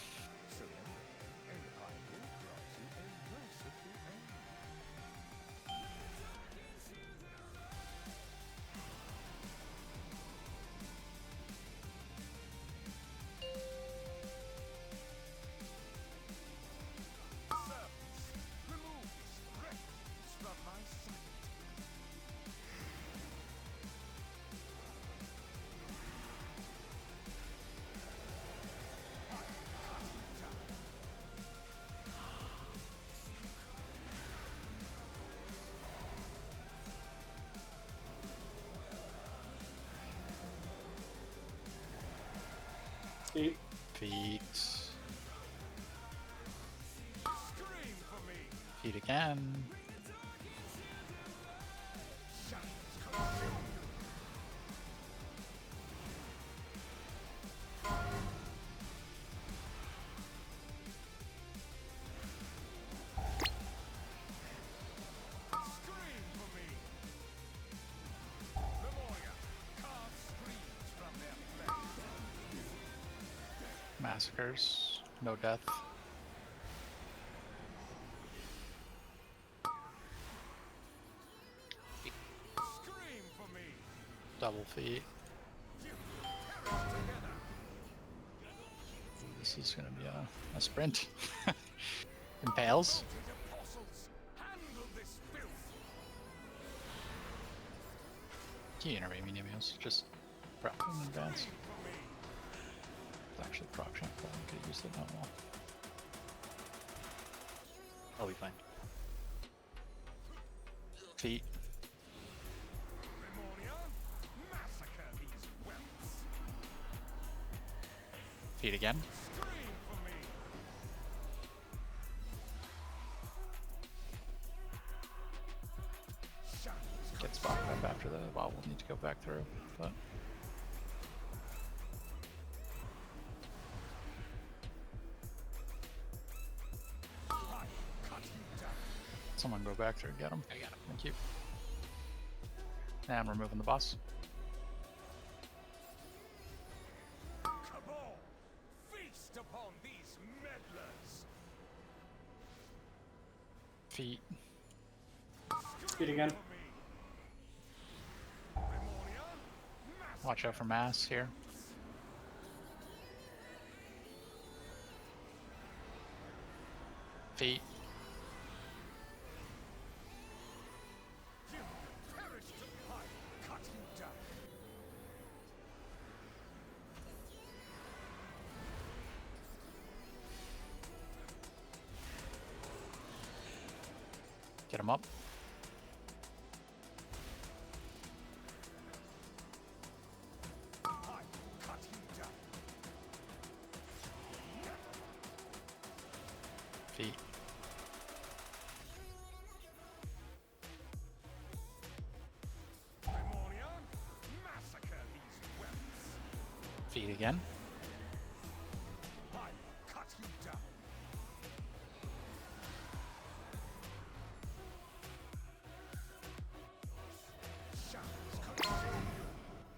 I will grant you a merciful end. Servants, remove this refuse from my sight. Feet. Feet. Scream for me. Feet again. Scream for me. Lemuria, carve screams from their flesh. Massacres. No death. Scream for me. Double feet. This is gonna be a sprint. Impales. Apostles, handle this filth. Can you intervene me, Nemios? Just prep in advance. It's actually proc check, but I could have used it not well. I'll be fine. Feet. Lemuria, massacre these whelps. Feet again. Scream for me. Get spotted up after the well, we'll need to go back through, but someone go back through and get him. I got him. Thank you. And I'm removing the boss. Cabal, feast upon these meddlers. Feet. Feet again. Watch out for mass here. Feet. Perish to I cut you down. Get him up. I cut you down. feet. Feet again.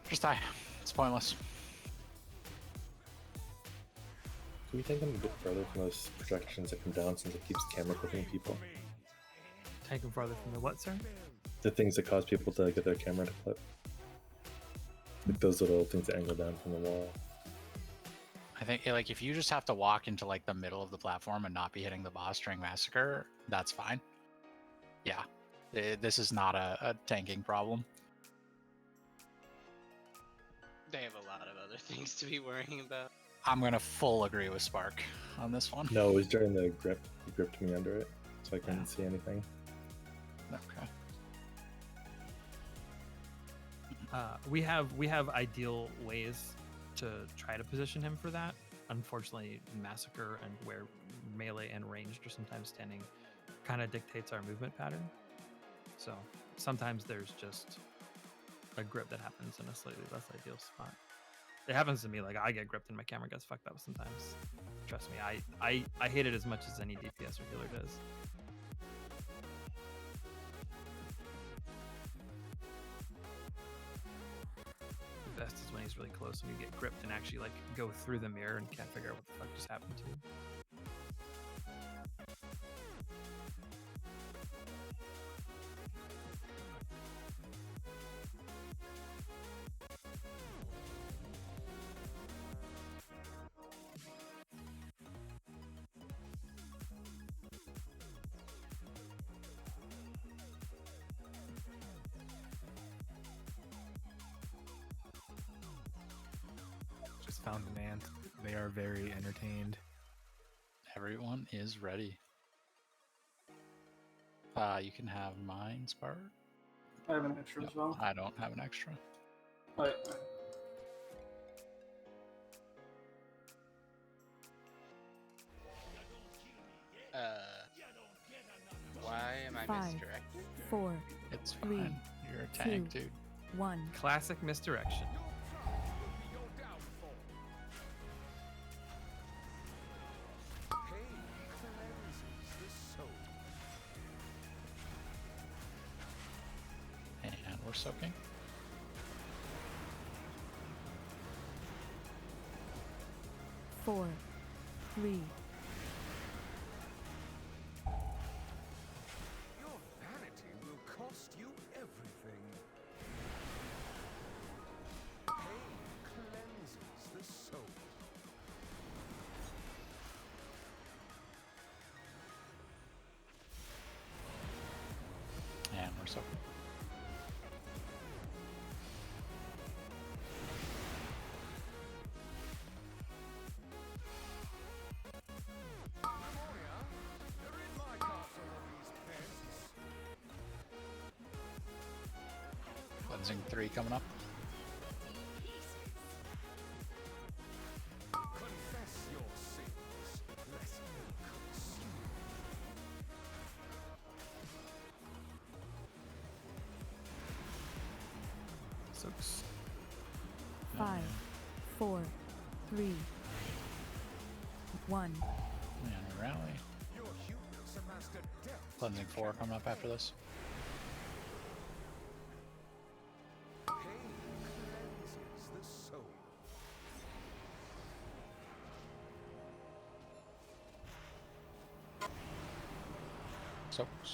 Just die. It's pointless. Do we take them a bit further from those projections that come down since it keeps camera clipping people? Take them farther from the what, sir? The things that cause people to get their camera to clip. Like those little things that angle down from the wall. I think like if you just have to walk into like the middle of the platform and not be hitting the boss during Massacre, that's fine. Yeah. This is not a tanking problem. They have a lot of other things to be worrying about. I'm gonna full agree with Spark on this one. No, it was during the grip. He gripped me under it, so I couldn't see anything. Okay. We have ideal ways to try to position him for that. Unfortunately, Massacre and where melee and ranged are sometimes standing kind of dictates our movement pattern. So sometimes there's just a grip that happens in a slightly less ideal spot. It happens to me, like I get gripped and my camera gets fucked up sometimes. Trust me, I hate it as much as any DPS or healer does. The best is when he's really close and you get gripped and actually like go through the mirror and can't figure out what the fuck just happened to you. Just found an ant. They are very entertained. Everyone is ready. You can have mine, Spark. I have an extra as well. I don't have an extra. Alright. Why am I 5, misdirected? 4, It's 3, fine. You're a tank, 2, dude. 1. Classic misdirection. And we're soaking. Four, 3. Your vanity will cost you everything. Pain cleanses the soul. And we're soaking. Cleansing 3 coming up. Confess your sins, lest they consume. Soaks. 5, 4, 3, 1. And a rally. Your hubris amassed a depth. Cleansing 4 coming up after this. Pain cleanses the soul. Soaks.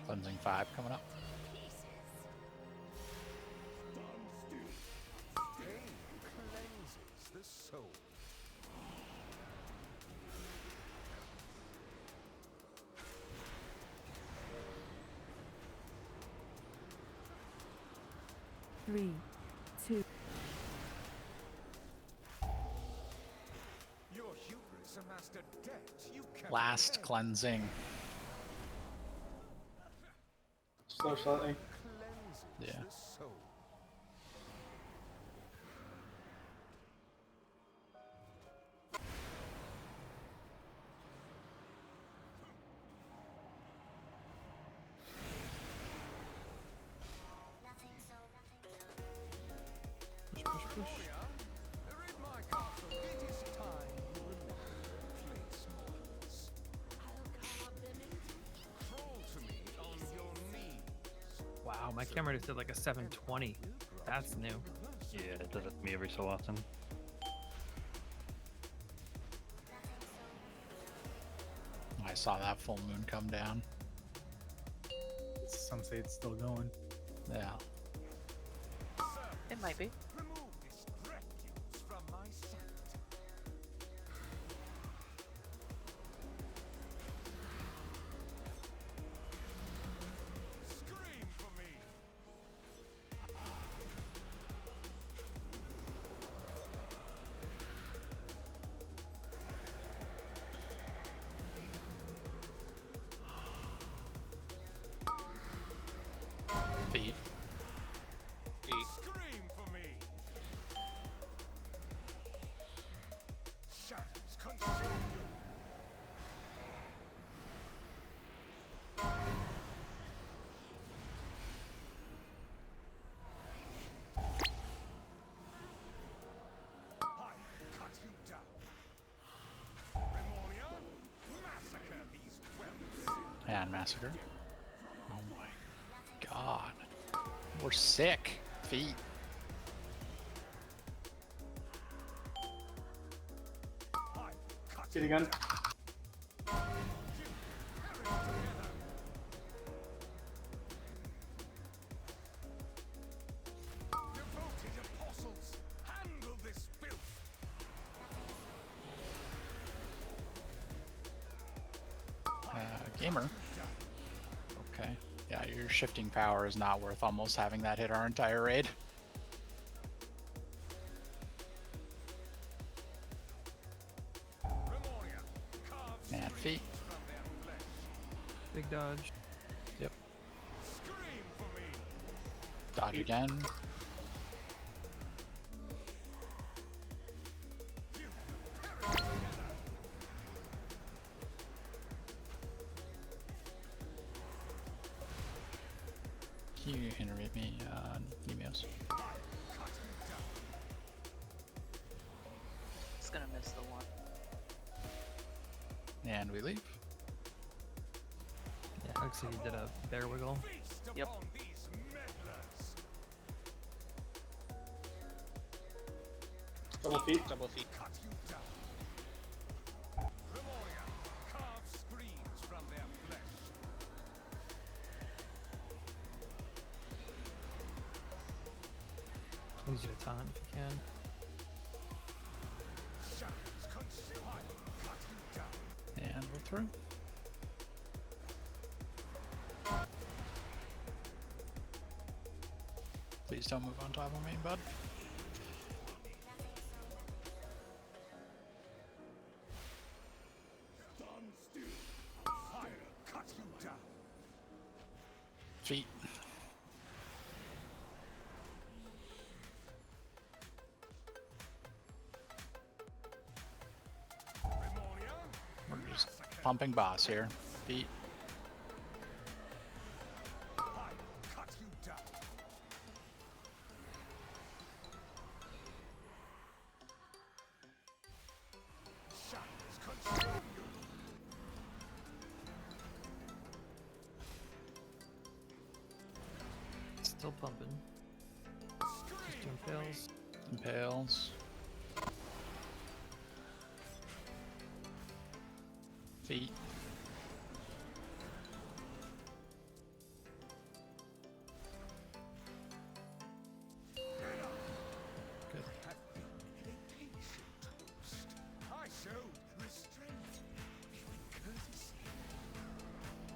Cleansing 5 coming up. Pain cleanses the soul. Three, 2. Your hubris amassed a depth Last cleansing. Slow slightly. Yeah. Push, push, push. Wow, my camera just did like a 720. That's new. Yeah, it does it to me every so often. I saw that full moon come down. Some say it's still going. Yeah. It might be. Feet. And massacre. Oh my god. We're sick. Feet. Get again. Gamer. Okay. Yeah, your shifting power is not worth almost having that hit our entire raid. And feet. Big dodge. Yep. Dodge again. Can you iterate me, emails? It's gonna miss the one. And we leave. Yeah, looks like he did a bear wiggle. Yep. Double feet. Double feet. Use your taunt if you can. And we're through. Please don't move on top of me, bud. Feet. We're just pumping boss here. Feet. Still pumping. Just doing fails. Impales. Feet. Good.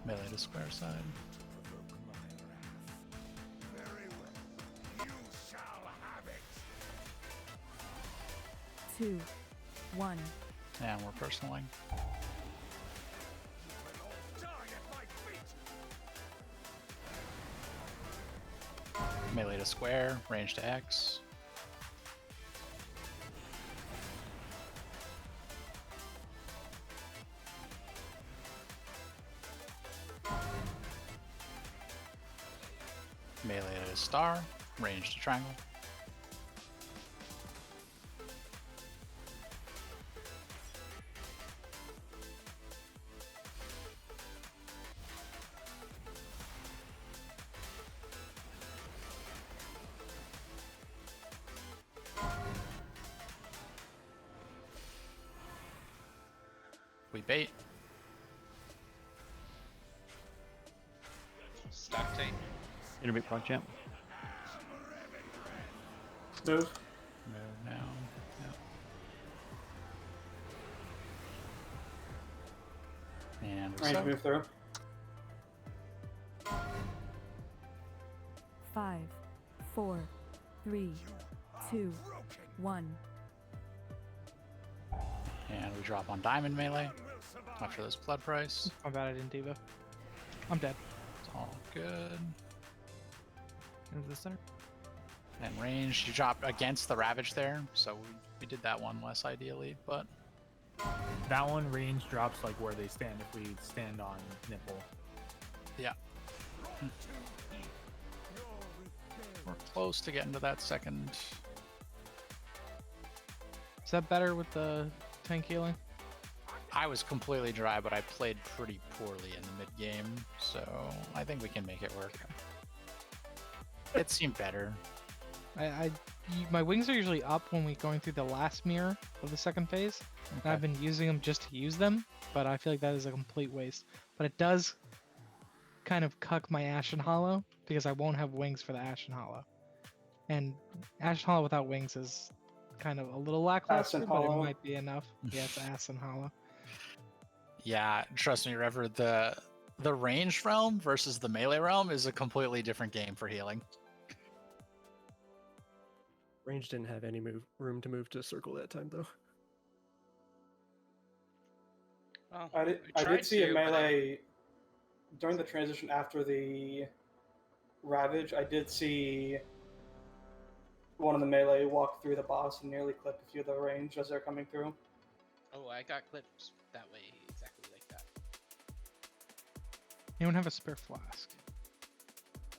Melee to square side. Two, one. And we're personaling. Melee to square, range to X. Melee to star, range to triangle. We bait. Stock tank. Interbait proc champ. Move. Move now. Yep. And we Range suck. move through. 5, 4, 3, 2, 1. And we drop on diamond melee after this blood price. My bad, I didn't debuff. I'm dead. It's all good. Into the center. And range, you drop against the ravage there, so we did that one less ideally, but That one range drops like where they stand if we stand on nipple. yeah. We're close to getting to that second. Is that better with the tank healing? I was completely dry, but I played pretty poorly in the mid game, so I think we can make it work. It seemed better. My wings are usually up when we're going through the last mirror of the second phase. And I've been using them just to use them, but I feel like that is a complete waste. But it does kind of cuck my Ashen Hollow because I won't have wings for the Ashen Hollow. And Ashen Hollow without wings is kind of a little lackluster, Ashen but it Hollow. might be enough. Yeah, it's Ashen Hollow. Yeah, trust me, Rever, the ranged realm versus the melee realm is a completely different game for healing. Range didn't have any room to move to circle that time though. Well, I we did tried see a to, but melee during the transition after the Ravage. I did see one of the melee walk through the boss and nearly clip a few of the range as they're coming through. Oh, I got clips that way, exactly like that. Anyone have a spare flask?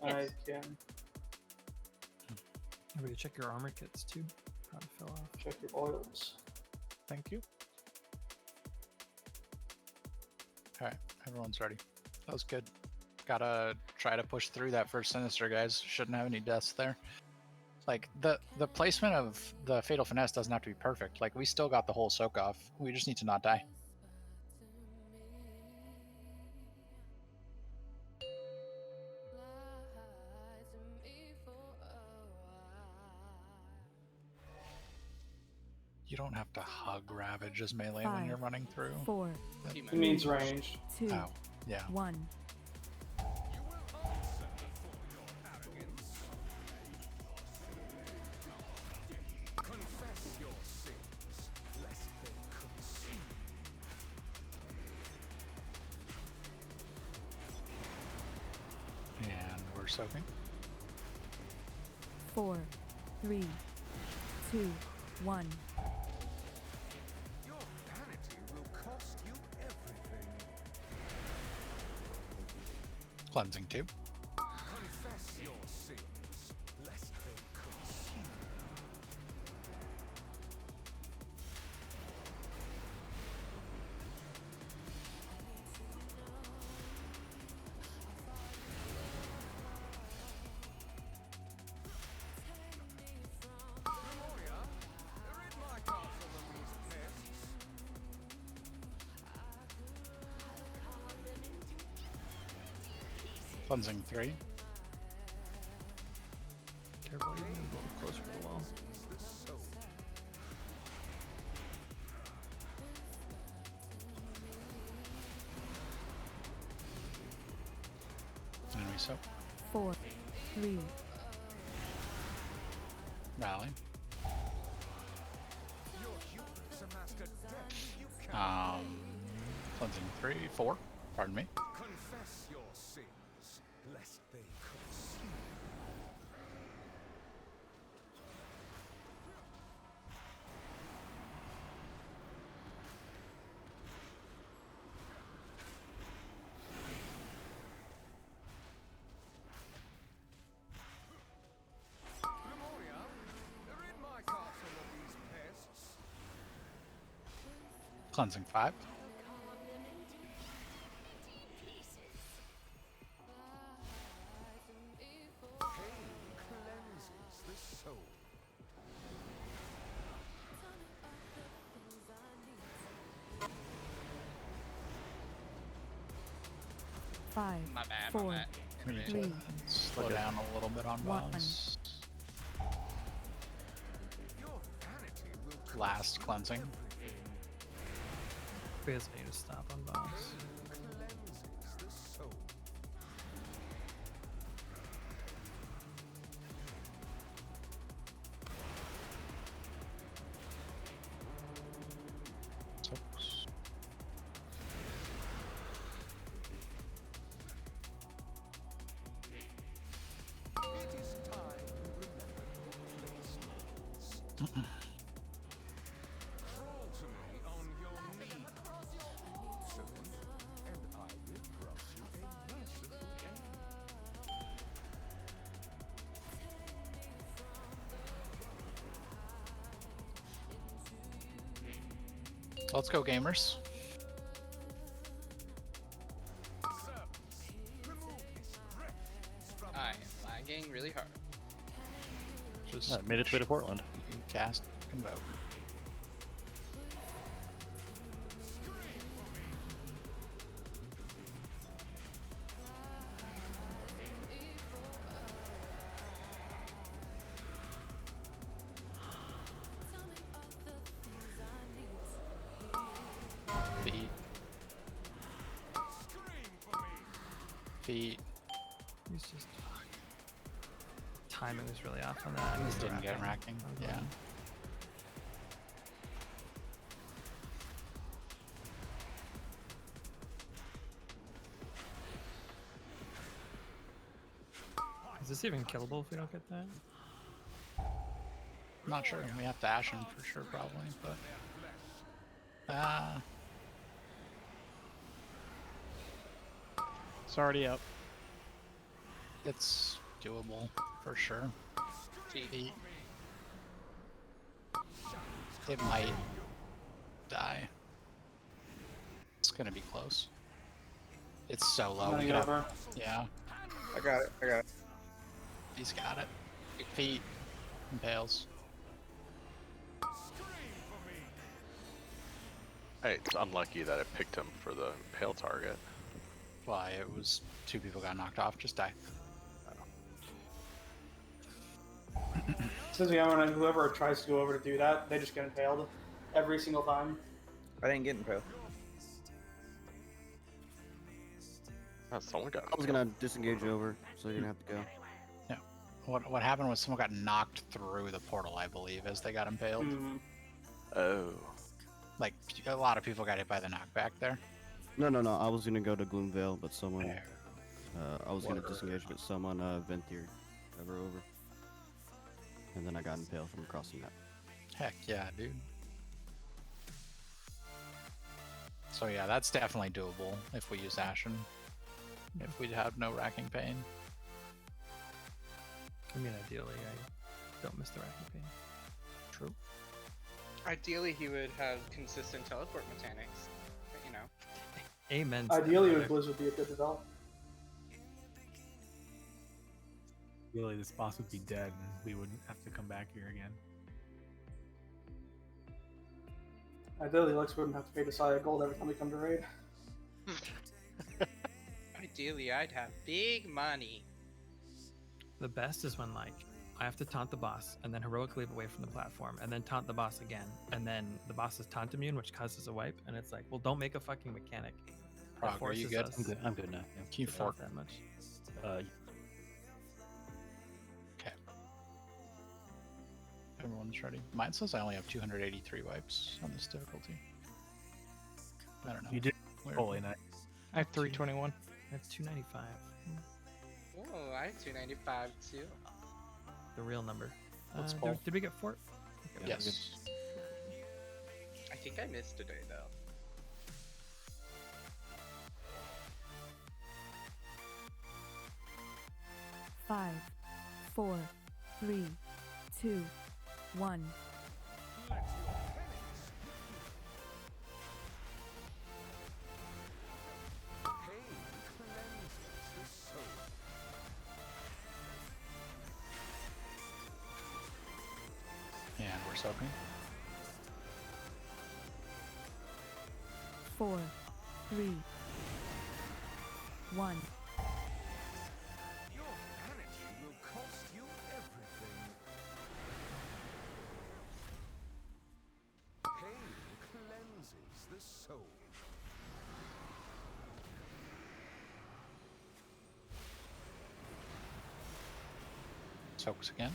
I can Everybody check your armor kits too. Probably fell off. check your oils. Thank you. Alright, everyone's ready. That was good. Gotta try to push through that first Sinister, guys. Shouldn't have any deaths there. Like, the placement of the Fatal Finesse doesn't have to be perfect. Like, we still got the whole soak off. We just need to not die. You don't have to hug Ravage as melee when you're 5, running through. 4, It means ranged. 2, Oh, yeah. 1. Confess your sins, lest they consume. And we're soaking. 4, 3, 2, 1. Your vanity will cost you everything. Cleansing 2. Confess your sins, lest they consume. Gloria, rid my castle of these pests. Cleansing 3. Careful, you're gonna go closer to the wall. And we soak. 4, 3, Rally. Your humans amassed a debt you cannot Cleansing 3, 4. Pardon me. Confess your sins, lest they consume. Cleansing 5. Cleanses the soul. Five, My bad, four, my bad. We need to three, slow down a little bit on one. boss. Your vanity will cost Last you cleansing. everything. Basically, need to stop on boss. Cleanses the soul. It is time you remember your placements. Crawl to me on your knees. Soon, and I will cross you a merciful end. Let's go, gamers. I am lagging really hard. Just made its way to Portland. You can cast and vote. Feet. Feet. He's just timing was really off on that. I missed the Didn't get racking. racking. Yeah. Is this even killable if we don't get that? I'm not sure. We have to Ashen for sure, probably, but. It's already up. It's doable for sure. Feet. It might die. It's gonna be close. It's so low. Running We could have- over. yeah. I got it. I got it. He's got it. Feet. Impales. Hey, it's unlucky that I picked him for the impale target. Why? It was 2 people got knocked off. Just die. Since we have one, whoever tries to go over to do that, they just get impaled every single time. I didn't get impaled. Oh, someone got I was gonna disengage over, so you didn't have to go. Yeah. What happened was someone got knocked through the portal, I believe, as they got impaled. Oh. Like a lot of people got hit by the knockback there. No. I was gonna go to Gloomvale, but someone. I was gonna disengage, but someone ventured ever over, and then I got impaled from crossing that. Heck yeah, dude. So yeah, that's definitely doable if we use Ashen. If we have no racking pain. I mean, ideally, I don't miss the racking pain. True. Ideally, he would have consistent teleport mechanics, but you know. Amen. to that, Ideally, brother. Blizz would be a good develop. Really, this boss would be dead, and we wouldn't have to come back here again. Ideally, Lex wouldn't have to pay the Saya gold every time we come to raid. Ideally, I'd have big money. The best is when, like, I have to taunt the boss and then heroically leave away from the platform and then taunt the boss again. And then the boss is taunt immune, which causes a wipe. And it's like, well, don't make a fucking mechanic. that Prog, are you forces good? us I'm good now. Yeah. Can you to fork taunt that much. Okay. Everyone's ready. Mine says I only have 283 wipes on this difficulty. I don't know. You did Weird. holy night. I have 321. I have 295. Oh, I have 295 too. The real number. Let's Did- pull. Did we get fort? Okay, Yes. I think I missed today though. Five, 4, 3, 2, 1. we're soaking. 4, 3, 1. Your vanity will cost you everything. Pain cleanses the soul. Soaks again.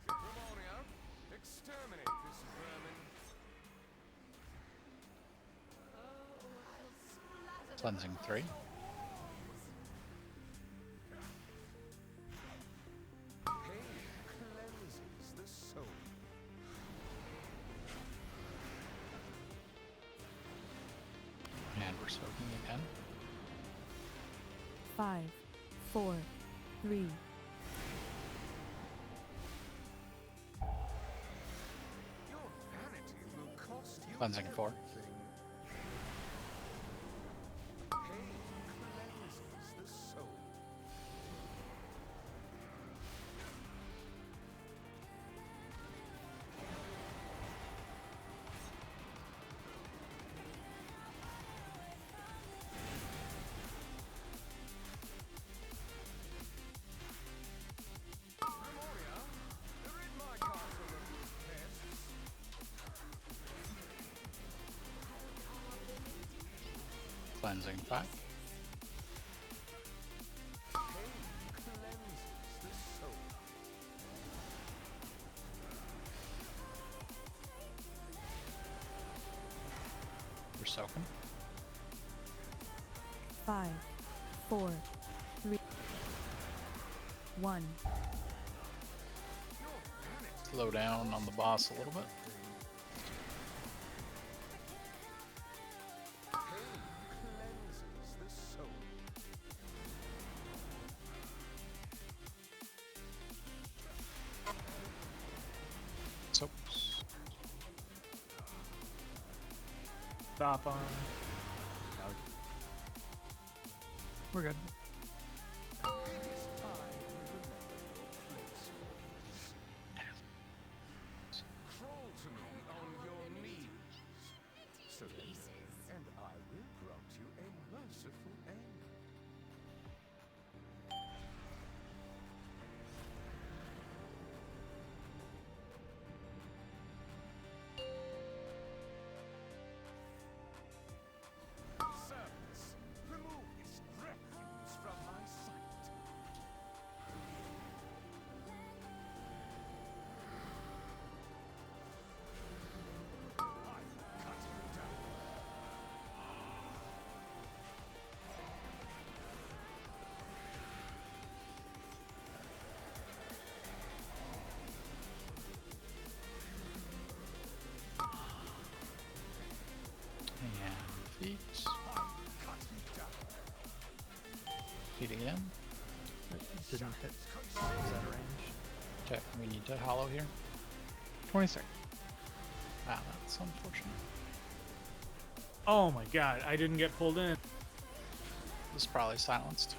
Ramona, exterminate this vermin. Cleansing 3. Pain cleanses the soul. And we're soaking again. 5, 4, 3. Your vanity will cost you Cleansing 4. everything. Pain cleanses the soul. Memoria, rid my castle of these pests. Cleansing 5. Pain cleanses the soul. We're soaking. 5, 4, 3, 1. Slow down on the boss a little bit. Pain cleanses the soul. Soaks. Stop on. We're good. It is time you remember your place, Marcus. Crawl to me on your knees. Surrender, and I will grant you a merciful end. Servants, remove this refuse from my sight. I will cut you down. And feet. I will cut you down. Feet again. Didn't hit. Is that a range? Okay, we need to hollow here. 26. Ah, that's unfortunate. Oh my god, I didn't get pulled in. This is probably silenced.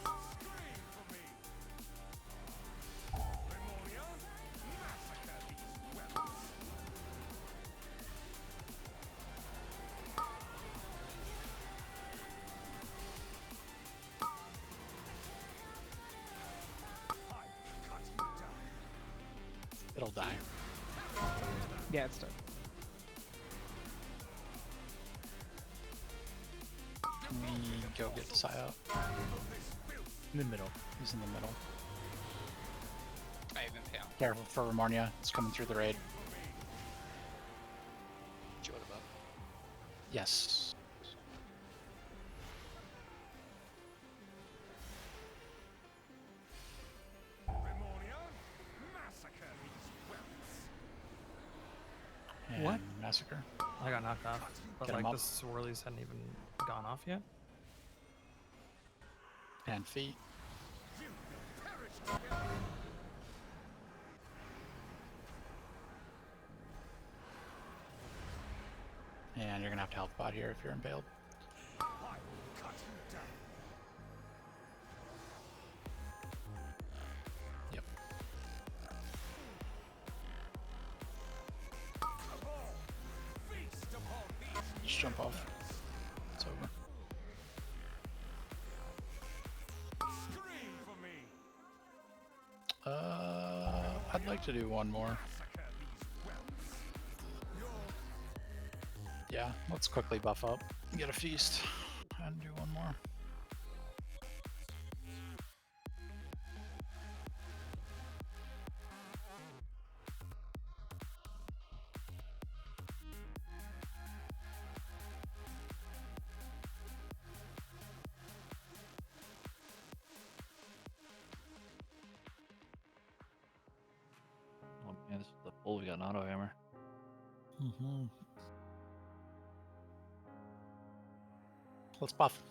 It'll die. Yeah, it's dead. Can we go get the Psy up? In the middle. He's in the middle. I even pale. Careful for Ramornia. It's coming through the raid. Did you load up? Yes. And What? Massacre. I got knocked off, but Get 'em like up. the swirlies hadn't even gone off yet. And feet. And you're gonna have to health bot here if you're impaled. just jump off. It's over. I'd like to do one more. Yeah, let's quickly buff up, get a feast, and do one more. Oh man, this is the pull. We got an auto hammer. Mm-hmm. Let's buff.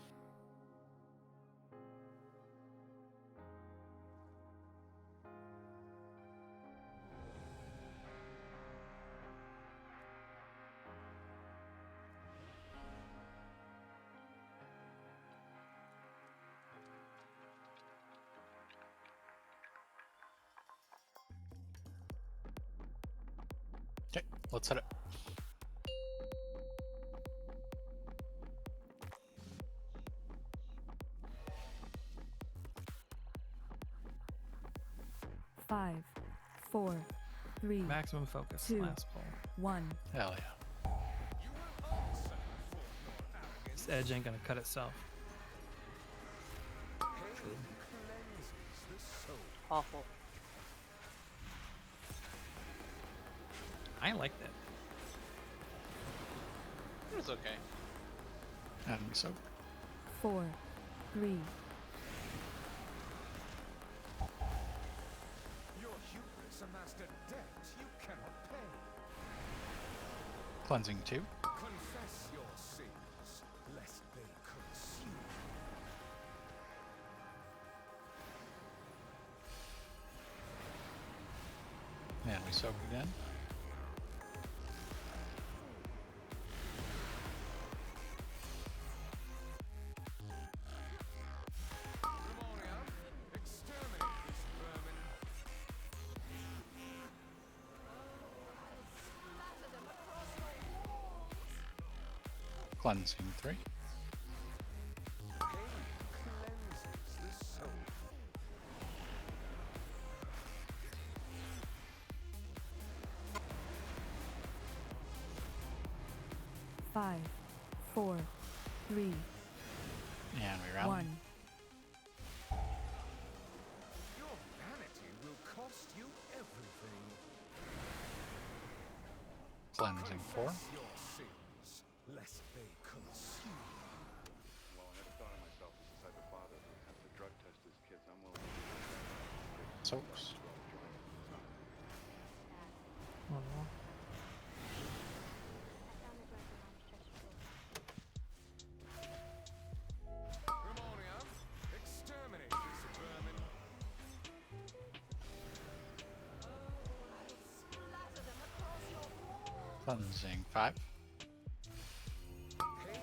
Okay, let's hit it. Five, four, three, Maximum focus. 2, Last pull. 1. Hell yeah. This edge ain't gonna cut itself. Awful. I like that. It was okay. And so 4, 3, Your hubris amassed a debt you cannot pay. cleansing 2. Confess your sins, lest they consume. And we soak again. Cleansing 3. Cleanses the soul. 5, 4, 3, And we round. 1. Your vanity will cost you everything. Cleansing 4. Confess your sins, lest they consume. Well, I never thought of myself as the type of father who would have to drug test his kids. I'm willing to do that. Soaks. Ramonium, exterminate this vermin. Cleansing 5. Pain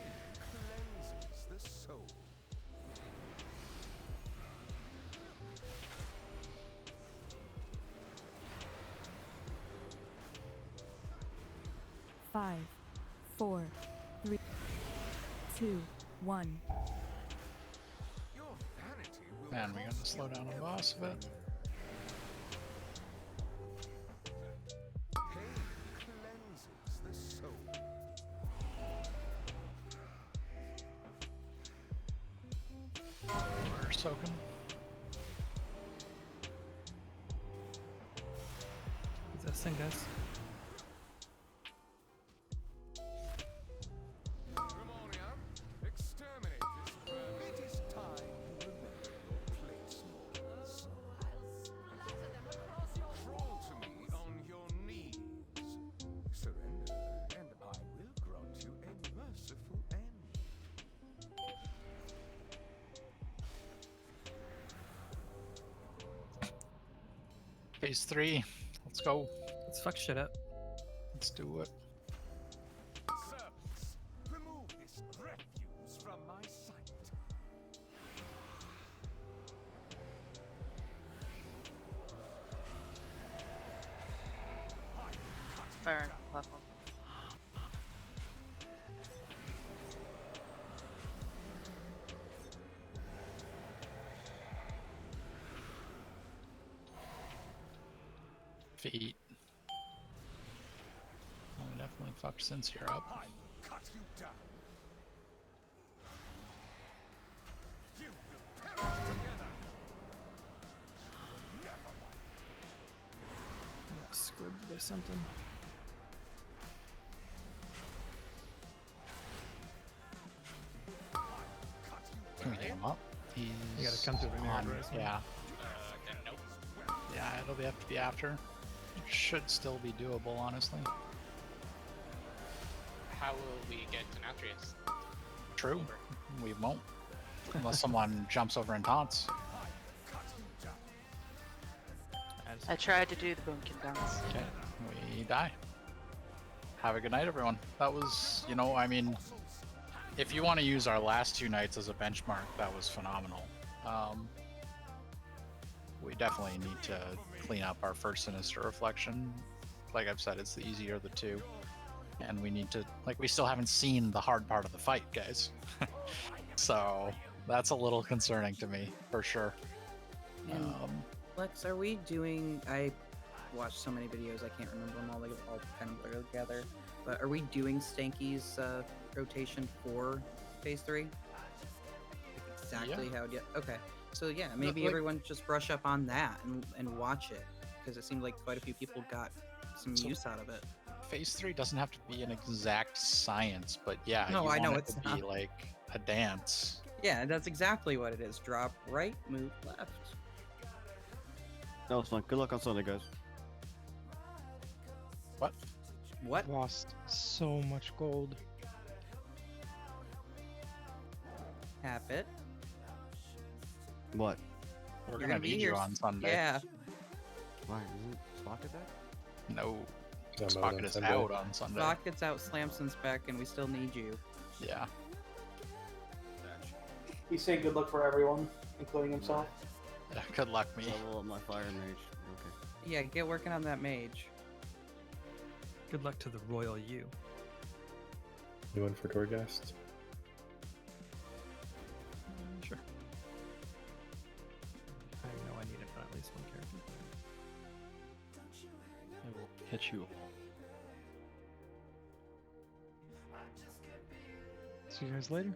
cleanses the soul. 5, 4, 3, 2, 1. Your vanity will And we're gonna slow down the boss a bit. pain cleanses the soul. We're soaking. What's this thing, guys? Ramonium, exterminate this vermin. It is time you remember your place, mortals. Crawl to me on your knees. Surrender, and I will grant you a merciful end. Phase 3. Let's go. Let's fuck shit up. Let's do it. Servants, remove this refuse from my sight. Fair enough, level. feet. Oh, we definitely fucked since you're up. Cut you down. You will perish together. Scribbed or something. Can we get him up? He's You gotta come through the mirror, on, right? yeah. Nope. Yeah, it'll have to be after. It should still be doable, honestly. How will we get Denatrius? True. We won't. Unless someone jumps over and taunts. I tried to do the boomkin bounce. Okay, we die. Have a good night, everyone. That was, you know, I mean, if you want to use our last 2 nights as a benchmark, that was phenomenal. We definitely need to clean up our first Sinister Reflection. Like I've said, it's the easier of the 2. And we need to, like, we still haven't seen the hard part of the fight, guys. So that's a little concerning to me, for sure. And Lex, are we doing? I watched so many videos, I can't remember them all. They all kind of blur together. But are we doing Stanky's rotation for Phase 3? Like exactly how? Okay. So yeah, maybe like, everyone just brush up on that and watch it, because it seemed like quite a few people got some use out of it. Phase 3 doesn't have to be an exact science, but yeah, No, you I know want it it's to not. be like a dance. Yeah, that's exactly what it is. Drop right, move left. That was fun. Good luck on Sunday, guys. What? What? Lost so much gold. Half it. What? We're You're gonna be need here you on Sunday. Yeah. Why? Isn't Spocket back? No. I'm out Spocket on is Sunday. out on Sunday. Rocket's out, Slamson's back, and we still need you. Yeah. He's saying good luck for everyone, including himself. Good luck, me. Level up my fire mage. Okay. Yeah, get working on that mage. Good luck to the royal you. Anyone for Torghast? Sure. I know I need it on at least one character. I will catch you. See you guys later.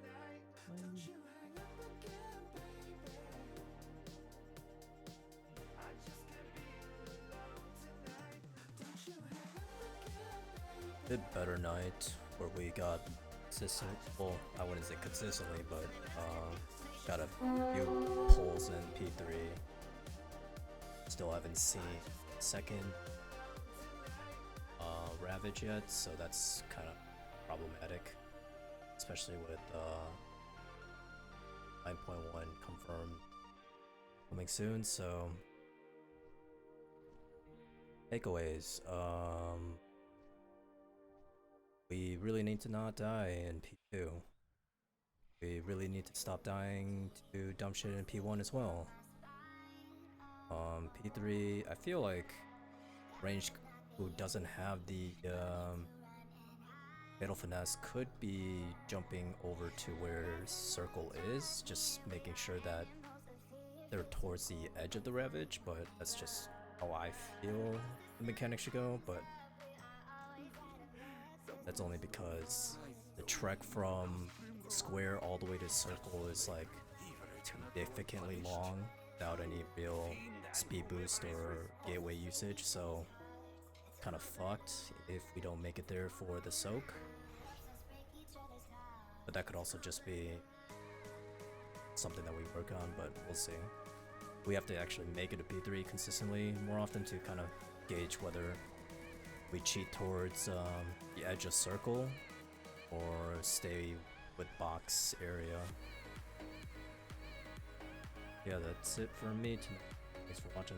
Bit better night where we got consistent. Well, I wouldn't say consistently, but got a few pulls in P3. Still haven't seen second Ravage yet, so that's kind of problematic, especially with 9.1 confirmed coming soon. So takeaways. We really need to not die in P2. We really need to stop dying to dumb shit in P1 as well. P3, I feel like range who doesn't have the Fatal Finesse could be jumping over to where Circle is, just making sure that they're towards the edge of the Ravage, but that's just how I feel the mechanics should go, but that's only because the trek from square all the way to circle is like significantly long without any real speed boost or gateway usage, so kind of fucked if we don't make it there for the soak. But that could also just be something that we work on, but we'll see. We have to actually make it a P3 consistently more often to kind of gauge whether we cheat towards the edge of circle or stay with box area. Yeah, that's it for me tonight. Thanks for watching.